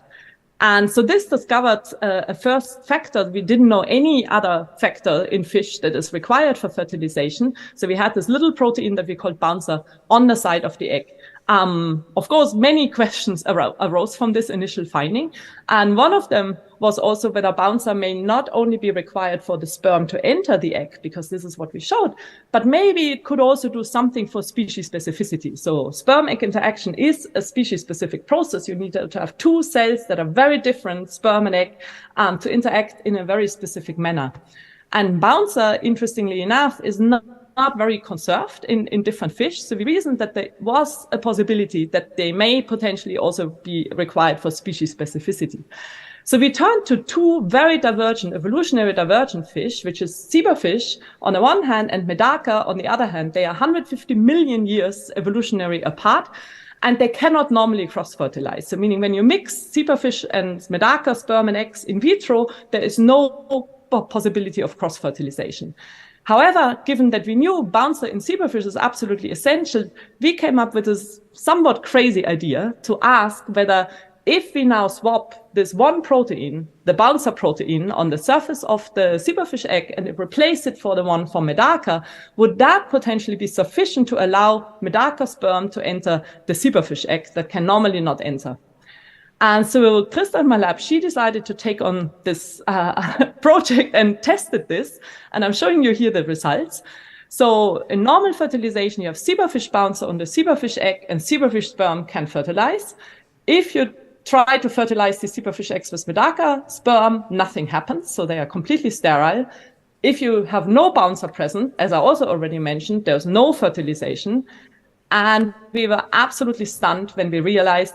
And so this discovered a first factor. We didn't know any other factor in fish that is required for fertilization. So we had this little protein that we called bouncer on the side of the egg. Of course, many questions arose from this initial finding. And one of them was also whether bouncer may not only be required for the sperm to enter the egg, because this is what we showed, but maybe it could also do something for species specificity. So sperm-egg interaction is a species-specific process. You need to have two cells that are very different, sperm and egg, to interact in a very specific manner. And bouncer, interestingly enough, is not very conserved in different fish. So we reasoned that there was a possibility that they may potentially also be required for species specificity. So we turned to two very divergent, evolutionary divergent fish, which is zebrafish on the one hand and Medaka on the other hand. They are 150 million years evolutionary apart, and they cannot normally cross-fertilize. So meaning when you mix zebrafish and Medaka sperm and eggs in vitro, there is no possibility of cross-fertilization. However, given that we knew bouncer in zebrafish is absolutely essential, we came up with this somewhat crazy idea to ask whether if we now swap this one protein, the bouncer protein, on the surface of the zebrafish egg and replace it for the one from Medaka, would that potentially be sufficient to allow Medaka sperm to enter the zebrafish egg that can normally not enter? And so Krista in my lab, she decided to take on this project and tested this. And I'm showing you here the results. So in normal fertilization, you have zebrafish bouncer on the zebrafish egg, and zebrafish sperm can fertilize. If you try to fertilize the zebrafish eggs with Medaka sperm, nothing happens. So they are completely sterile. If you have no bouncer present, as I also already mentioned, there's no fertilization. And we were absolutely stunned when we realized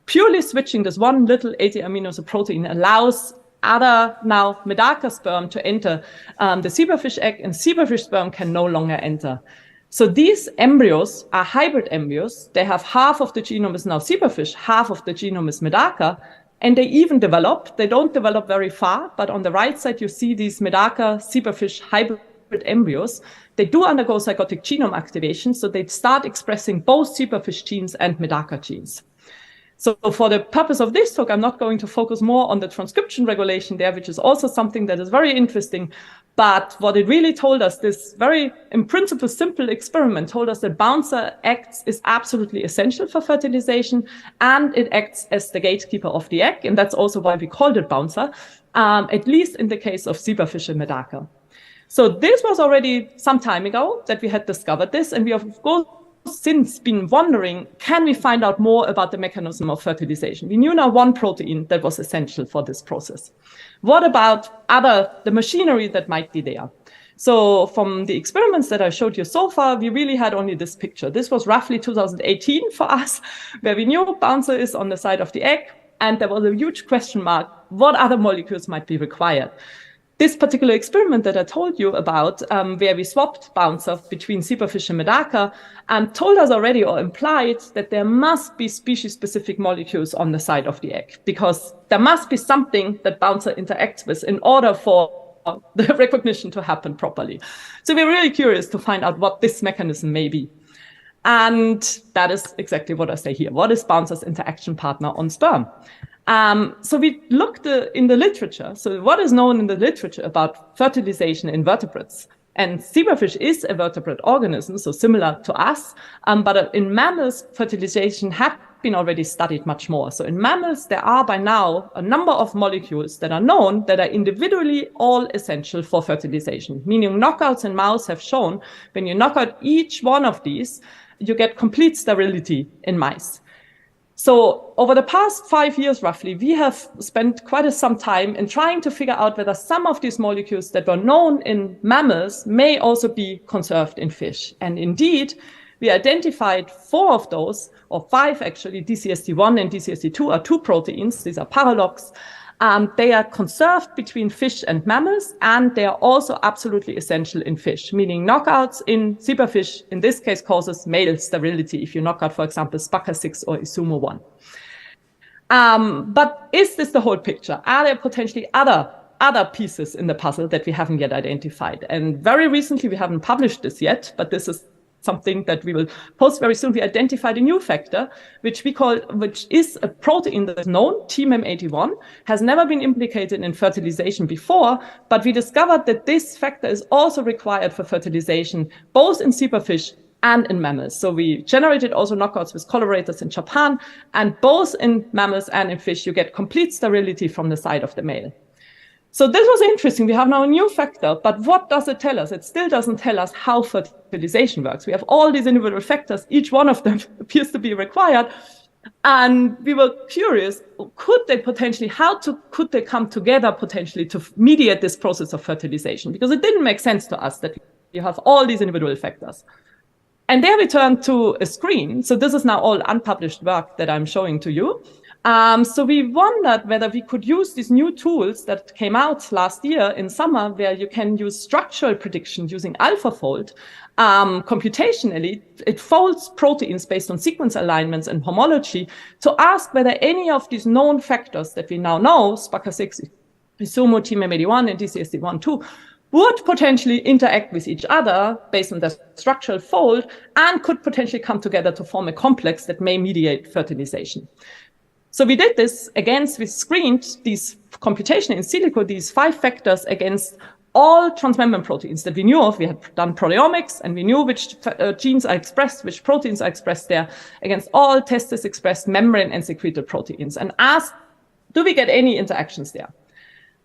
purely switching this one little 80 amino acid protein allows other now Medaka sperm to enter the zebrafish egg, and zebrafish sperm can no longer enter. So these embryos are hybrid embryos. They have half of the genome is now zebrafish, half of the genome is Medaka, and they even develop. They don't develop very far, but on the right side you see these Medaka zebrafish hybrid embryos. They do undergo zygotic genome activation, so they start expressing both zebrafish genes and Medaka genes. So for the purpose of this talk, I'm not going to focus more on the transcription regulation there, which is also something that is very interesting. But what it really told us, this very, in principle, simple experiment told us that bouncer is absolutely essential for fertilization, and it acts as the gatekeeper of the egg. And that's also why we called it bouncer, at least in the case of zebrafish and Medaka. So this was already some time ago that we had discovered this, and we of course since been wondering, can we find out more about the mechanism of fertilization? We knew now one protein that was essential for this process. What about the machinery that might be there? So from the experiments that I showed you so far, we really had only this picture. This was roughly 2018 for us, where we knew bouncer is on the side of the egg, and there was a huge question mark, what other molecules might be required? This particular experiment that I told you about, where we swapped bouncer between zebrafish and medaka, told us already or implied that there must be species-specific molecules on the side of the egg, because there must be something that bouncer interacts with in order for the recognition to happen properly. So we're really curious to find out what this mechanism may be. And that is exactly what I say here. What is bouncer's interaction partner on sperm? So we looked in the literature. So what is known in the literature about fertilization in vertebrates? And zebrafish is a vertebrate organism, so similar to us. But in mammals, fertilization has been already studied much more. So in mammals, there are by now a number of molecules that are known that are individually all essential for fertilization, meaning knockouts in mouse have shown when you knock out each one of these, you get complete sterility in mice. So over the past 5 years, roughly, we have spent quite some time in trying to figure out whether some of these molecules that were known in mammals may also be conserved in fish. And indeed, we identified 4 of those, or 5 actually, DCSD1 and DCSD2 are 2 proteins. These are paralogs. They are conserved between fish and mammals, and they are also absolutely essential in fish, meaning knockouts in zebrafish, in this case, causes male sterility if you knock out, for example, SPACA6 or ISUMO1. But is this the whole picture? Are there potentially other pieces in the puzzle that we haven't yet identified? And very recently, we haven't published this yet, but this is something that we will post very soon. We identified a new factor, which is a protein that is known, TMEM81, has never been implicated in fertilization before, but we discovered that this factor is also required for fertilization, both in zebrafish and in mammals. So we generated also knockouts with collaborators in Japan, and both in mammals and in fish, you get complete sterility from the side of the male. So this was interesting. We have now a new factor, but what does it tell us? It still doesn't tell us how fertilization works. We have all these individual factors. Each one of them appears to be required. And we were curious, could they come together potentially to mediate this process of fertilization? Because it didn't make sense to us that you have all these individual factors. And there we turned to a screen. So this is now all unpublished work that I'm showing to you. So we wondered whether we could use these new tools that came out last year in summer, where you can use structural prediction using AlphaFold. Computationally, it folds proteins based on sequence alignments and homology to ask whether any of these known factors that we now know, SPACA6, ISUMO, TMEM81, and DCSD1, would potentially interact with each other based on their structural fold and could potentially come together to form a complex that may mediate fertilization. So we did this we screened these computation in silico, these 5 factors against all transmembrane proteins that we knew of. We had done proteomics, and we knew which genes are expressed, which proteins are expressed there, against all testis-expressed membrane and secreted proteins, and asked, do we get any interactions there?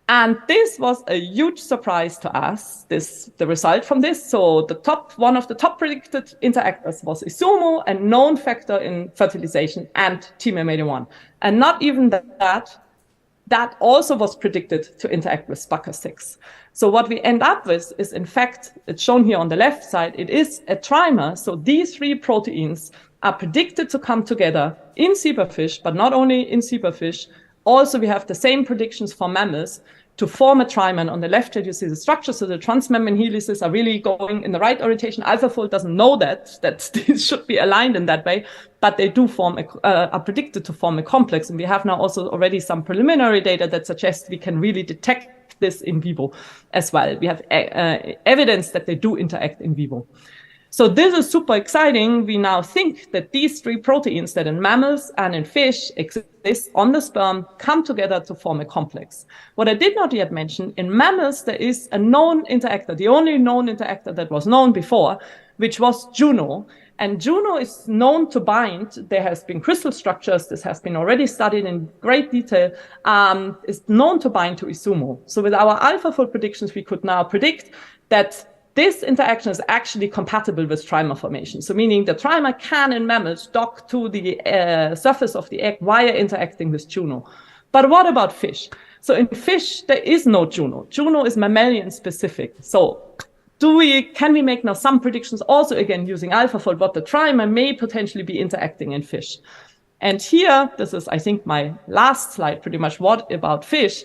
And this was a huge surprise to us, the result from this. So one of the top predicted interactors was ISUMO, a known factor in fertilization, and TMEM81. And not even that also was predicted to interact with SPACA6. So what we end up with is, in fact, it's shown here on the left side, it is a trimer. So these 3 proteins are predicted to come together in zebrafish, but not only in zebrafish. Also, we have the same predictions for mammals to form a trimer. On the left here, you see the structure. So the transmembrane helices are really going in the right orientation. AlphaFold doesn't know that these should be aligned in that way, but they do are predicted to form a complex. And we have now also already some preliminary data that suggests we can really detect this in vivo as well. We have evidence that they do interact in vivo. So this is super exciting. We now think that these 3 proteins that in mammals and in fish exist on the sperm come together to form a complex. What I did not yet mention, in mammals, there is a known interactor, the only known interactor that was known before, which was Juno. And Juno is known to bind. There has been crystal structures. This has been already studied in great detail. Is known to bind to ISUMO. So with our AlphaFold predictions, we could now predict that this interaction is actually compatible with trimer formation. So meaning the trimer can in mammals dock to the surface of the egg while interacting with Juno. But what about fish? So in fish, there is no Juno. Juno is mammalian specific. So can we make now some predictions also again using AlphaFold what the trimer may potentially be interacting in fish? And here, this is I think my last slide pretty much, what about fish?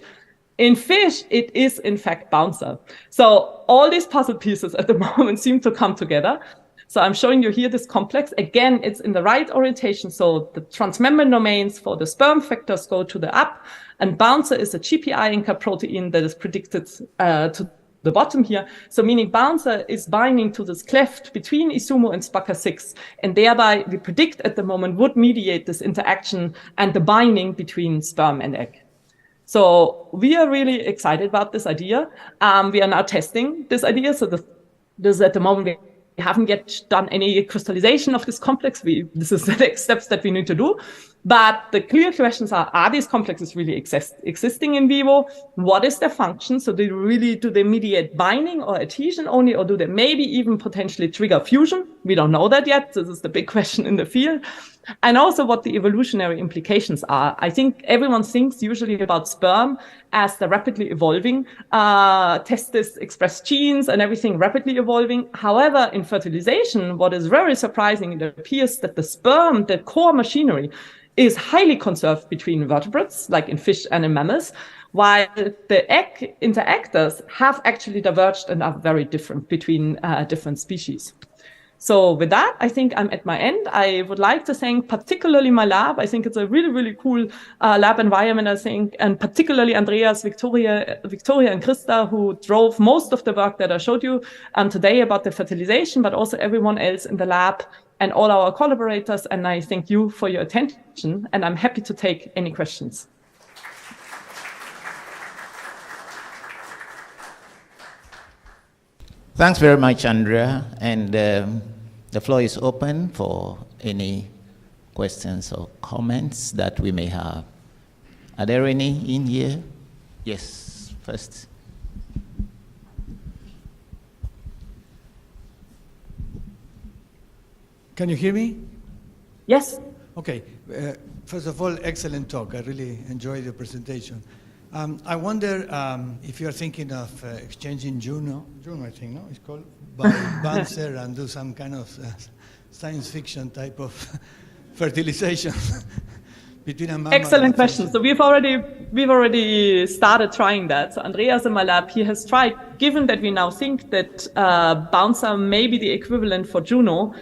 In fish, it is in fact bouncer. So all these puzzle pieces at the moment seem to come together. So I'm showing you here this complex. Again, it's in the right orientation. So the transmembrane domains for the sperm factors go to the up, and bouncer is a GPI anchor protein that is predicted to the bottom here. So meaning bouncer is binding to this cleft between Isumo and SPACA6, and thereby we predict at the moment would mediate this interaction and the binding between sperm and egg. So we are really excited about this idea. We are now testing this idea. So this at the moment we haven't yet done any crystallization of this complex. This is the next steps that we need to do. But the clear questions are these complexes really existing in vivo? What is their function? So do they mediate binding or adhesion only, or do they maybe even potentially trigger fusion? We don't know that yet. This is the big question in the field. And also what the evolutionary implications are. I think everyone thinks usually about sperm as the rapidly evolving testis express genes and everything rapidly evolving. However, in fertilization, what is very surprising, it appears that the sperm, the core machinery, is highly conserved between vertebrates, like in fish and in mammals, while the egg interactors have actually diverged and are very different between different species. So with that, I think I'm at my end. I would like to thank particularly my lab. I think it's a really, really cool lab environment, I think, and particularly Andreas, Victoria, and Krista, who drove most of the work that I showed you today about the fertilization, but also everyone else in the lab and all our collaborators. And I thank you for your attention, and I'm happy to take any questions. Thanks very much, Andrea. And the floor is open for any questions or comments that we may have. Are there any in here? Yes, first. Can you hear me? Yes. Okay. First of all, excellent talk. I really enjoyed the presentation. I wonder if you're thinking of exchanging Juno, I think, no? It's called Bouncer, and do some kind of science fiction type of fertilization between a mammal. Excellent question. So we've already started trying that. So Andreas in my lab, he has tried, given that we now think that Bouncer may be the equivalent for Juno,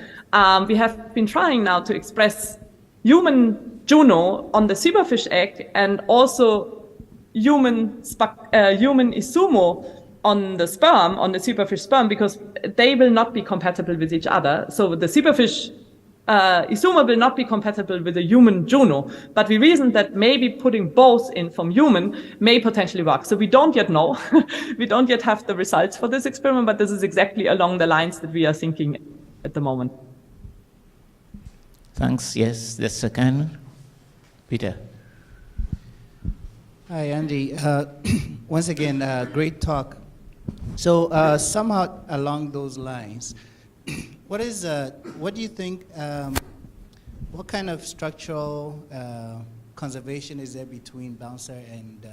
we have been trying now to express human Juno on the zebrafish egg and also human Isumo on the sperm, on the zebrafish sperm, because they will not be compatible with each other. So the zebrafish Isumo will not be compatible with the human Juno, but we reasoned that maybe putting both in from human may potentially work. So we don't yet know. We don't yet have the results for this experiment, but this is exactly along the lines that we are thinking at the moment. Thanks. Yes, the second. Peter. Hi, Andy. Once again, great talk. So somehow along those lines, what do you think, what kind of structural conservation is there between Bouncer and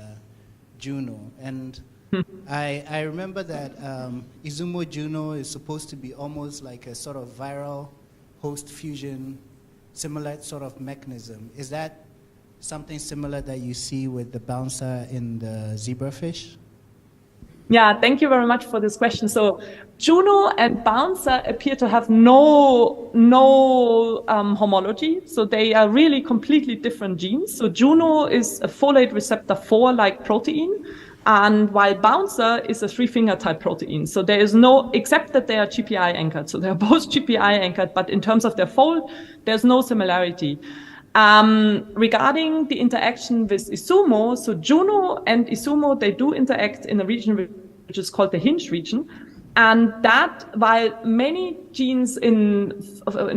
Juno? And I remember that Izumo Juno is supposed to be almost like a sort of viral host fusion, similar sort of mechanism. Is that something similar that you see with the Bouncer in the zebrafish? Yeah, thank you very much for this question. So Juno and Bouncer appear to have no homology. So they are really completely different genes. So Juno is a folate receptor 4-like protein, and while Bouncer is a 3-finger type protein. So there is no, except that they are GPI anchored. So they're both GPI anchored, but in terms of their fold, there's no similarity. Regarding the interaction with Isumo, so Juno and Isumo, they do interact in a region which is called the hinge region. And that, while many genes in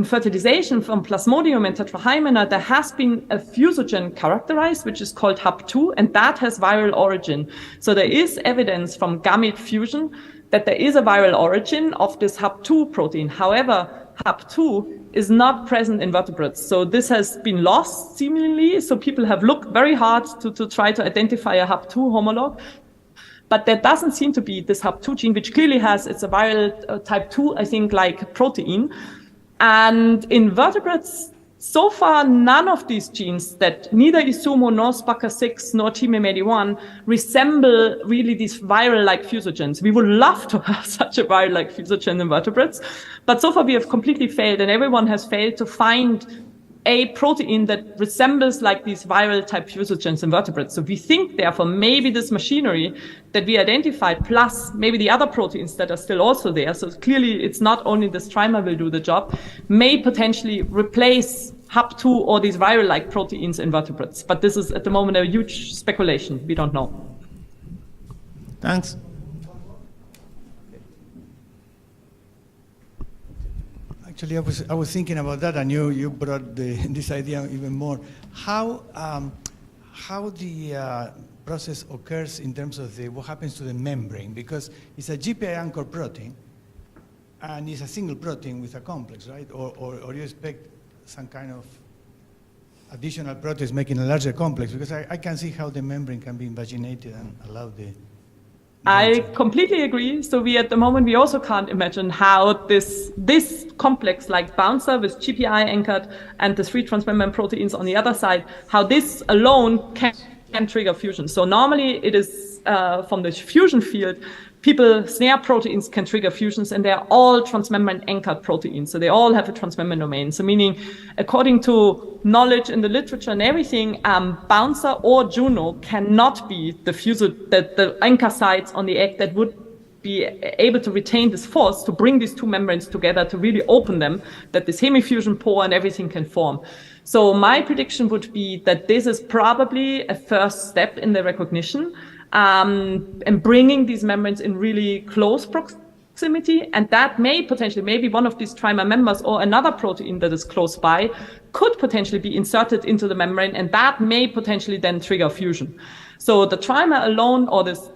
fertilization from Plasmodium and Tetrahymena, there has been a fusogen characterized, which is called HAP2, and that has viral origin. So there is evidence from gamete fusion that there is a viral origin of this HAP2 protein. However, HAP2 is not present in vertebrates. So this has been lost seemingly. So people have looked very hard to try to identify a HAP2 homolog. But there doesn't seem to be this HAP2 gene, which clearly it's a viral type 2, I think, like protein. And in vertebrates, so far, none of these genes, that neither Isumo nor SPACA6 nor TMEMED1 resemble really these viral-like fusogens. We would love to have such a viral-like fusogen in vertebrates, but so far we have completely failed, and everyone has failed to find a protein that resembles like these viral type fusogens in vertebrates. So we think, therefore, maybe this machinery that we identified, plus maybe the other proteins that are still also there, so clearly it's not only this trimer will do the job, may potentially replace HAP2 or these viral-like proteins in vertebrates. But this is at the moment a huge speculation. We don't know. Thanks. Actually, I was thinking about that, and you brought this idea even more. How the process occurs in terms of what happens to the membrane, because it's a GPI anchor protein, and it's a single protein with a complex, right? Or you expect some kind of additional proteins making a larger complex, because I can see how the membrane can be invaginated and allow the. I completely agree. So we, at the moment, we also can't imagine how this complex like bouncer with GPI anchored and the 3 transmembrane proteins on the other side, how this alone can trigger fusion. So normally it is from the fusion field, snare proteins can trigger fusions, and they're all transmembrane anchored proteins. So they all have a transmembrane domain. So meaning, according to knowledge in the literature and everything, bouncer or Juno cannot be the anchor sites on the egg that would be able to retain this force to bring these two membranes together to really open them, that this hemifusion pore and everything can form. So my prediction would be that this is probably a first step in the recognition, and bringing these membranes in really close proximity, and that may potentially, maybe one of these trimer members or another protein that is close by could potentially be inserted into the membrane, and that may potentially then trigger fusion. So the trimer alone, or this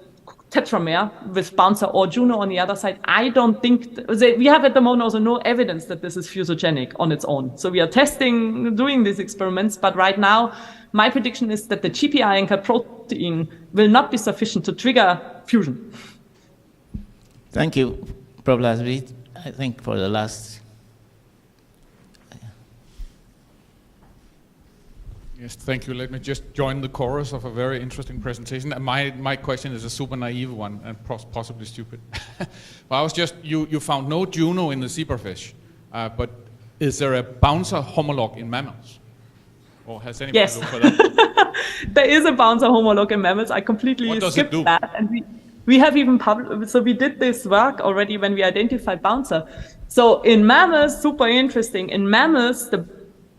tetramer with bouncer or Juno on the other side, I don't think, we have at the moment also no evidence that this is fusogenic on its own. So we are doing these experiments, but right now, my prediction is that the GPI anchored protein will not be sufficient to trigger fusion. Thank you, Prof. Lasby. I think for the last. Yes, thank you. Let me just join the chorus of a very interesting presentation. My question is a super naive one and possibly stupid. Well, you found no Juno in the zebrafish, but is there a bouncer homolog in mammals? Or has anybody looked for that? There is a bouncer homolog in mammals. I completely skipped that. And we have even published, so we did this work already when we identified bouncer. So in mammals, super interesting, in mammals, the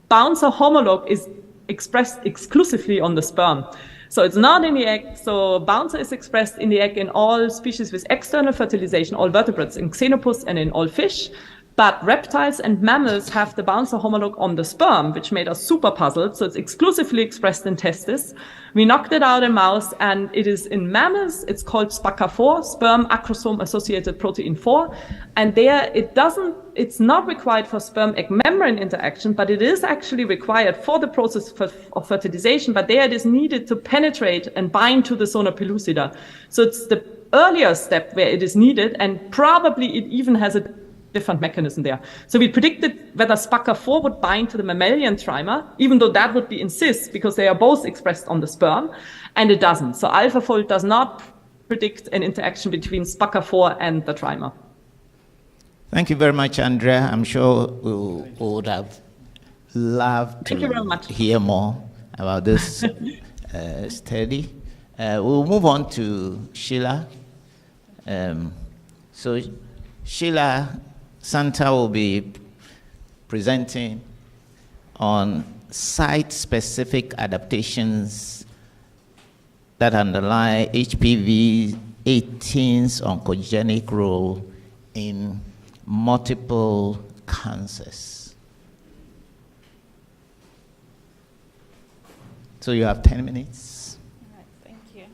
bouncer homolog is expressed exclusively on the sperm. So it's not in the egg. So bouncer is expressed in the egg in all species with external fertilization, all vertebrates, in xenopus and in all fish. But reptiles and mammals have the bouncer homolog on the sperm, which made us super puzzled. So it's exclusively expressed in testis. We knocked it out in mouse, and it is in mammals. It's called SPACA4, sperm acrosome associated protein 4. And there it's not required for sperm egg membrane interaction, but it is actually required for the process of fertilization. But there it is needed to penetrate and bind to the zona pellucida. So it's the earlier step where it is needed, and probably it even has a different mechanism there. So we predicted whether SPACA4 would bind to the mammalian trimer, even though that would be in cis, because they are both expressed on the sperm, and it doesn't. So AlphaFold does not predict an interaction between SPACA4 and the trimer. Thank you very much, Andrea. I'm sure we would have loved to hear more about this study. We'll move on to Sheila. So Sheila Santa will be presenting on site-specific adaptations that underlie HPV 18's oncogenic role in multiple cancers. So you have 10 minutes. All right, thank you.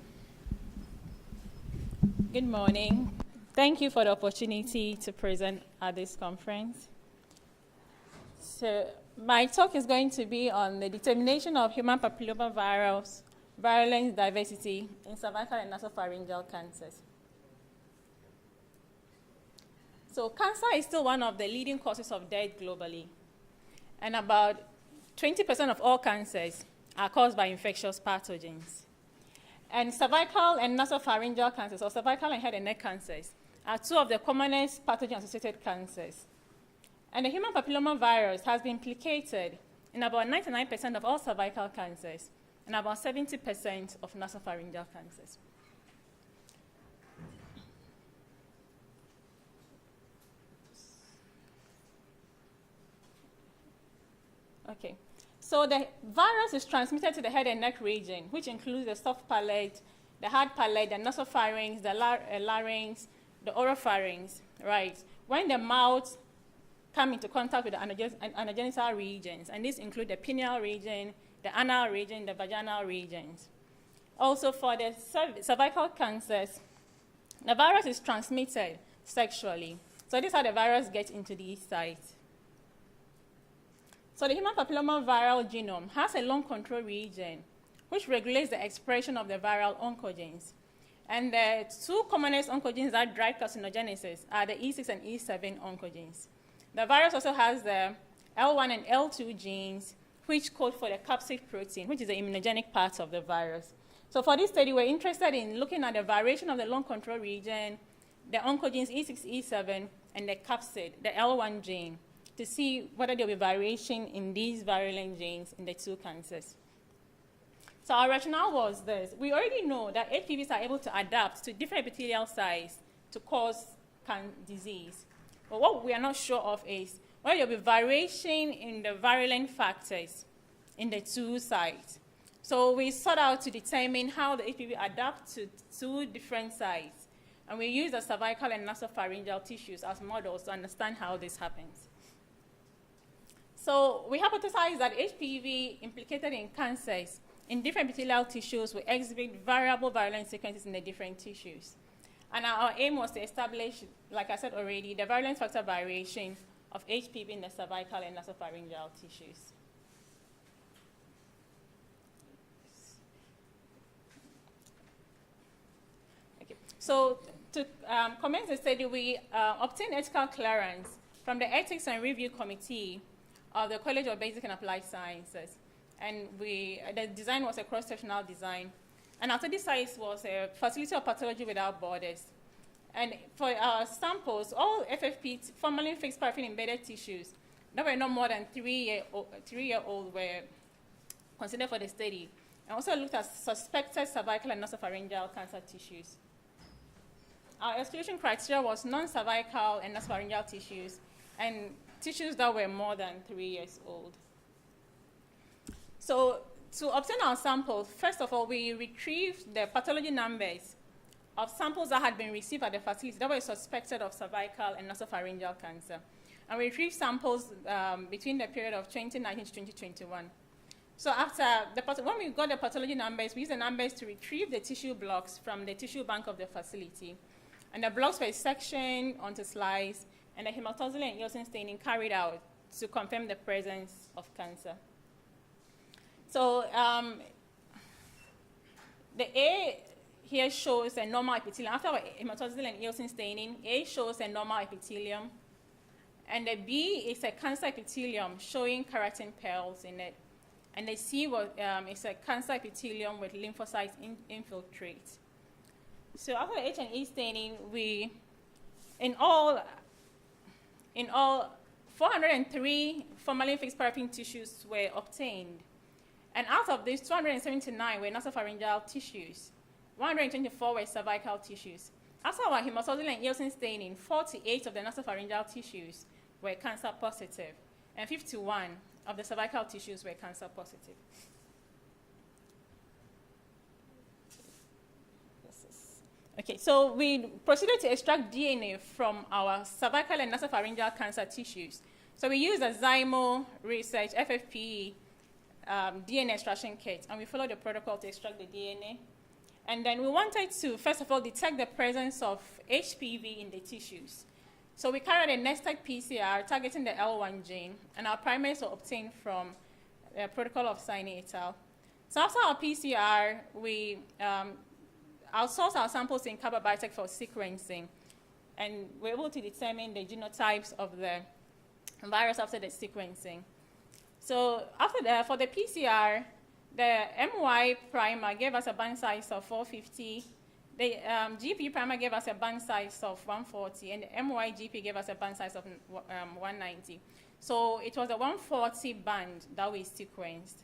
Good morning. Thank you for the opportunity to present at this conference. So my talk is going to be on the determination of human papillomavirus virulence diversity in cervical and nasopharyngeal cancers. So cancer is still one of the leading causes of death globally. And about 20% of all cancers are caused by infectious pathogens. And cervical and nasopharyngeal cancers, or cervical and head and neck cancers, are two of the commonest pathogen-associated cancers. And the human papillomavirus has been implicated in about 99% of all cervical cancers and about 70% of nasopharyngeal cancers. Okay, so the virus is transmitted to the head and neck region, which includes the soft palate, the hard palate, the nasopharynx, the larynx, the oropharynx, right? When the mouth come into contact with the anogenital regions, and these include the pineal region, the anal region, the vaginal regions. Also, for the cervical cancers, the virus is transmitted sexually. So this is how the virus gets into these sites. So the human papillomaviral genome has a lung control region, which regulates the expression of the viral oncogenes. And the two commonest oncogenes that drive carcinogenesis are the E6 and E7 oncogenes. The virus also has the L1 and L2 genes, which code for the capsid protein, which is the immunogenic part of the virus. So for this study, we're interested in looking at the variation of the lung control region, the oncogenes E6, E7, and the capsid, the L1 gene, to see whether there will be variation in these virulent genes in the two cancers. So our rationale was this. We already know that HPVs are able to adapt to different epithelial size to cause disease. But what we are not sure of is whether there will be variation in the virulent factors in the two sites. So we sought out to determine how the HPV adapt to two different sites. And we used the cervical and nasopharyngeal tissues as models to understand how this happens. So we hypothesized that HPV implicated in cancers in different epithelial tissues will exhibit variable virulence sequences in the different tissues. And our aim was to establish, like I said already, the virulence factor variation of HPV in the cervical and nasopharyngeal tissues. Okay. So to commence the study, we obtained ethical clearance from the Ethics and Review Committee of the College of Basic and Applied Sciences. And the design was a cross-sectional design. And our study size was a facility of pathology without borders. And for our samples, all FFP, formalin fixed paraffin embedded tissues that were no more than 3-year-old were considered for the study. And also looked at suspected cervical and nasopharyngeal cancer tissues. Our exclusion criteria was non-cervical and nasopharyngeal tissues and tissues that were more than 3 years old. So to obtain our samples, first of all, we retrieved the pathology numbers of samples that had been received at the facility that were suspected of cervical and nasopharyngeal cancer. And we retrieved samples between the period of 2019 to 2021. So when we got the pathology numbers, we used the numbers to retrieve the tissue blocks from the tissue bank of the facility. And the blocks were sectioned onto slides, and the hematoxylin and eosin staining carried out to confirm the presence of cancer. So the A here shows a normal epithelium. After hematoxylin and eosin staining, A shows a normal epithelium, and the B is a cancer epithelium showing keratin pearls in it. And the C is a cancer epithelium with lymphocytes infiltrate. So after the H and E staining, in all 403 formalin fixed paraffin tissues were obtained. And out of these, 279 were nasopharyngeal tissues. 124 were cervical tissues. After our hematoxylin and eosin staining, 48 of the nasopharyngeal tissues were cancer positive, and 51 of the cervical tissues were cancer positive. Okay. Okay, so we proceeded to extract DNA from our cervical and nasopharyngeal cancer tissues. So we used a Zymo Reasearch FFPE DNA extraction kit, and we followed the protocol to extract the DNA. And then we wanted to, first of all, detect the presence of HPV in the tissues. So we carried a nested PCR targeting the L1 gene, and our primaries were obtained from the protocol of Saini et al. So after our PCR, we outsourced our samples in Kappa Biotech for sequencing, and we're able to determine the genotypes of the virus after the sequencing. So for the PCR, the MY primer gave us a band size of 450. The GP primer gave us a band size of 140, and the MY GP gave us a band size of 190. So it was a 140 band that we sequenced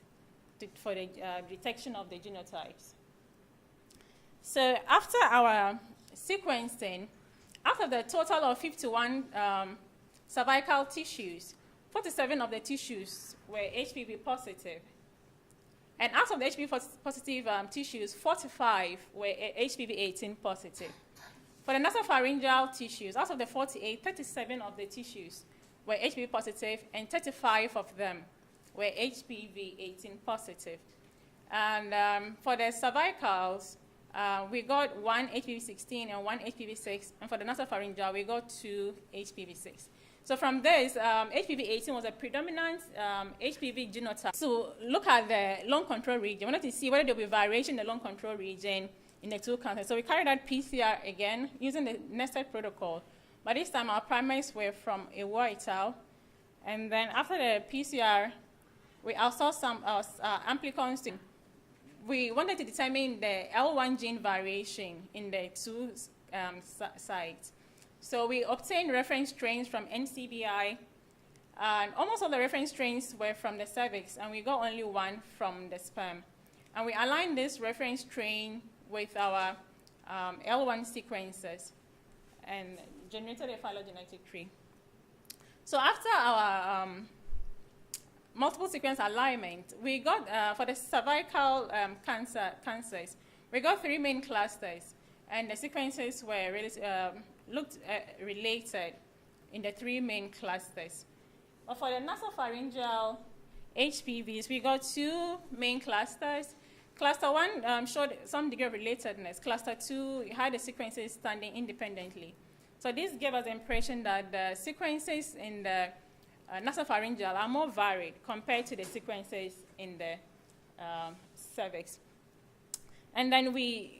for the detection of the genotypes. So after our sequencing, out of the total of 51 cervical tissues, 47 of the tissues were HPV positive. And out of the HPV positive tissues, 45 were HPV 18 positive. For the nasopharyngeal tissues, out of the 48, 37 of the tissues were HPV positive, and 35 of them were HPV 18 positive. And for the cervicals, we got 1 HPV 16 and 1 HPV 6, and for the nasopharyngeal, we got 2 HPV 6. So from this, HPV 18 was a predominant HPV genotype. To look at the lung control region, we wanted to see whether there will be variation in the lung control region in the two cancers. So we carried out PCR again using the nested protocol. But this time, our primaries were from Ewa et al. And then after the PCR, we outsourced some amplicons. We wanted to determine the L1 gene variation in the two sites. So we obtained reference strains from NCBI, and almost all the reference strains were from the cervix, and we got only one from the sperm. And we aligned this reference strain with our L1 sequences and generated a phylogenetic tree. So after our multiple sequence alignment, we got, for the cervical cancers, we got 3 main clusters, and the sequences were looked related in the 3 main clusters. But for the nasopharyngeal HPVs, we got 2 main clusters. Cluster 1 showed some degree of relatedness. Cluster 2 had the sequences standing independently. So this gave us the impression that the sequences in the nasopharyngeal are more varied compared to the sequences in the cervix. And then we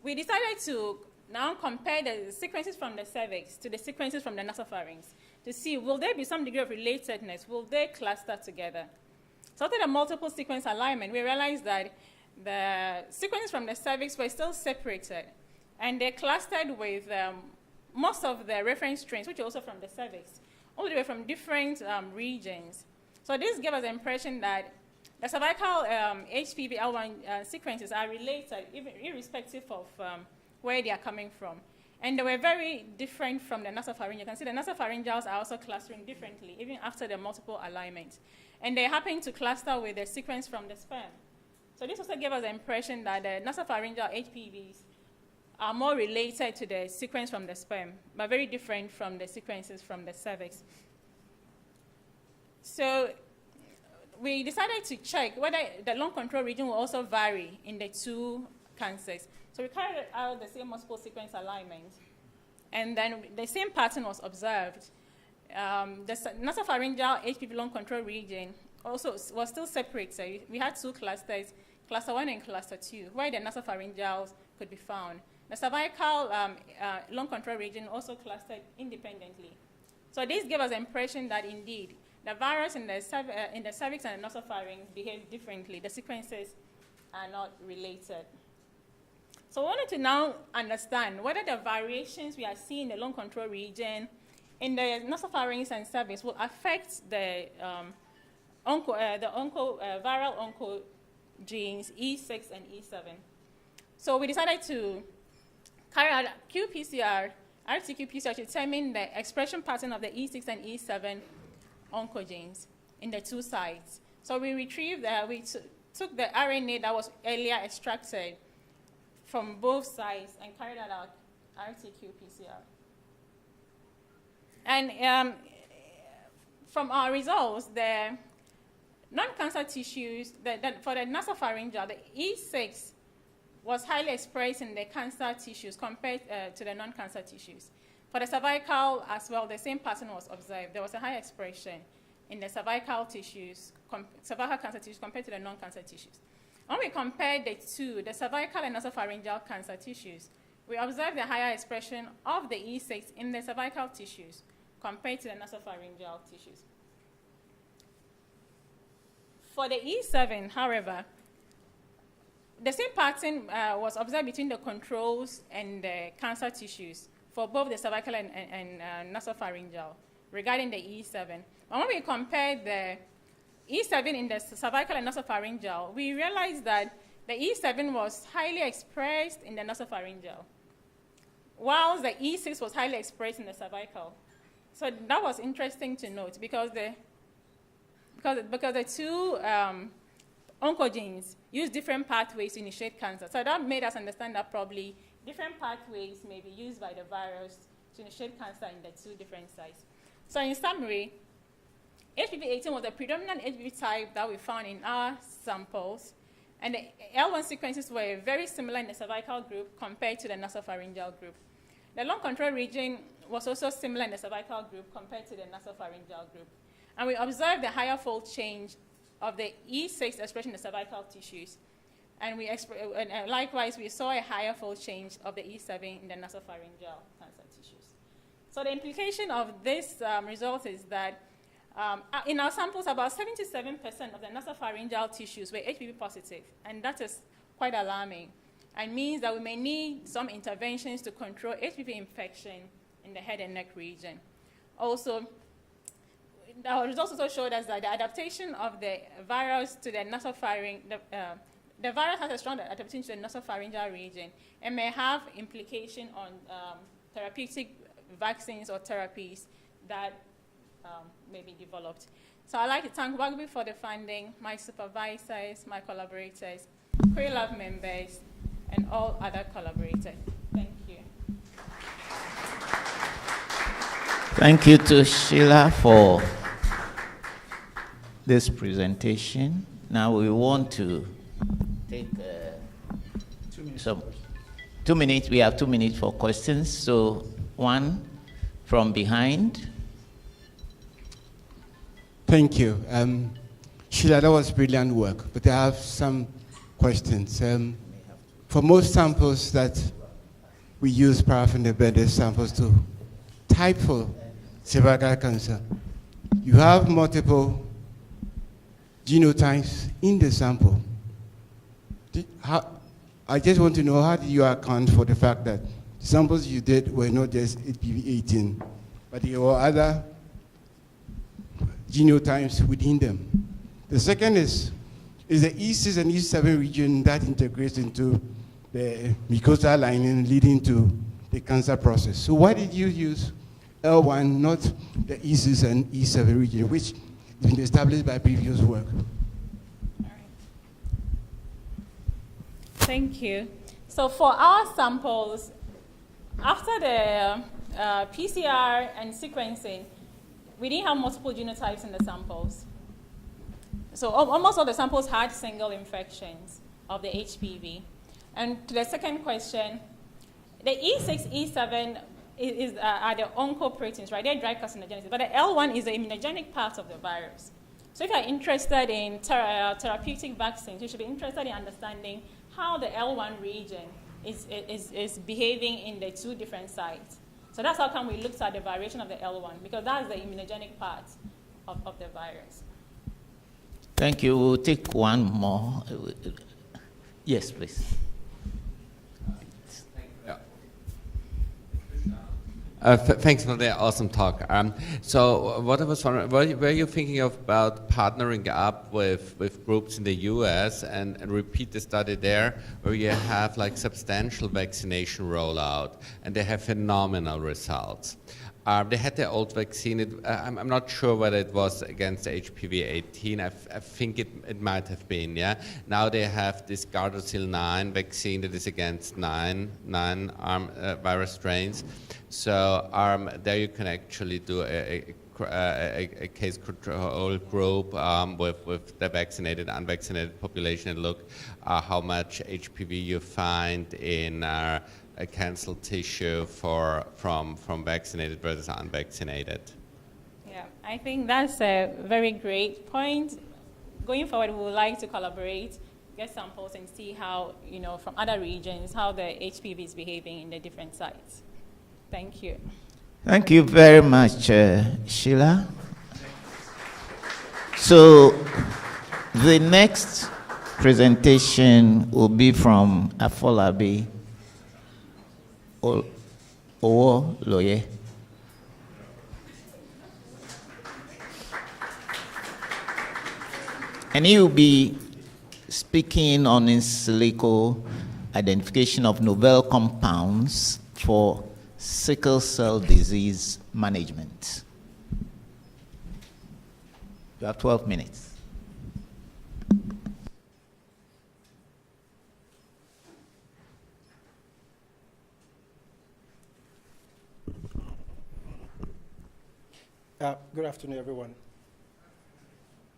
decided to now compare the sequences from the cervix to the sequences from the nasopharynx to see, will there be some degree of relatedness? Will they cluster together? So after the multiple sequence alignment, we realized that the sequences from the cervix were still separated, and they clustered with most of the reference strains, which are also from the cervix, all the way from different regions. So this gave us the impression that the cervical HPV L1 sequences are related, even irrespective of where they are coming from. And they were very different from the nasopharyngeal. You can see the nasopharyngeals are also clustering differently, even after the multiple alignments. And they happen to cluster with the sequence from the sperm. So this also gave us the impression that the nasopharyngeal HPVs are more related to the sequence from the sperm, but very different from the sequences from the cervix. So we decided to check whether the lung control region will also vary in the 2 cancers. So we carried out the same multiple sequence alignment, and then the same pattern was observed. The nasopharyngeal HPV lung control region also was still separated. We had 2 clusters, cluster 1 and cluster 2, where the nasopharyngeals could be found. The cervical lung control region also clustered independently. So this gave us the impression that indeed the virus in the cervix and the nasopharynx behave differently. The sequences are not related. So we wanted to now understand whether the variations we are seeing in the lung control region in the nasopharynx and cervix will affect the viral oncogenes E6 and E7. So we decided to carry out qPCR, RT-qPCR, to determine the expression pattern of the E6 and E7 oncogenes in the 2 sites. So we retrieved, we took the RNA that was earlier extracted from both sides and carried that out RT-qPCR. And from our results, the non-cancer tissues, for the nasopharyngeal, the E6 was highly expressed in the cancer tissues compared to the non-cancer tissues. For the cervical as well, the same pattern was observed. There was a high expression in the cervical tissues, cervical cancer tissues compared to the non-cancer tissues. When we compared the two, the cervical and nasopharyngeal cancer tissues, we observed the higher expression of the E6 in the cervical tissues compared to the nasopharyngeal tissues. For the E7, however, the same pattern was observed between the controls and the cancer tissues for both the cervical and nasopharyngeal regarding the E7. And when we compared the E7 in the cervical and nasopharyngeal, we realized that the E7 was highly expressed in the nasopharyngeal, whilst the E6 was highly expressed in the cervical. So that was interesting to note because the two oncogenes use different pathways to initiate cancer. So that made us understand that probably different pathways may be used by the virus to initiate cancer in the two different sites. So in summary, HPV-18 was the predominant HPV type that we found in our samples, and the L1 sequences were very similar in the cervical group compared to the nasopharyngeal group. The lung control region was also similar in the cervical group compared to the nasopharyngeal group. And we observed the higher fold change of the E6 expression in the cervical tissues. And likewise, we saw a higher fold change of the E7 in the nasopharyngeal cancer tissues. So the implication of this result is that in our samples, about 77% of the nasopharyngeal tissues were HPV positive, and that is quite alarming, and means that we may need some interventions to control HPV infection in the head and neck region. Also, our results also showed us that the adaptation of the virus to the nasopharyngeal, the virus has a strong adaptation to the nasopharyngeal region and may have implication on therapeutic vaccines or therapies that may be developed. So I'd like to thank WACCBIP for the funding, my supervisors, my collaborators, CRELAB members, and all other collaborators. Thank you. Thank you to Sheila for this presentation. Now we want to take 2 minutes. We have 2 minutes for questions. So one from behind. Thank you. Sheila, that was brilliant work, but I have some questions. For most samples that we use paraffin-embedded samples to type for cervical cancer, you have multiple genotypes in the sample. I just want to know, how did you account for the fact that the samples you did were not just HPV-18, but there were other genotypes within them? The second is the E6 and E7 region that integrates into the mucosal lining leading to the cancer process. So why did you use L1, not the E6 and E7 region, which has been established by previous work? Thank you. So for our samples, after the PCR and sequencing, we didn't have multiple genotypes in the samples. So almost all the samples had single infections of the HPV. And to the second question, the E6, E7 are the oncoproteins, right? They're drive carcinogenesis. But the L1 is the immunogenic part of the virus. So if you're interested in therapeutic vaccines, you should be interested in understanding how the L1 region is behaving in the two different sites. So that's how come we looked at the variation of the L1, because that's the immunogenic part of the virus. Thank you. We'll take one more. Yes, please. Thanks for the awesome talk. So what I was wondering, were you thinking about partnering up with groups in the US and repeat the study there, where you have like substantial vaccination rollout and they have phenomenal results? they had their old vaccine. I'm not sure whether it was against HPV-18. I think it might have been, yeah. Now they have this Gardasil 9 vaccine that is against nine virus strains. So there you can actually do a case control group with the vaccinated, unvaccinated population and look how much HPV you find in a cancelled tissue from vaccinated versus unvaccinated. Yeah, I think that's a very great point. Going forward, we would like to collaborate, get samples and see how, from other regions, how the HPV is behaving in the different sites. Thank you. Thank you very much, Sheila. So the next presentation will be from Afolabi Owoloye. And he will be speaking on in silico identification of novel compounds for sickle cell disease management. You have 12 minutes. Good afternoon, everyone.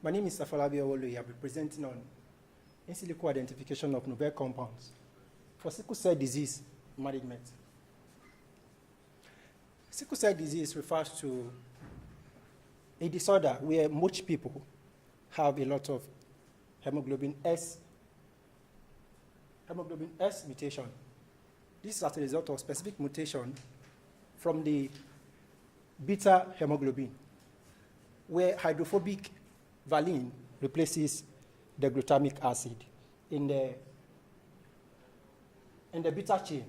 My name is Afolabi Owoloye. I'll be presenting on in silico identification of novel compounds for sickle cell disease management. Sickle cell disease refers to a disorder where most people have a lot of hemoglobin S mutation. This is as a result of specific mutation from the beta hemoglobin, where hydrophobic valine replaces the glutamic acid in the beta chain.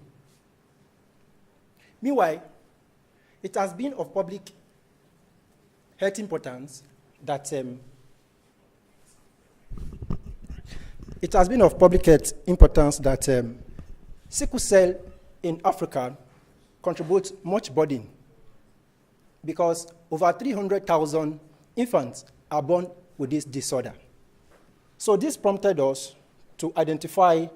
Meanwhile, it has been of public health importance that sickle cell in Africa contributes much burden because over 300,000 infants are born with this disorder. So this prompted us to identify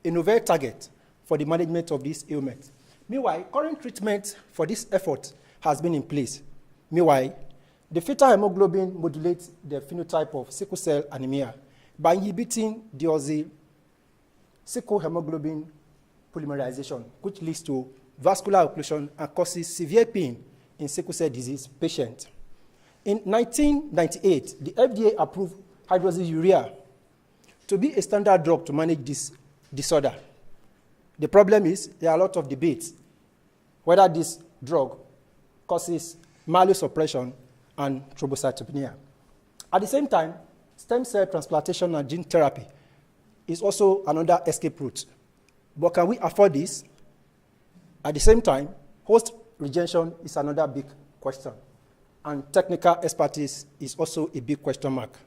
a novel target for the management of this ailment. Meanwhile, current treatment for this effort has been in place. Meanwhile, the fetal hemoglobin modulates the phenotype of sickle cell anemia by inhibiting the sickle hemoglobin polymerization, which leads to vascular occlusion and causes severe pain in sickle cell disease patients. In 1998, the FDA approved hydroxyurea to be a standard drug to manage this disorder. The problem is there are a lot of debates whether this drug causes myelosuppression and thrombocytopenia. At the same time, stem cell transplantation and gene therapy is also another escape route. But can we afford this? At the same time, host rejection is another big question, and technical expertise is also a big question mark.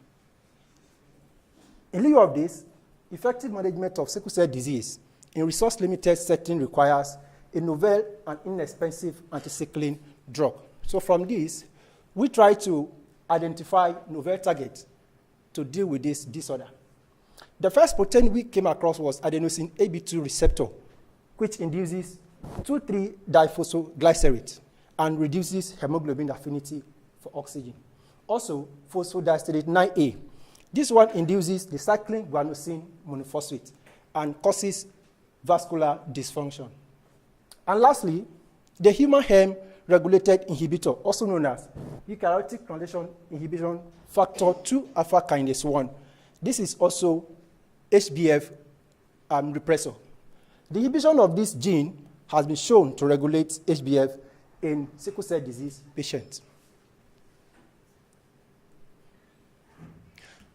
In lieu of this, effective management of sickle cell disease in resource-limited setting requires a novel and inexpensive anti-sickling drug. So from this, we try to identify novel targets to deal with this disorder. The first protein we came across was adenosine AB2 receptor, which induces 2,3-diphosphoglycerate and reduces hemoglobin affinity for oxygen. Also, phosphodiesterase 9A. This one induces the cyclic guanosine monophosphate and causes vascular dysfunction. And lastly, the human heme-regulated inhibitor, also known as eukaryotic translation inhibition factor 2 alpha kinase 1. This is also HbF repressor. The inhibition of this gene has been shown to regulate HbF in sickle cell disease patients.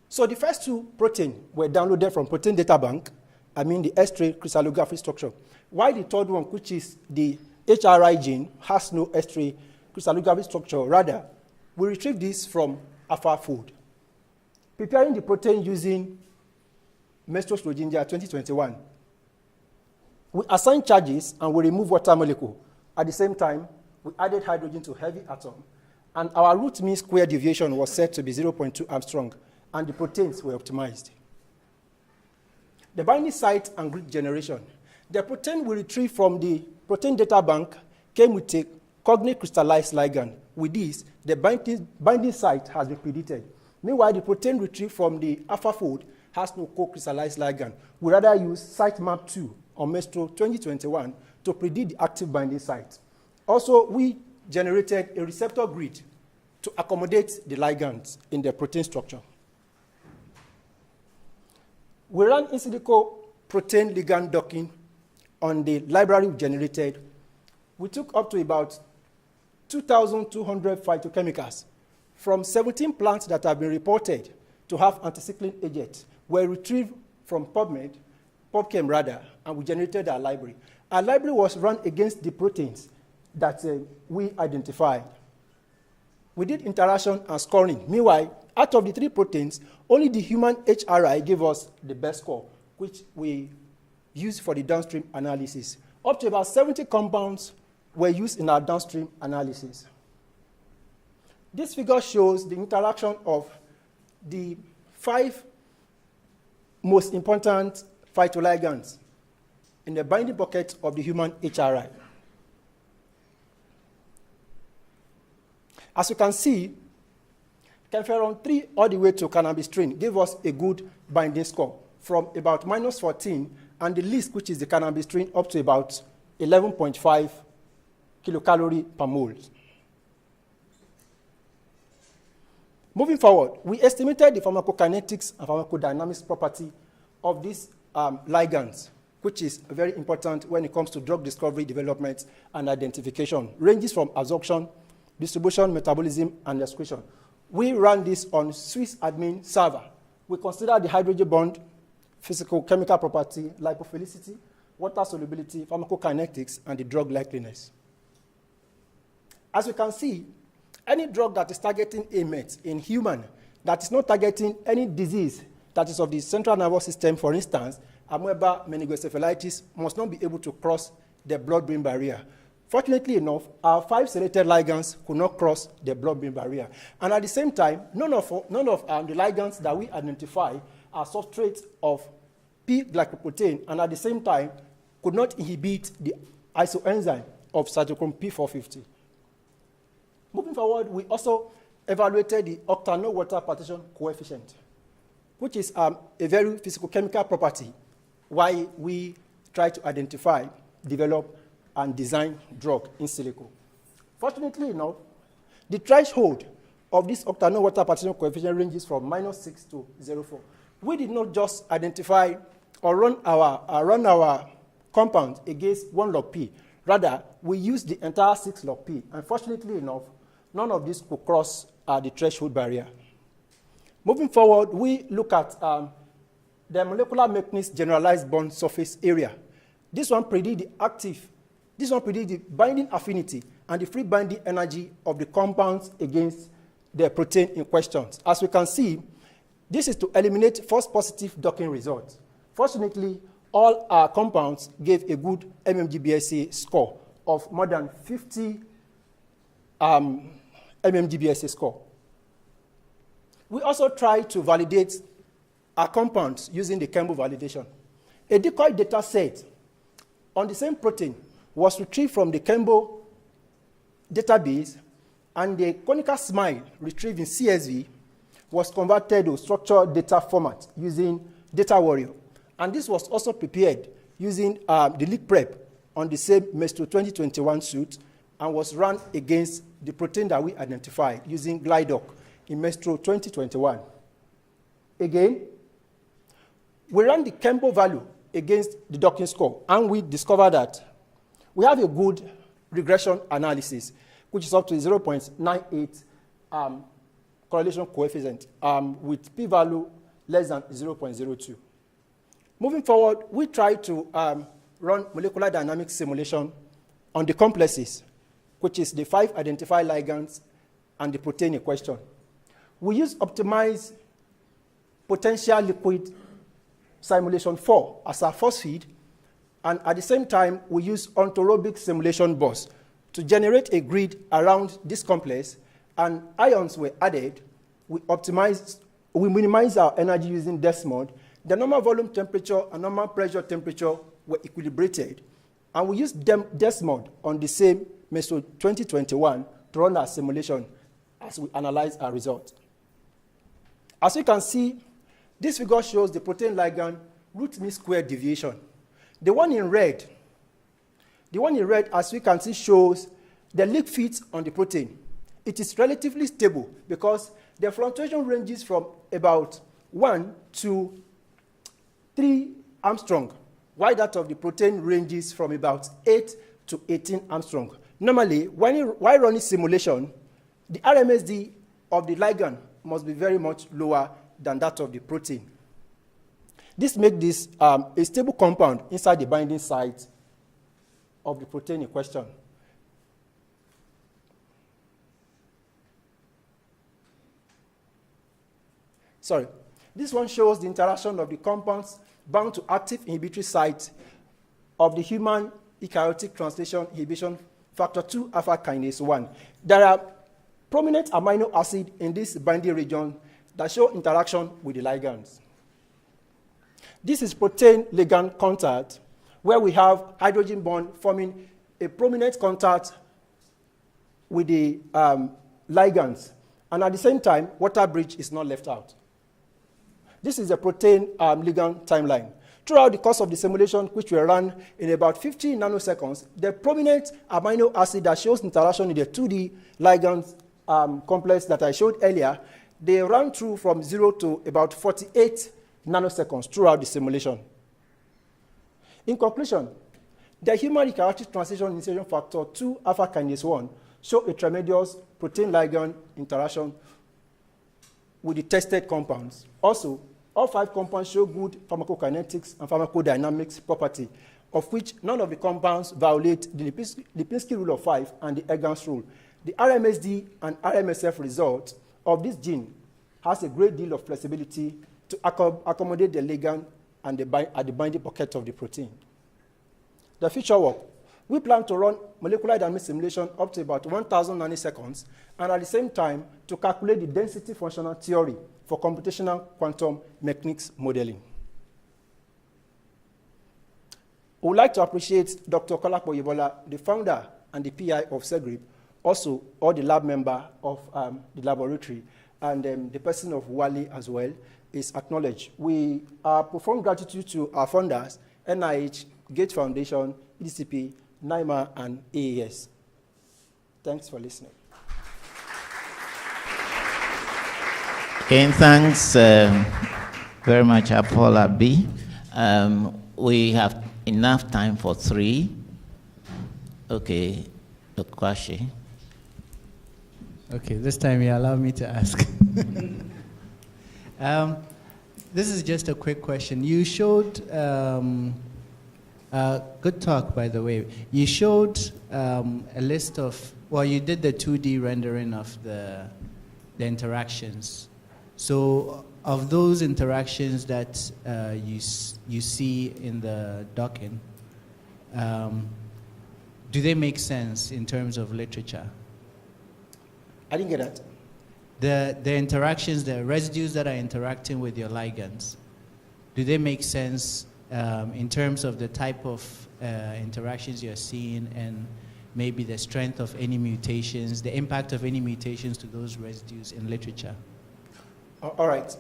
So the first two proteins were downloaded from Protein Data Bank, the S-tray crystallography structure, while the third one, which is the HRI gene, has no S-tray crystallography structure. Rather, we retrieved this from alpha food. Preparing the protein using Menstrual Slogingia 2021, We assign charges and we remove water molecule. At the same time, we added hydrogen to heavy atom. And our root mean square deviation was set to be 0.2 Armstrong, and the proteins were optimized. The binding site and grid generation. The protein we retrieved from the protein data bank came with a cognate crystallized ligand. With this, the binding site has been predicted. Meanwhile, the protein retrieved from the alpha fold has no co-crystallized ligand. We rather use sitemap 2 on Mestro 2021 to predict the active binding site. Also, we generated a receptor grid to accommodate the ligands in the protein structure. We ran in silico protein ligand docking on the library we generated. We took up to about 2,200 phytochemicals from 17 plants that have been reported to have anticycline agents were retrieved from PubChem rather, and we generated our library. Our library was run against the proteins that we identified. We did interaction and scoring. Meanwhile, out of the 3 proteins, only the human HRI gave us the best score, which we used for the downstream analysis. Up to about 70 compounds were used in our downstream analysis. This figure shows the interaction of the 5 most important phytoligands in the binding bucket of the human HRI. As you can see, Canferon 3 all the way to cannabistrine gave us a good binding score from about -14, and the least, which is the cannabistrine, up to about 11.5 kilocalorie per mole. Moving forward, we estimated the pharmacokinetics and pharmacodynamics property of these ligands, which is very important when it comes to drug discovery, development, and identification. Ranges from absorption, distribution, metabolism, and excretion. We ran this on Swiss admin server. We consider the hydrogen bond, physical chemical property, lipophilicity, water solubility, pharmacokinetics, and the drug likeliness. As you can see, any drug that is targeting a MET in human that is not targeting any disease that is of the central nervous system, for instance, amoeba meningoencephalitis, must not be able to cross the blood-brain barrier. Fortunately enough, our 5 selected ligands could not cross the blood-brain barrier. And at the same time, none of the ligands that we identify are substrates of P-glycoprotein, and at the same time, could not inhibit the isoenzyme of cytochrome P450. Moving forward, we also evaluated the octanol water partition coefficient, which is a very physicochemical property why we try to identify, develop, and design drug in silico. Fortunately enough, the threshold of this octanol water partition coefficient ranges from -6 to 0.4. We did not just identify or run our compound against 1 log P. Rather, we used the entire 6 log P. And fortunately enough, none of this could cross the threshold barrier. Moving forward, we look at the molecular mechanism generalized bond surface area. This one predicts the binding affinity and the free binding energy of the compounds against the protein in question. As we can see, this is to eliminate false positive docking results. Fortunately, all our compounds gave a good MMGBSA score of more than 50 MMGBSA score. We also try to validate our compounds using the Kembo validation. A decoy data set on the same protein was retrieved from the Kembo database, and the conical smile retrieved in CSV was converted to structured data format using Data Warrior. And this was also prepared using the leak prep on the same Mestro 2021 suit and was run against the protein that we identified using GlideDoc in Mestro 2021. Again, we ran the Kembo value against the docking score, and we discovered that we have a good regression analysis, which is up to 0.98 correlation coefficient with p-value less than 0.02. Moving forward, we try to run molecular dynamics simulation on the complexes, which is the 5 identified ligands and the protein in question. We use optimized potential liquid simulation 4 as our first feed, And at the same time, we use orthorhombic simulation bus to generate a grid around this complex, and ions were added. We minimize our energy using Desmod. The normal volume temperature and normal pressure temperature were equilibrated, and we used Desmod on the same MESO 2021 to run our simulation as we analyze our results. As you can see, this figure shows the protein ligand root mean square deviation. The one in red, as we can see, shows the leak fit on the protein. It is relatively stable because the fluctuation ranges from about 1 to 3 Armstrong, while that of the protein ranges from about 8 to 18 Armstrong. Normally, while running simulation, the RMSD of the ligand must be very much lower than that of the protein. This makes this a stable compound inside the binding site of the protein in question. Sorry, this one shows the interaction of the compounds bound to active inhibitory site of the human eukaryotic translation inhibition factor 2 alpha kinase 1. There are prominent amino acids in this binding region that show interaction with the ligands. This is protein ligand contact, where we have hydrogen bond forming a prominent contact with the ligands, and at the same time, water bridge is not left out. This is a protein ligand timeline. Throughout the course of the simulation, which we ran in about 50 nanoseconds, the prominent amino acid that shows interaction in the 2D ligand complex that I showed earlier, they ran through from 0 to about 48 nanoseconds throughout the simulation. In conclusion, the human eukaryotic translation initiation factor 2 alpha kinase 1 show a tremendous protein ligand interaction with the tested compounds. Also, all 5 compounds show good pharmacokinetics and pharmacodynamics property, of which none of the compounds violate the Lipinski rule of 5 and the Egan's rule. The RMSD and RMSF result of this gene has a great deal of flexibility to accommodate the ligand and at the binding pocket of the protein. The future work. We plan to run molecular dynamics simulation up to about 1,000 nanoseconds, and at the same time to calculate the density functional theory for computational quantum mechanics modeling. I would like to appreciate Dr. Kolapo Yebola, the founder and the PI of WACCBIP, also all the lab member of the laboratory, and the person of Wali as well is acknowledged. We perform gratitude to our funders, NIH, Gates Foundation, EDCP, NIMA, and AAS. Thanks for listening. Okay, thanks very much, Paula B. We have enough time for 3. Okay, Dr. Kwashi. Okay, this time you allow me to ask. This is just a quick question. You showed, good talk, by the way. You showed a list of, well, you did the 2D rendering of the interactions. So of those interactions that you see in the docking, do they make sense in terms of literature? I didn't get that. The interactions, the residues that are interacting with your ligands, do they make sense in terms of the type of interactions you're seeing and maybe the strength of any mutations, the impact of any mutations to those residues in literature? All right.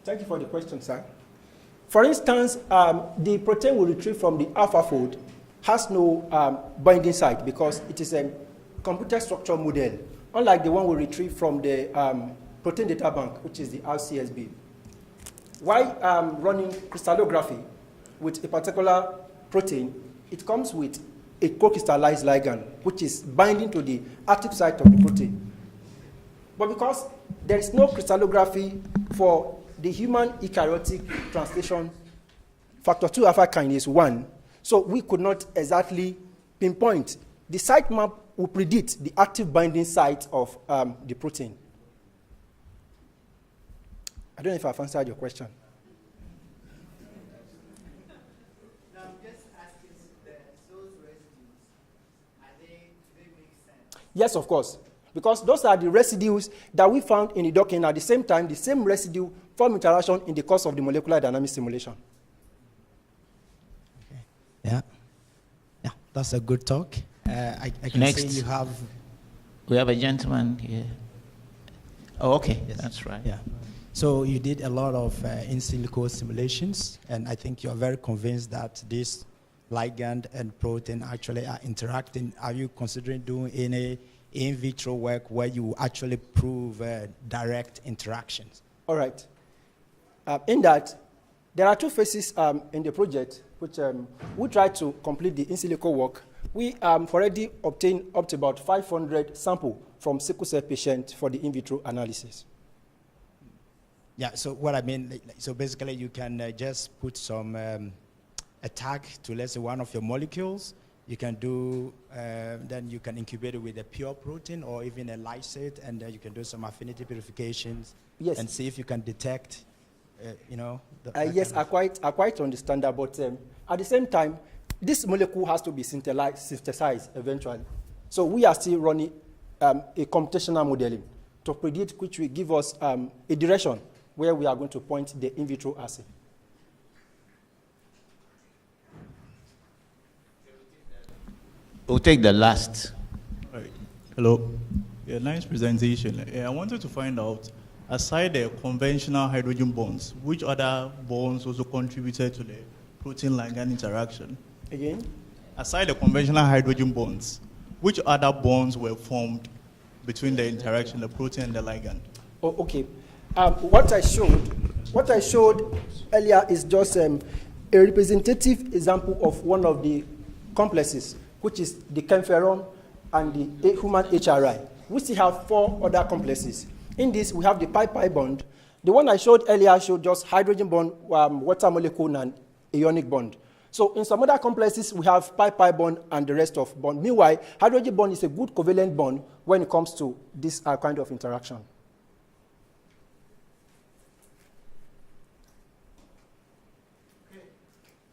Thank you for the question, sir. For instance, the protein we retrieve from the alpha fold has no binding site because it is a computer structure model, unlike the one we retrieve from the protein data bank, which is the RCSB. While running crystallography with a particular protein, it comes with a co-crystallized ligand, which is binding to the active site of the protein. But because there is no crystallography for the human eukaryotic translation factor 2 alpha kinase 1, so we could not exactly pinpoint. The site map will predict the active binding site of the protein. I don't know if I've answered your question. Yes, of course. Because those are the residues that we found in the docking. At the same time, the same residue form interaction in the course of the molecular dynamics simulation. Yeah. Yeah, that's a good talk. I can Next. see you have... We have a gentleman here. Oh, okay, Yes. that's right. Yeah. So you did a lot of in silico simulations, and I think you're very convinced that this ligand and protein actually are interacting. Are you considering doing any in vitro work where you actually prove direct interactions? All right. In that, there are two phases in the project, which we try to complete the in silico work. We already obtained up to about 500 samples from sickle cell patients for the in vitro analysis. Yeah, so what I mean, so basically you can just put some a tag to, let's say, one of your molecules. You can do, then you can incubate it with a pure protein or even a lysate, and you can do some affinity purifications. Yes. And see if you can detect, you know. Yes, I quite understand that, but at the same time, this molecule has to be synthesized eventually. So we are still running a computational modeling to predict, which will give us a direction where we are going to point the in vitro assay. We'll take the last. Right. Hello. Yeah, nice presentation. I wanted to find out, aside the conventional hydrogen bonds, which other bonds also contributed to the protein ligand interaction? Again? Aside the conventional hydrogen bonds, which other bonds were formed between the interaction, the protein and the ligand? Oh, okay. What I showed earlier is just a representative example of one of the complexes, which is the camferon and the human HRI. We still have 4 other complexes. In this, we have the pi-pi bond. The one I showed earlier showed just hydrogen bond, water molecule, and ionic bond. So in some other complexes, we have pi-pi bond and the rest of bond. Meanwhile, hydrogen bond is a good covalent bond when it comes to this kind of interaction.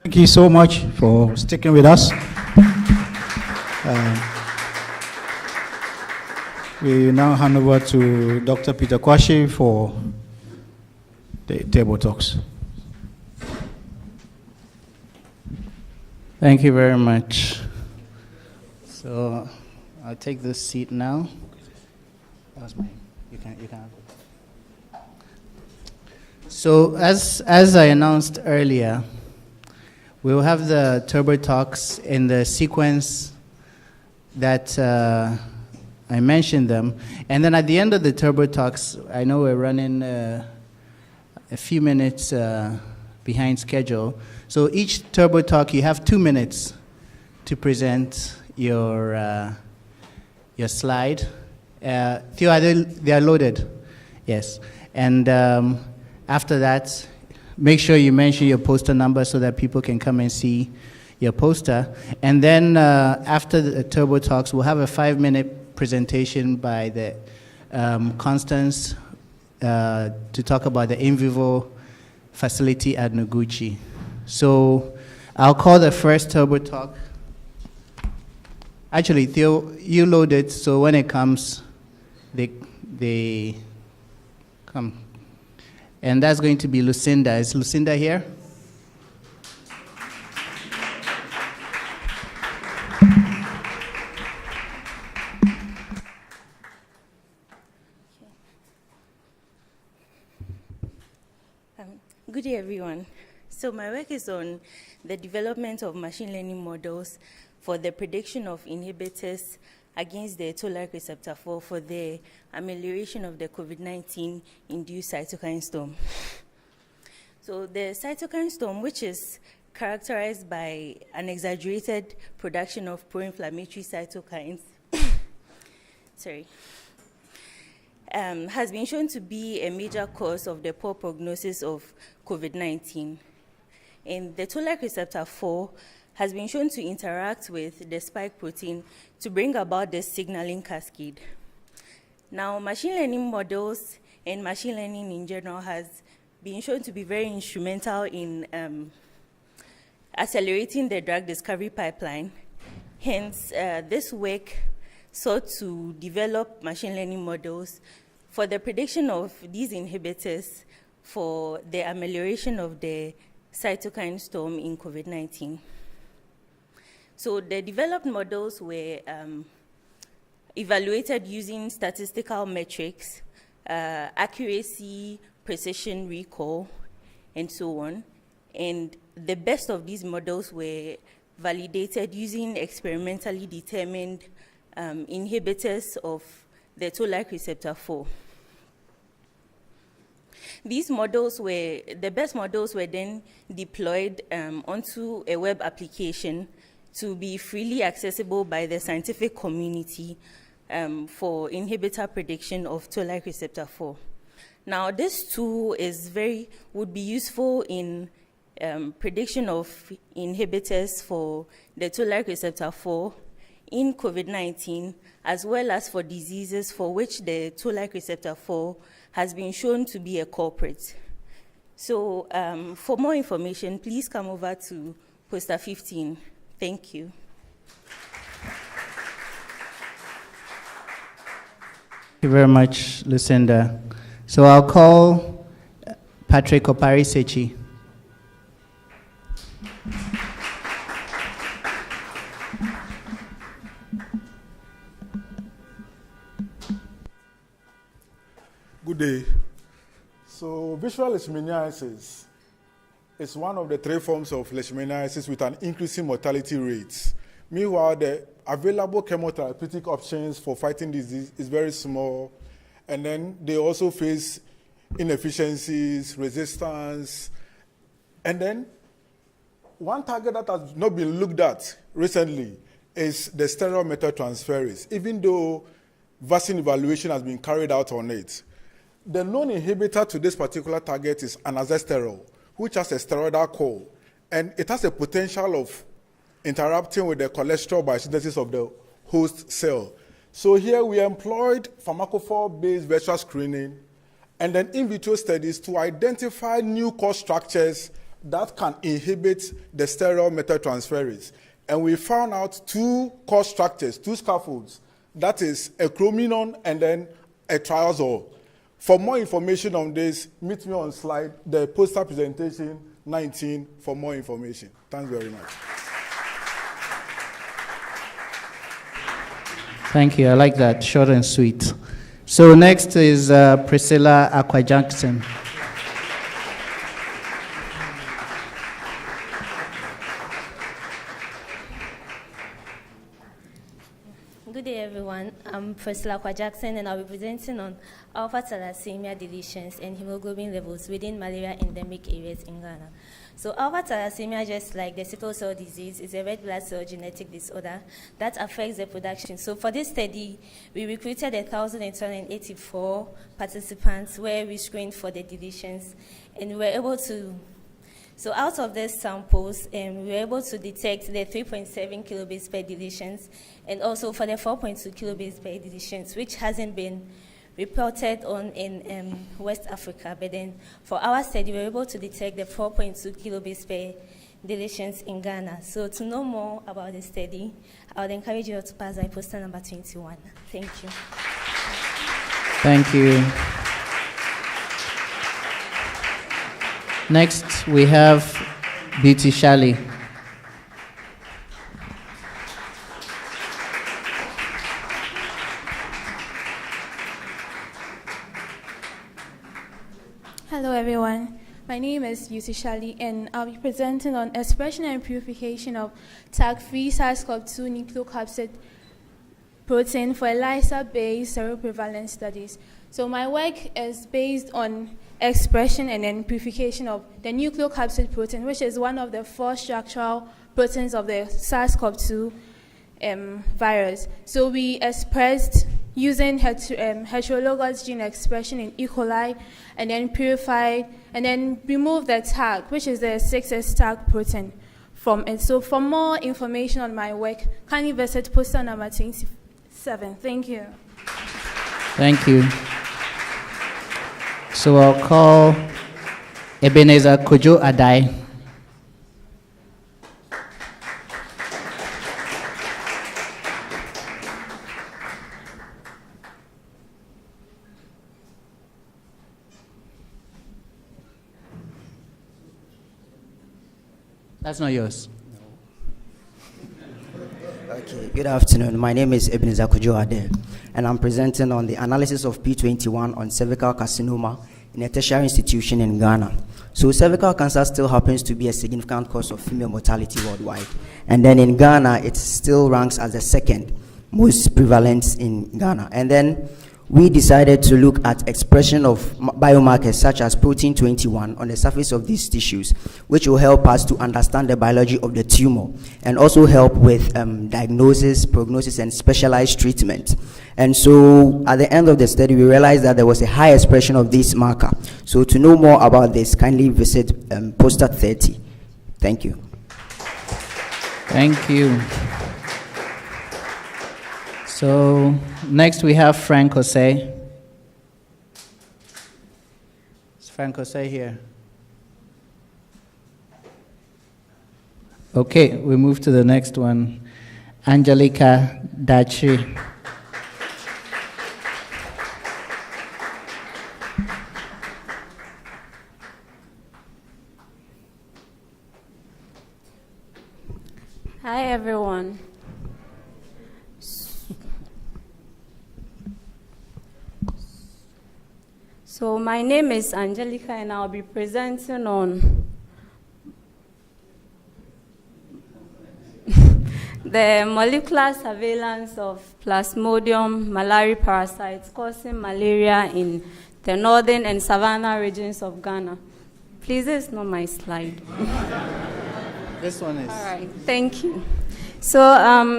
Thank you so much for sticking with us. We now hand over to Dr. Peter Kwashi for the table talks. Thank you very much. So I'll take this seat now. That's mine. You can have it. So as I announced earlier, we will have the turbo talks in the sequence that I mentioned them. And then at the end of the turbo talks, I know we're running a few minutes behind schedule. So each turbo talk, you have 2 minutes to present your slide. Theo, they are loaded? Yes. And after that, make sure you mention your poster number so that people can come and see your poster. And then after the turbo talks, we'll have a 5-minute presentation by the Constance to talk about the in vivo facility at Noguchi. So I'll call the first turbo talk. Actually, Theo, you load it, so when it comes, they come. And that's going to be Lucinda. Is Lucinda here? Good day, everyone. So my work is on the development of machine learning models for the prediction of inhibitors against the toll-like receptor 4 for the amelioration of the COVID-19 induced cytokine storm. So the cytokine storm, which is characterized by an exaggerated production of pro-inflammatory cytokines, has been shown to be a major cause of the poor prognosis of COVID-19. And the toll-like receptor 4 has been shown to interact with the spike protein to bring about this signaling cascade. Now, machine learning models and machine learning in general has been shown to be very instrumental in accelerating the drug discovery pipeline. Hence, this work sought to develop machine learning models for the prediction of these inhibitors for the amelioration of the cytokine storm in COVID-19. So the developed models were evaluated using statistical metrics, accuracy, precision, recall, and so on. And the best of these models were validated using experimentally determined inhibitors of the toll-like receptor 4. These models the best models were then deployed onto a web application to be freely accessible by the scientific community for inhibitor prediction of toll-like receptor 4. Now, this tool would be useful in prediction of inhibitors for the toll-like receptor 4 in COVID-19, as well as for diseases for which the toll-like receptor 4 has been shown to be a culprit. So for more information, please come over to poster 15. Thank you. Thank you very much, Lucinda. So I'll call Patrick Opari-Sechi. Good day. So visual leishmaniasis is one of the 3 forms of leishmaniasis with an increasing mortality rate. Meanwhile, the available chemotherapeutic options for fighting disease is very small, and then they also face inefficiencies, resistance, and then one target that has not been looked at recently is the steroid methyltransferase, even though vaccine evaluation has been carried out on it. The known inhibitor to this particular target is anazestrol, which has a steroidal core, and it has a potential of interrupting with the cholesterol biosynthesis of the host cell. So here we employed pharmacophore-based virtual screening and then in vitro studies to identify new core structures that can inhibit the steroid methyltransferase. And we found out 2 core structures, 2 scaffolds, that is a chrominon and then a triazole. For more information on this, meet me on the poster presentation 19 for more information. Thanks very much. Thank you. I like that, short and sweet. So next is Priscilla Aqua-Jackson. Good day, everyone. I'm Priscilla Aqua-Jackson, and I'll be presenting on alpha thalassemia deletions and hemoglobin levels within malaria endemic areas in Ghana. So alpha thalassemia, just like the sickle cell disease, is a red blood cell genetic disorder that affects the production. So for this study, we recruited 1,284 participants where we screened for the deletions, and we were able to So out of these samples, we were able to detect the 3.7 kilobase per deletions, and also for the 4.2 kilobase per deletions, which hasn't been reported on in West Africa. But then for our study, we were able to detect the 4.2 kilobase per deletions in Ghana. So to know more about the study, I would encourage you to pass by poster number 21. Thank you. Thank you. Next, we have Beauty Shali. Hello, everyone. My name is Beauty Shali, and I'll be presenting on expression and purification of tag-free SARS-CoV-2 nucleocapsid protein for ELISA-based seroprevalence studies. So my work is based on expression and then purification of the nucleocapsid protein, which is one of the 4 structural proteins of the SARS-CoV-2 virus. So we expressed using heterologous gene expression in E. coli, and then purified, and then remove the tag, which is the 6S tag protein from it. So for more information on my work, kindly visit poster number 27. Thank you. Thank you. So I'll call Ebenezer Kojo Adai. That's not yours. Okay, good afternoon. My name is Ebenezer Kujo Ade, and I'm presenting on the analysis of P21 on cervical carcinoma in a tertiary institution in Ghana. So cervical cancer still happens to be a significant cause of female mortality worldwide. And then in Ghana, it still ranks as the second most prevalent in Ghana. And then we decided to look at expression of biomarkers such as protein 21 on the surface of these tissues, which will help us to understand the biology of the tumor and also help with diagnosis, prognosis, and specialized treatment. And so at the end of the study, we realized that there was a high expression of this marker. So to know more about this, kindly visit poster 30. Thank you. Thank you. So next we have Frank Jose. Is Frank Jose here? Okay, we move to the next one. Angelica Dachi. Hi, everyone. So my name is Angelica, and I'll be presenting on the molecular surveillance of Plasmodium malariae parasites causing malaria in the northern and savanna regions of Ghana. Please, this is not my slide. This one is. All right, thank you. So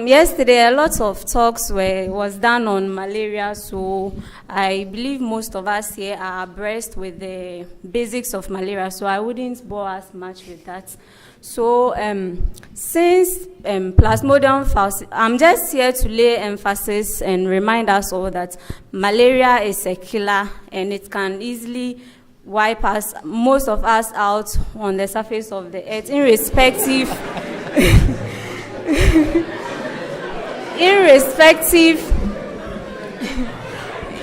yesterday, a lot of talks was done on malaria, so I believe most of us here are abreast with the basics of malaria, so I wouldn't bore us much with that. So since Plasmodium falciparum, I'm just here to lay emphasis and remind us all that malaria is a killer and it can easily wipe us, most of us, out on the surface of the earth, irrespective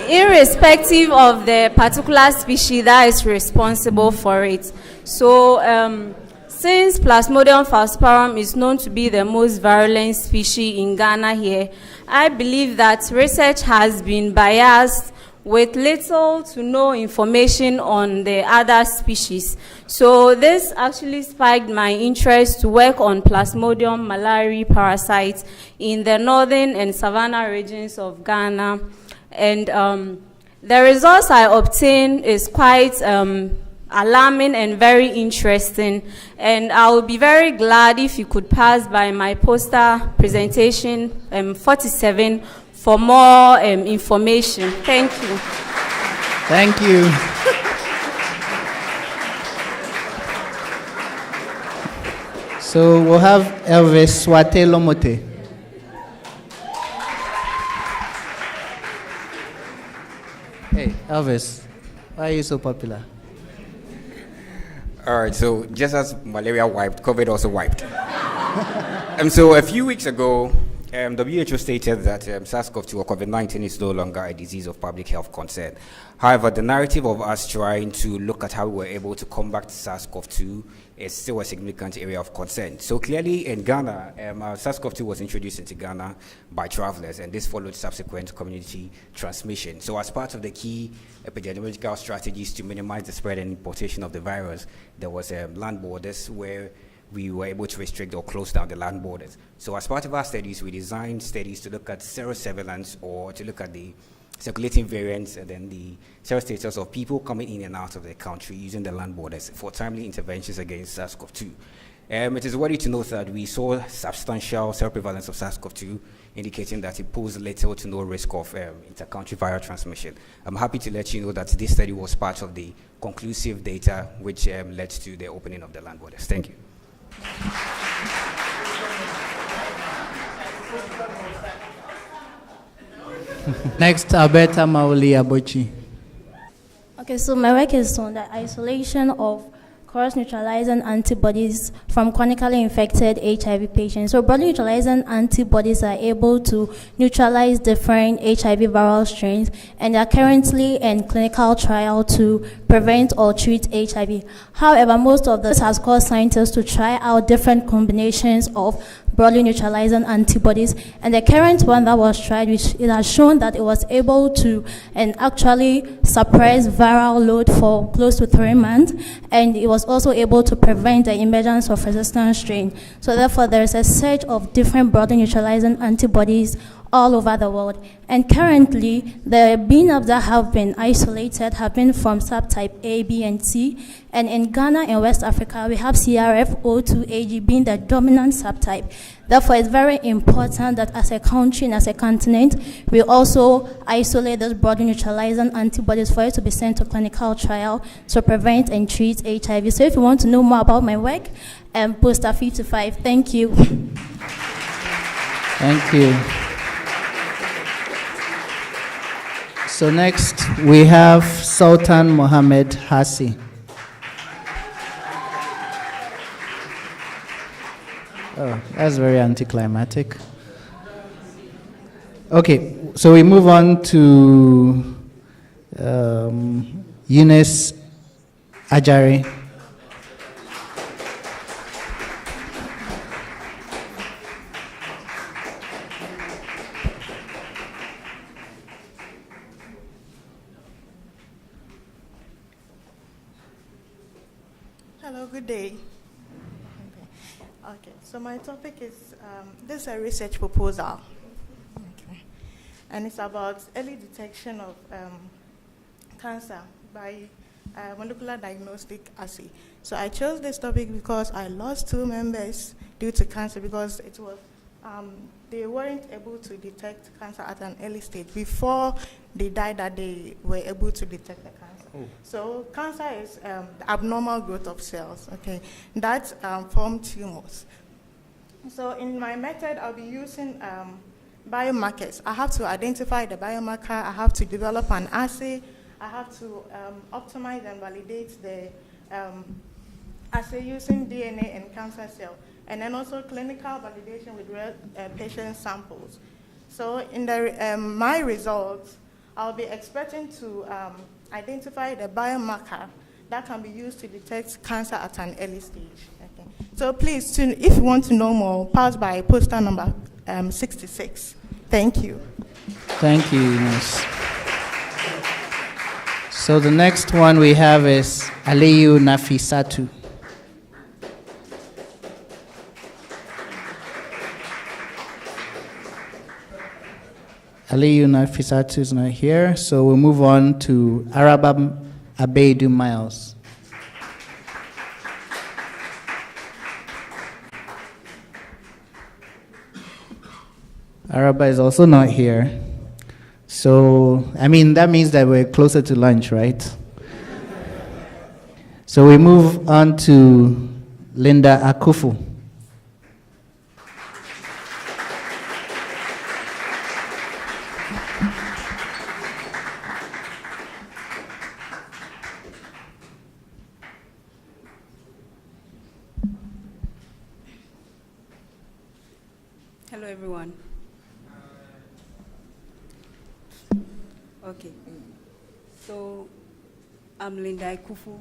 irrespective of the particular species that is responsible for it. So since Plasmodium falciparum is known to be the most virulent species in Ghana here, I believe that research has been biased with little to no information on the other species. So this actually spiked my interest to work on Plasmodium malariae parasites in the northern and savanna regions of Ghana. And the results I obtained is quite alarming and very interesting. And I would be very glad if you could pass by my poster presentation 47 for more information. Thank you. Thank you. So we'll have Elvis Swate Lomote. Hey, Elvis, why are you so popular? All right, so just as malaria wiped, COVID also wiped. So a few weeks ago, WHO stated that SARS-CoV-2 or COVID-19 is no longer a disease of public health concern. However, the narrative of us trying to look at how we were able to combat SARS-CoV-2 is still a significant area of concern. So clearly in Ghana, SARS-CoV-2 was introduced into Ghana by travelers, and this followed subsequent community transmission. So as part of the key epidemiological strategies to minimize the spread and importation of the virus, there was land borders where we were able to restrict or close down the land borders. So as part of our studies, we designed studies to look at serosurveillance, or to look at the circulating variants and then the serostatus of people coming in and out of the country using the land borders for timely interventions against SARS-CoV-2. It is worthy to note that we saw substantial seroprevalence of SARS-CoV-2, indicating that it posed little to no risk of inter-country viral transmission. I'm happy to let you know that this study was part of the conclusive data which led to the opening of the land borders. Thank you. Next, Alberta Mauli Abochi. Okay, so my work is on the isolation of cross-neutralizing antibodies from chronically infected HIV patients. So broadly neutralizing antibodies are able to neutralize different HIV viral strains, and are currently in clinical trial to prevent or treat HIV. However, most of this has caused scientists to try out different combinations of broadly neutralizing antibodies, and the current one that was tried, which it has shown that it was able to and actually suppress viral load for close to 3 months, and it was also able to prevent the emergence of resistant strain. So therefore, there is a surge of different broadly neutralizing antibodies all over the world. And currently, the BNAbs that have been isolated have been from subtype A, B, and C. And in Ghana and West Africa, we have CRF02AG being the dominant subtype. Therefore, it's very important that as a country and as a continent, we also isolate those broadly neutralizing antibodies for it to be sent to clinical trial to prevent and treat HIV. So if you want to know more about my work, poster 55. Thank you. Thank you. So next, we have Sultan Mohammed Hassi. Oh, that's very anticlimactic. Okay, so we move on to Eunice Ajari. Hello, good day. Okay, so my topic is, this is a research proposal. Okay. And it's about early detection of cancer by molecular diagnostic assay. So I chose this topic because I lost 2 members due to cancer because it was, they weren't able to detect cancer at an early stage. Before they died, that they were able to detect the cancer. Oh. So cancer is the abnormal growth of cells, okay, that form tumors. So in my method, I'll be using biomarkers. I have to identify the biomarker, I have to develop an assay, I have to optimize and validate the assay using DNA and cancer cell, and then also clinical validation with real patient samples. So in the, my results, I'll be expecting to identify the biomarker that can be used to detect cancer at an early stage. Okay. So please, if you want to know more, pass by poster number 66. Thank you. Thank you, Eunice. So the next one we have is Aliyu Nafisatu. Aliyu Nafisatu is not here, so we'll move on to Arabam Abeidu Miles. Araba is also not here. So, I mean, that means that we're closer to lunch, right? So we move on to Linda Akufu. Hello, everyone. Okay, so I'm Linda Ikufu,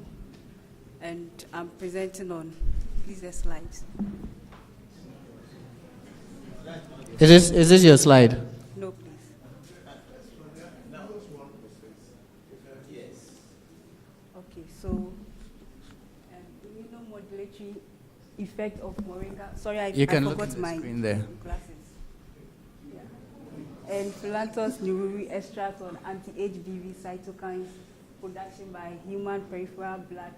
and I'm presenting on, please, the slides. Is this your slide? No, please. Okay, so immunomodulatory effect of moringa. Sorry, I forgot my there. glasses. And Philanthus niruri extract on anti-HBV cytokines production by human peripheral blood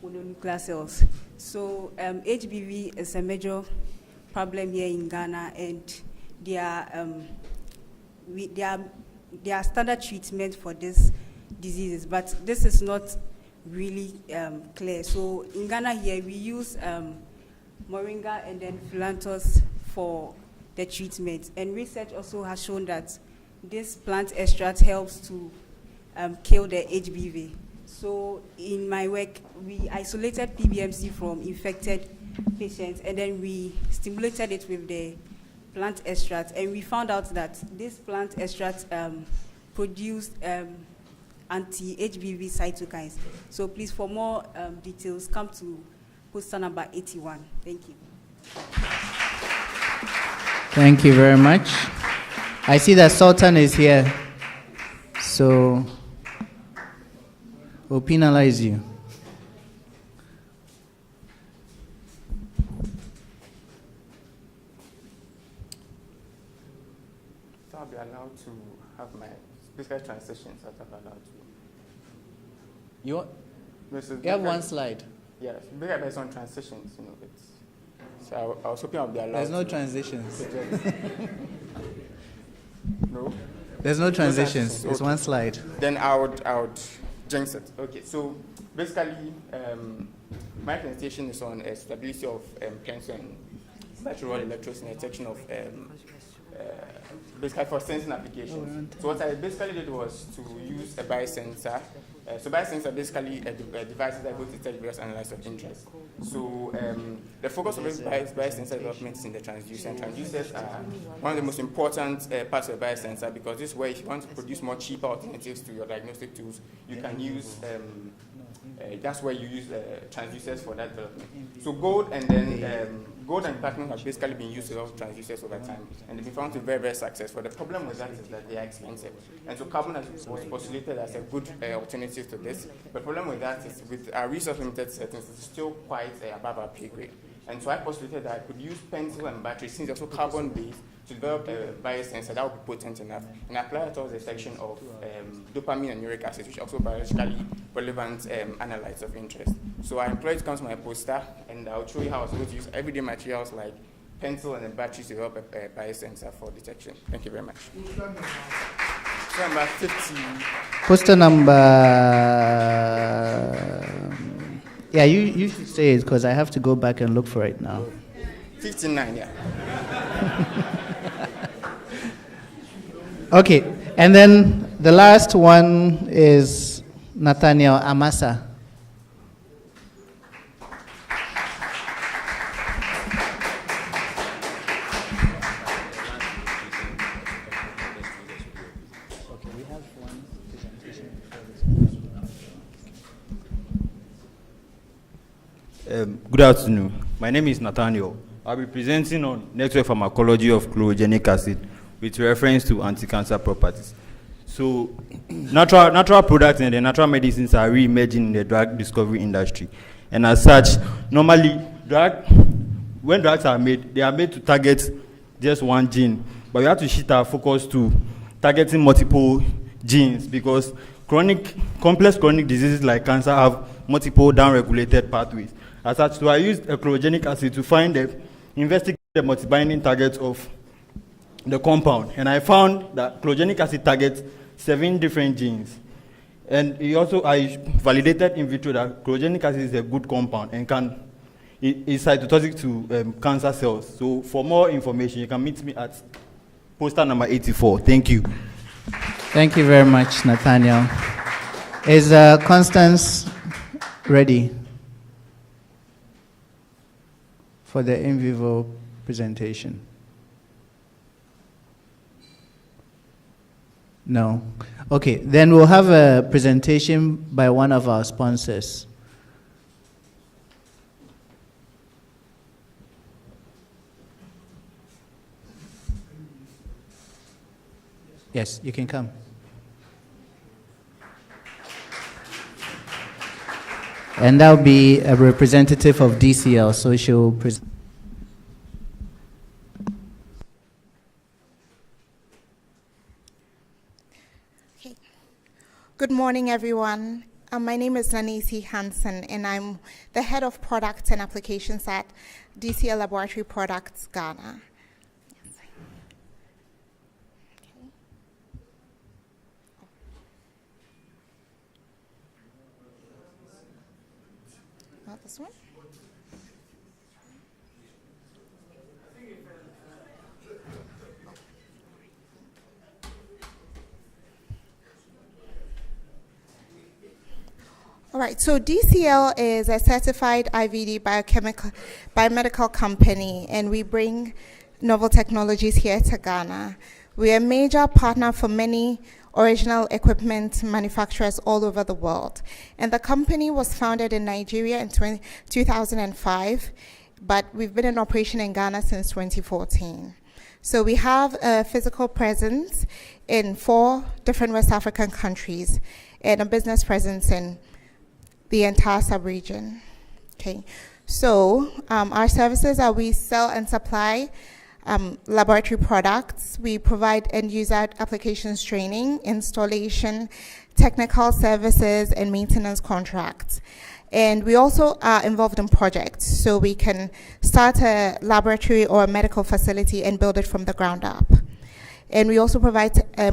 mononuclear cells. So HBV is a major problem here in Ghana, and there are standard treatment for these diseases, but this is not really clear. So in Ghana here, we use moringa and then Philanthus for the treatment. And research also has shown that this plant extract helps to kill the HBV. So in my work, we isolated PBMC from infected patients, and then we stimulated it with the plant extract, and we found out that this plant extract produced anti-HBV cytokines. So please, for more details, come to poster number 81. Thank you. Thank you very much. I see that Sultan is here, so we'll penalize you. So I'll be allowed to have my special transitions that I'm allowed to. You You have one slide. Yes, based on transitions, you know. So I was hoping I'll be allowed. There's no transitions. No? There's no transitions. It's Okay. one slide. Then I would jinx it. Okay, so basically, my presentation is on stability of pencil and battery roll electrodes in detection of basically for sensing applications. So what I basically did was to use a biosensor. So biosensor basically a device that able to detect various analytes of interest. So the focus of this biosensor development is in the transducer. And transducers are one of the most important parts of the biosensor, because this way, if you want to produce more cheaper alternatives to your diagnostic tools, you can use that's where you use transducers for that development. So gold and then gold and platinum have basically been used to develop transducers over time, and they've been found to be very, very successful. The problem with that is that they are expensive, and so carbon was postulated as a good alternative to this. But the problem with that is, with our resource limited settings, it's still quite above our pay grade. And so I postulated that I could use pencil and battery, since they're also carbon-based, to develop a biosensor that would be potent enough, and apply it towards a section of dopamine and uric acid, which are also biologically relevant analytes of interest. So I employed to come to my poster, and I'll show you how I was able to use everyday materials like pencil and batteries to develop a biosensor for detection. Thank you very much. Poster number 50. Poster number. Yeah, you should say it, because I have to go back and look for it now. 59, yeah. Okay, and then the last one is Nathaniel Amasa. Good afternoon. My name is Nathaniel. I'll be presenting on network pharmacology of chlorogenic acid with reference to anti-cancer properties. So, natural products and the natural medicines are re-emerging in the drug discovery industry. And as such, normally, when drugs are made, they are made to target just one gene. But we have to shift our focus to targeting multiple genes, because complex chronic diseases like cancer have multiple down-regulated pathways. As such, so I used a chlorogenic acid to investigate the multibinding targets of the compound, and I found that chlorogenic acid targets 7 different genes. And I validated in vitro that chlorogenic acid is a good compound and is cytotoxic to cancer cells. So for more information, you can meet me at poster number 84. Thank you. Thank you very much, Nathaniel. Is Constance ready for the in vivo presentation? No. Okay, then we'll have a presentation by one of our sponsors. Yes, you can come. And that'll be a representative of DCL, so she'll present. Okay. Good morning, everyone. My name is Nanisi Hansen, and I'm the head of products and applications at DCL Laboratory Products, Ghana. Not this one. All right, so DCL is a certified IVD biomedical company, and we bring novel technologies here to Ghana. We are a major partner for many original equipment manufacturers all over the world. And the company was founded in Nigeria in 2005, but we've been in operation in Ghana since 2014. So we have a physical presence in 4 different West African countries and a business presence in the entire sub-region. Okay. So our services are we sell and supply laboratory products. We provide end-user applications training, installation, technical services, and maintenance contracts. And we also are involved in projects, so we can start a laboratory or a medical facility and build it from the ground up. And we also provide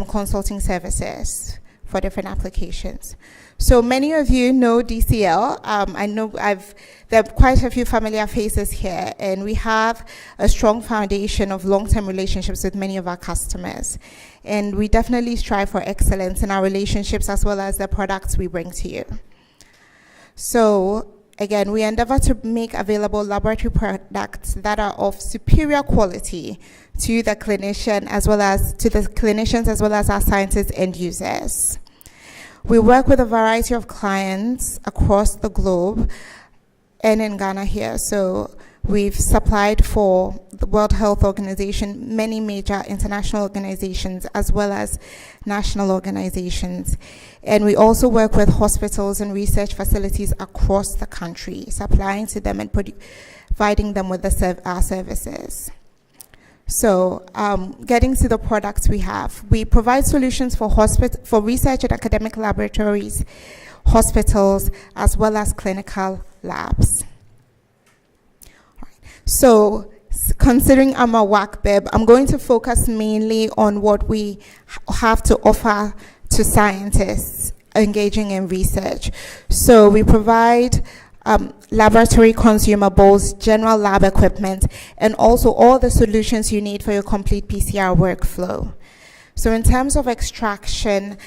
consulting services for different applications. So many of you know DCL. I know there are quite a few familiar faces here, and we have a strong foundation of long-term relationships with many of our customers. And we definitely strive for excellence in our relationships as well as the products we bring to you. So again, we endeavor to make available laboratory products that are of superior quality to the clinician as well as to the clinicians as well as our scientists and users. We work with a variety of clients across the globe and in Ghana here. So we've supplied for the World Health Organization, many major international organizations, as well as national organizations. And we also work with hospitals and research facilities across the country, supplying to them and providing them with our services. So getting to the products we have, we provide solutions for research and academic laboratories, hospitals, as well as clinical labs. So considering I'm a WACCBIP, I'm going to focus mainly on what we have to offer to scientists engaging in research. So we provide laboratory consumables, general lab equipment, and also all the solutions you need for your complete PCR workflow. So in terms of extraction,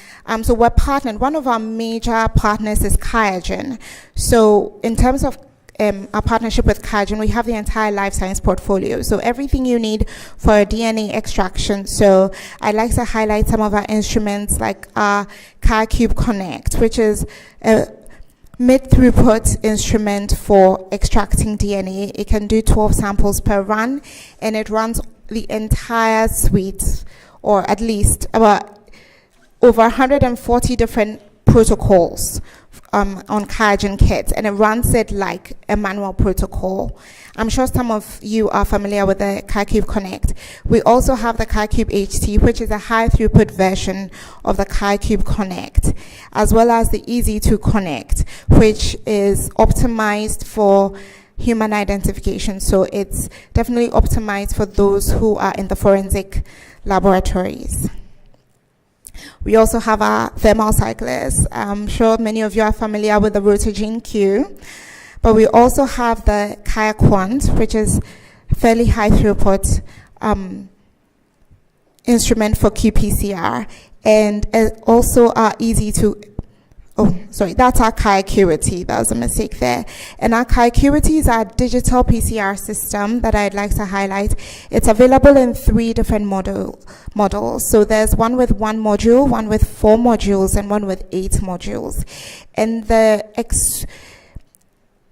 so we're partnered. One of our major partners is QIAGEN. So in terms of our partnership with QIAGEN, we have the entire life science portfolio. So everything you need for a DNA extraction. So I'd like to highlight some of our instruments like our QIAcube Connect, which is a mid-throughput instrument for extracting DNA. It can do 12 samples per run, and it runs the entire suite, or at least about over 140 different protocols on QIAGEN kits, and it runs it like a manual protocol. I'm sure some of you are familiar with the QIAcube Connect. We also have the QIAcube HT, which is a high throughput version of the QIAcube Connect, as well as the EZ2 Connect, which is optimized for human identification. So it's definitely optimized for those who are in the forensic laboratories. We also have our thermal cyclists. I'm sure many of you are familiar with the Rotogene Q, but we also have the QIAquant, which is fairly high throughput instrument for qPCR, and also our that's our QIAcuity. That was a mistake there. And our QIAcuity is our digital PCR system that I'd like to highlight. It's available in 3 different models. So there's one with 1 module, one with 4 modules, and one with 8 modules. And the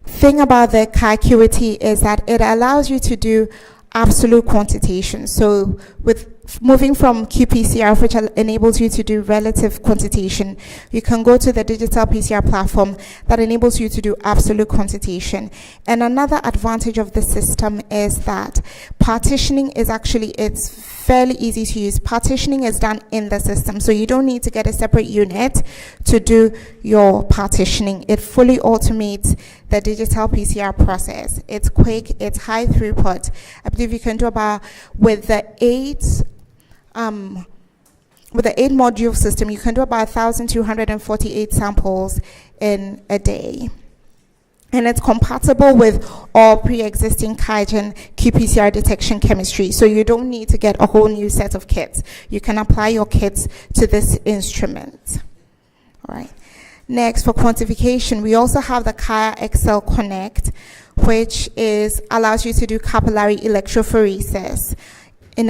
thing about the QIAcuity is that it allows you to do absolute quantitation. So with moving from qPCR, which enables you to do relative quantitation, you can go to the digital PCR platform that enables you to do absolute quantitation. And another advantage of the system is that partitioning is it's fairly easy to use. Partitioning is done in the system, so you don't need to get a separate unit to do your partitioning. It fully automates the digital PCR process. It's quick, it's high throughput. I believe you can do about, with the 8 module system, you can do about 1,248 samples in a day. And it's compatible with all pre-existing QIAGEN qPCR detection chemistry. So you don't need to get a whole new set of kits. You can apply your kits to this instrument. All right. Next, for quantification, we also have the QIAxcel Connect, which allows you to do capillary electrophoresis. and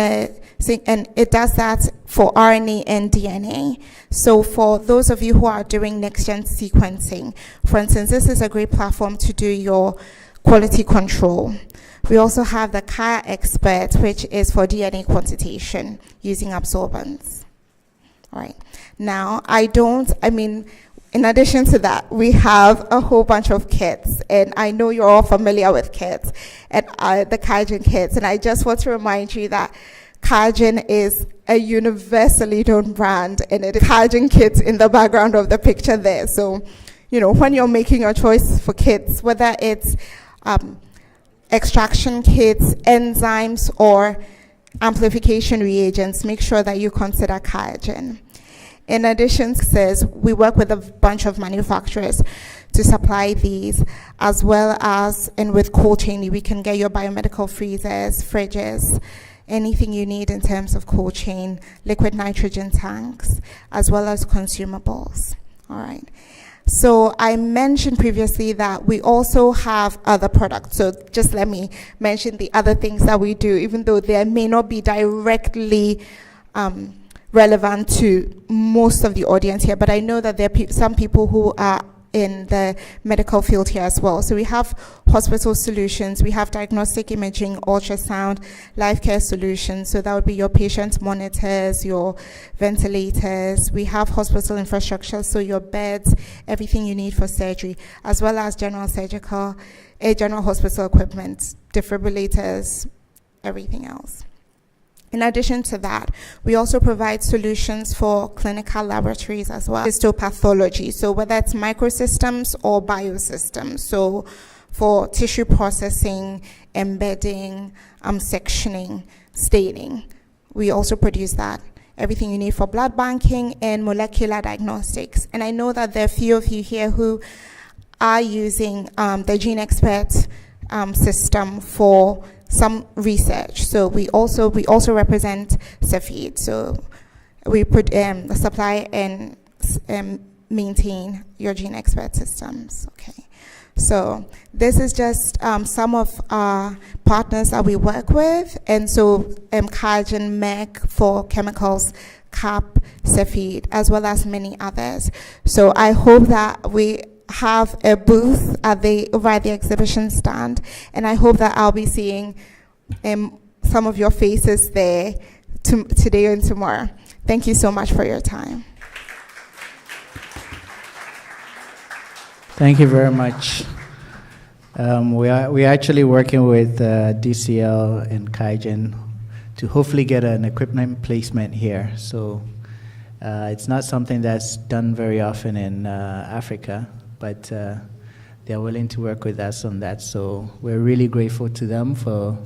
it does that for RNA and DNA. So for those of you who are doing next-gen sequencing, for instance, this is a great platform to do your quality control. We also have the Kaya Expert, which is for DNA quantitation using absorbance. All right. Now, in addition to that, we have a whole bunch of kits, and I know you're all familiar with kits, and the QIAGEN kits, and I just want to remind you that QIAGEN is a universally known brand, and it is QIAGEN kits in the background of the picture there. So, when you're making your choice for kits, whether it's extraction kits, enzymes, or amplification reagents, make sure that you consider QIAGEN. In addition, we work with a bunch of manufacturers to supply these, as well as, and with cold chain, we can get your biomedical freezers, fridges, anything you need in terms of cold chain, liquid nitrogen tanks, as well as consumables. All right. So I mentioned previously that we also have other products. So just let me mention the other things that we do, even though they may not be directly relevant to most of the audience here, but I know that there are some people who are in the medical field here as well. So we have hospital solutions, we have diagnostic imaging, ultrasound, life care solutions. So that would be your patient monitors, your ventilators. We have hospital infrastructure, so your beds, everything you need for surgery, as well as general hospital equipment, defibrillators, everything else. In addition to that, we also provide solutions for clinical laboratories as well. Histopathology, so whether it's microsystems or biosystems. So for tissue processing, embedding, sectioning, staining, we also produce that. Everything you need for blood banking and molecular diagnostics. And I know that there are a few of you here who are using the Gene Expert system for some research. So we also represent Cepheid. So we supply and maintain your Gene Expert systems. Okay. So this is just some of our partners that we work with, and so QIAGEN, Merck for chemicals, CAP, Cepheid, as well as many others. So I hope that we have a booth over at the exhibition stand, and I hope that I'll be seeing some of your faces there today and tomorrow. Thank you so much for your time. Thank you very much. We're actually working with DCL and QIAGEN to hopefully get an equipment placement here. So it's not something that's done very often in Africa, but they're willing to work with us on that. So we're really grateful to them for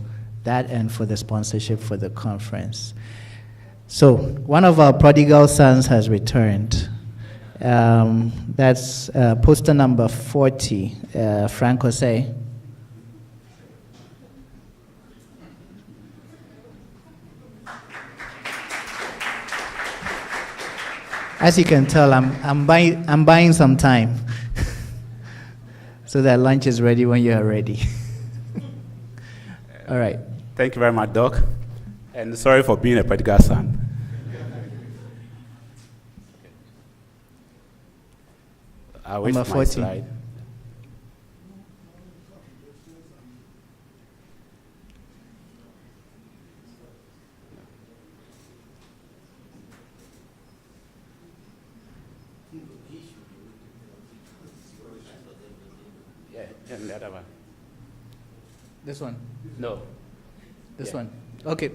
that and for the sponsorship for the conference. So one of our prodigal sons has returned. That's poster number 40, Frank Jose. As you can tell, I'm buying some time so that lunch is ready when you're ready. All right. Thank you very much, Doc. And sorry for being a prodigal son. I'll wait for my slide. Yeah, and the other one. This one? No. This one? Okay.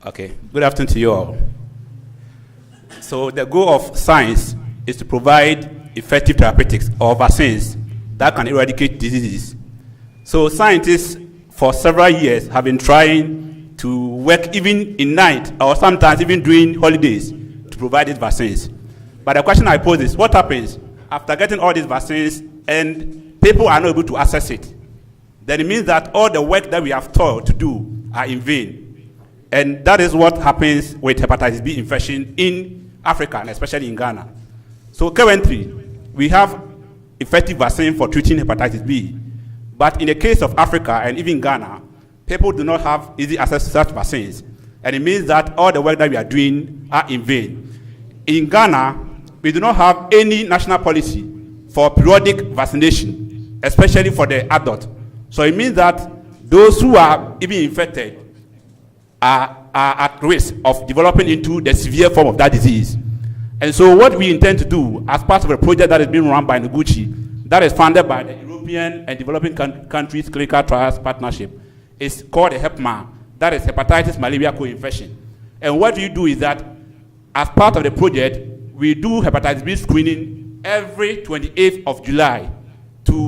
Okay. Good afternoon to you all. So the goal of science is to provide effective therapeutics or vaccines that can eradicate diseases. So scientists for several years have been trying to work even in night or sometimes even during holidays to provide these vaccines. But the question I pose is, what happens after getting all these vaccines and people are not able to access it? Then it means that all the work that we have toiled to do are in vain. And that is what happens with hepatitis B infection in Africa, and especially in Ghana. So currently, we have effective vaccine for treating hepatitis B. But in the case of Africa and even Ghana, people do not have easy access to such vaccines. And it means that all the work that we are doing are in vain. In Ghana, we do not have any national policy for periodic vaccination, especially for the adult. So it means that those who are even infected are at risk of developing into the severe form of that disease. And so what we intend to do as part of a project that is being run by Noguchi, that is funded by the European and Developing Countries Clinical Trials Partnership, is called a HEPMA, that is hepatitis malaria co-infection. And what we do is that as part of the project, we do hepatitis B screening every 28th of July to,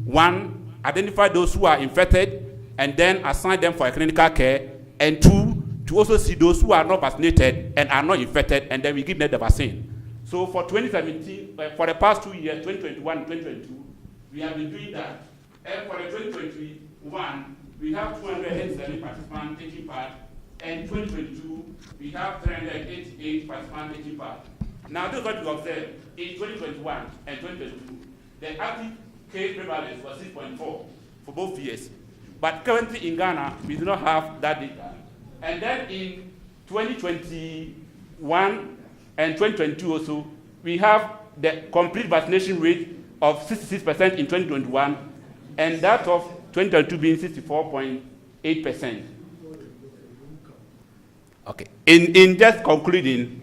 one, identify those who are infected and then assign them for a clinical care, and two, to also see those who are not vaccinated and are not infected, and then we give them the vaccine. So for 2017, for the past 2 years, 2021 and 2022, we have been doing that. And for the 2021, we have 287 participants taking part, and 2022, we have 388 participants taking part. Now, this is what we observed in 2021 and 2022. The active case prevalence was 6.4 for both years. But currently in Ghana, we do not have that data. And then in 2021 and 2022 also, we have the complete vaccination rate of 66% in 2021, and that of 2022 being 64.8%. Okay. In just concluding,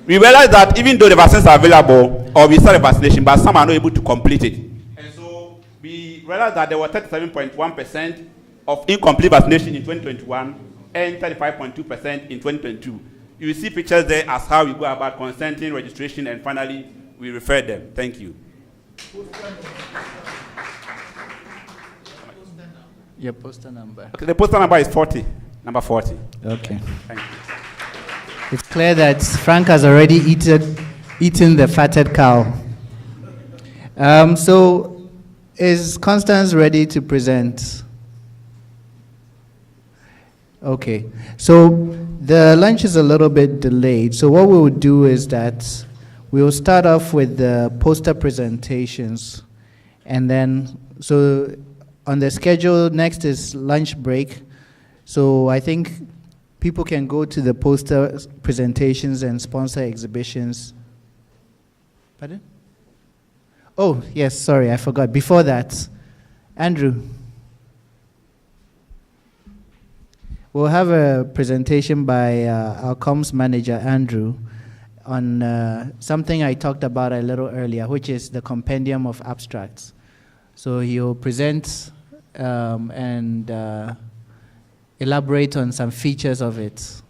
we realize that even though the vaccines are available, or we start the vaccination, but some are not able to complete it. And so we realized that there were 37.1% of incomplete vaccination in 2021 and 35.2% in 2022. You will see pictures there as how we go about consenting, registration, and finally we refer them. Thank you. Your poster number. Okay, the poster number is 40. Number 40. Okay. Thank you. It's clear that Frank has already eaten the fatted cow. So is Constance ready to present? Okay. So the lunch is a little bit delayed. So what we will do is that we will start off with the poster presentations. And then, so on the schedule, next is lunch break. So I think people can go to the poster presentations and sponsor exhibitions. Pardon? Oh, yes, sorry, I forgot. Before that, Andrew. We'll have a presentation by our comms manager, Andrew, on something I talked about a little earlier, which is the compendium of abstracts. So he'll present and elaborate on some features of it.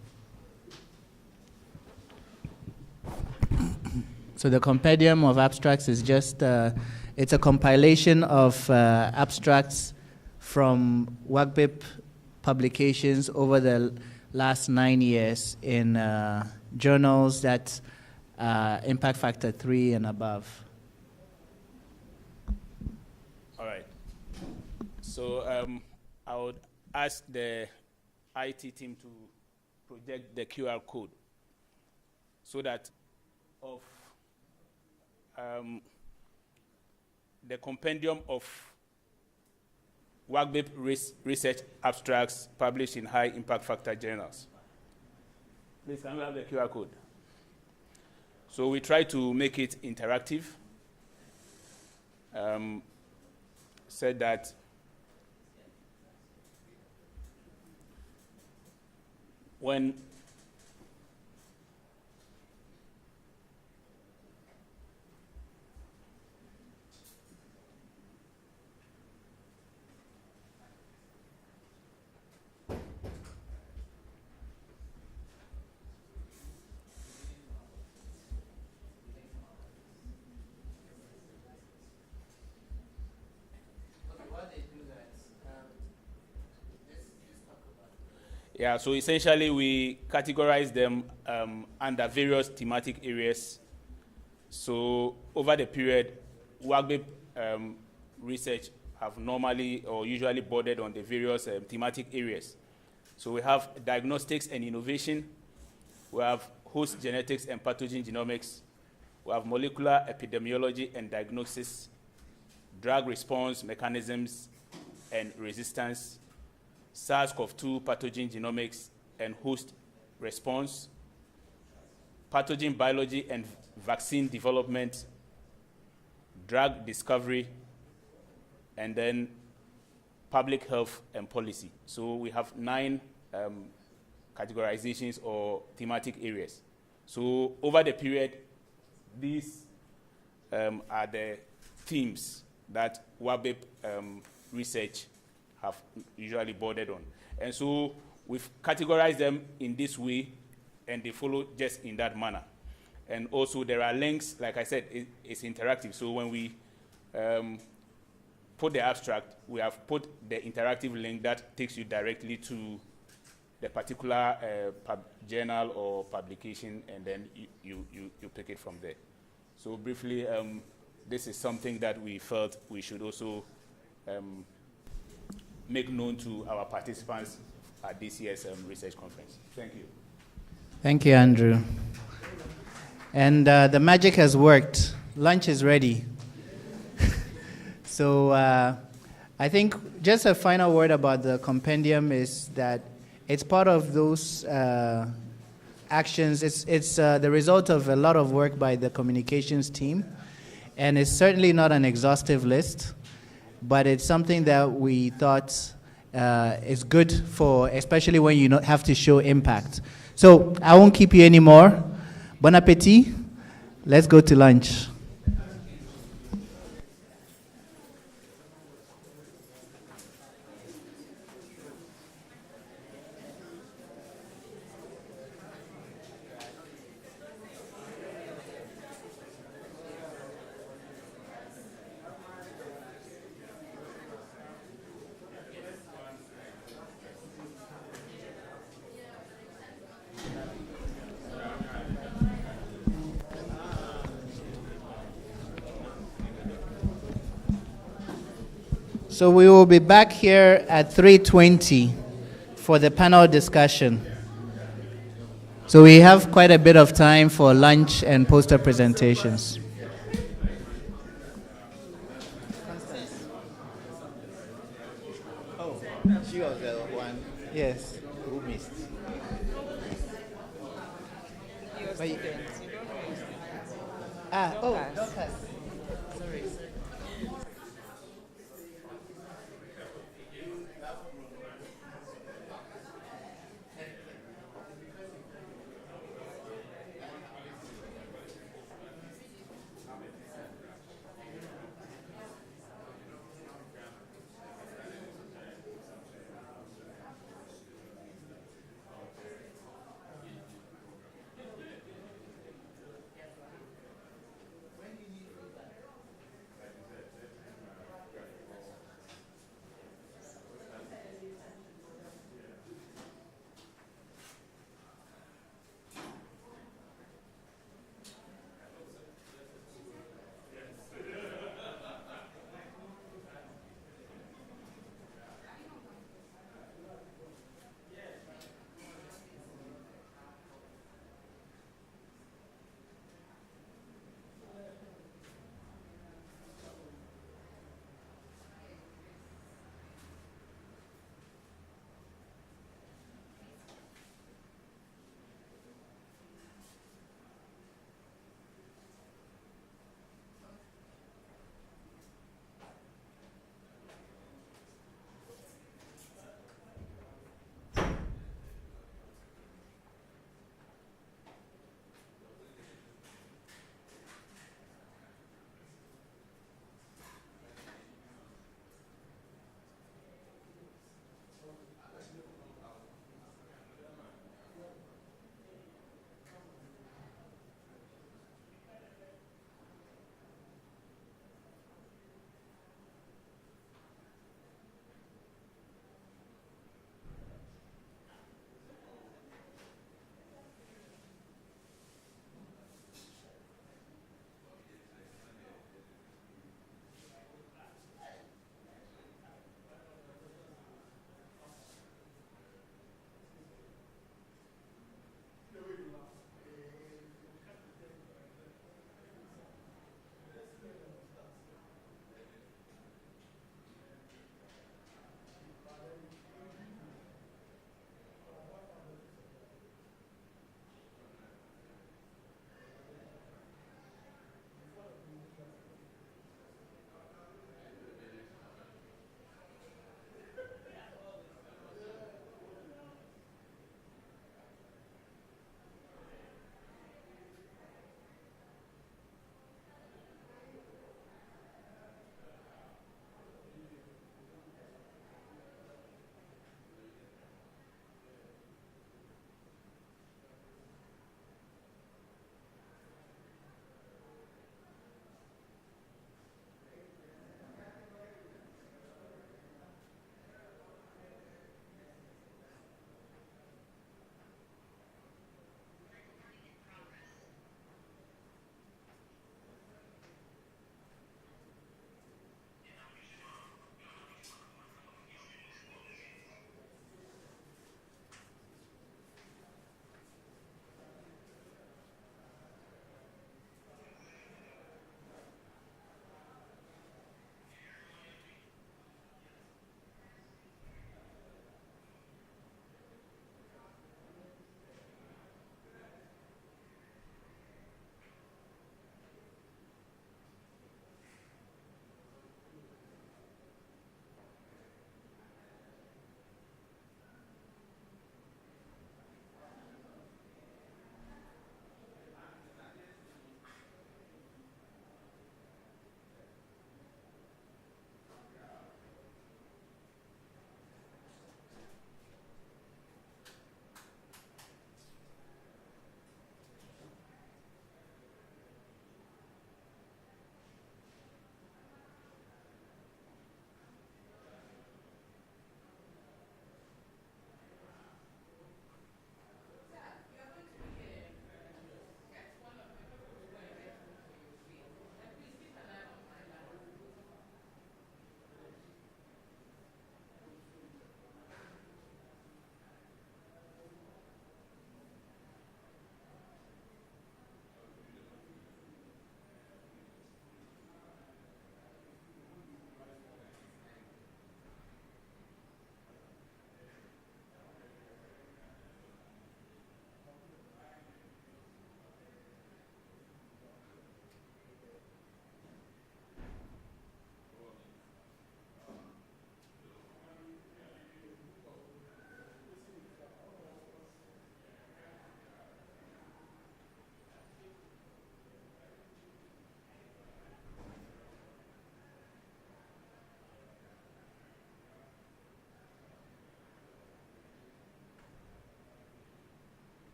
So the compendium of abstracts is just, it's a compilation of abstracts from WACCBIP publications over the last 9 years in journals that impact factor 3 and above. All right. So I would ask the IT team to project the QR code so that of the compendium of WACCBIP research abstracts published in high impact factor journals. Please, can we have the QR code? So we try to make it interactive. Said that when yeah, so essentially we categorize them under various thematic areas. So over the period, WACCBIP research have normally or usually bordered on the various thematic areas. So we have diagnostics and innovation, we have host genetics and pathogen genomics, we have molecular epidemiology and diagnosis, drug response mechanisms and resistance, SARS-CoV-2 pathogen genomics and host response, pathogen biology and vaccine development, drug discovery, and then public health and policy. So we have 9 categorizations or thematic areas. So over the period, these are the themes that WACCBIP research have usually bordered on. And so we've categorized them in this way, and they follow just in that manner. And also there are links, like I said, it's interactive. So when we put the abstract, we have put the interactive link that takes you directly to the particular journal or publication, and then you pick it from there. So briefly, this is something that we felt we should also make known to our participants at this year's research conference. Thank you. Thank you, Andrew. And the magic has worked. Lunch is ready. So I think just a final word about the compendium is that it's part of those actions. It's the result of a lot of work by the communications team, and it's certainly not an exhaustive list, but it's something that we thought is good for, especially when you have to show impact. So I won't keep you anymore. Bon appetit. Let's go to lunch. So we will be back here at 3:20 for the panel discussion. So we have quite a bit of time for lunch and poster presentations. Oh, she was the one, yes, who missed. Dorcas. Sorry.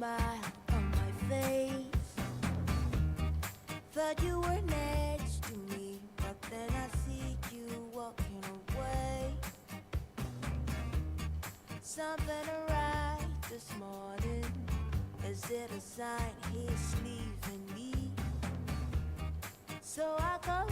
smile on my face. Thought you were next to me, but then I see you walking away. Something arrived this morning. Is it a sign he's leaving me? So I call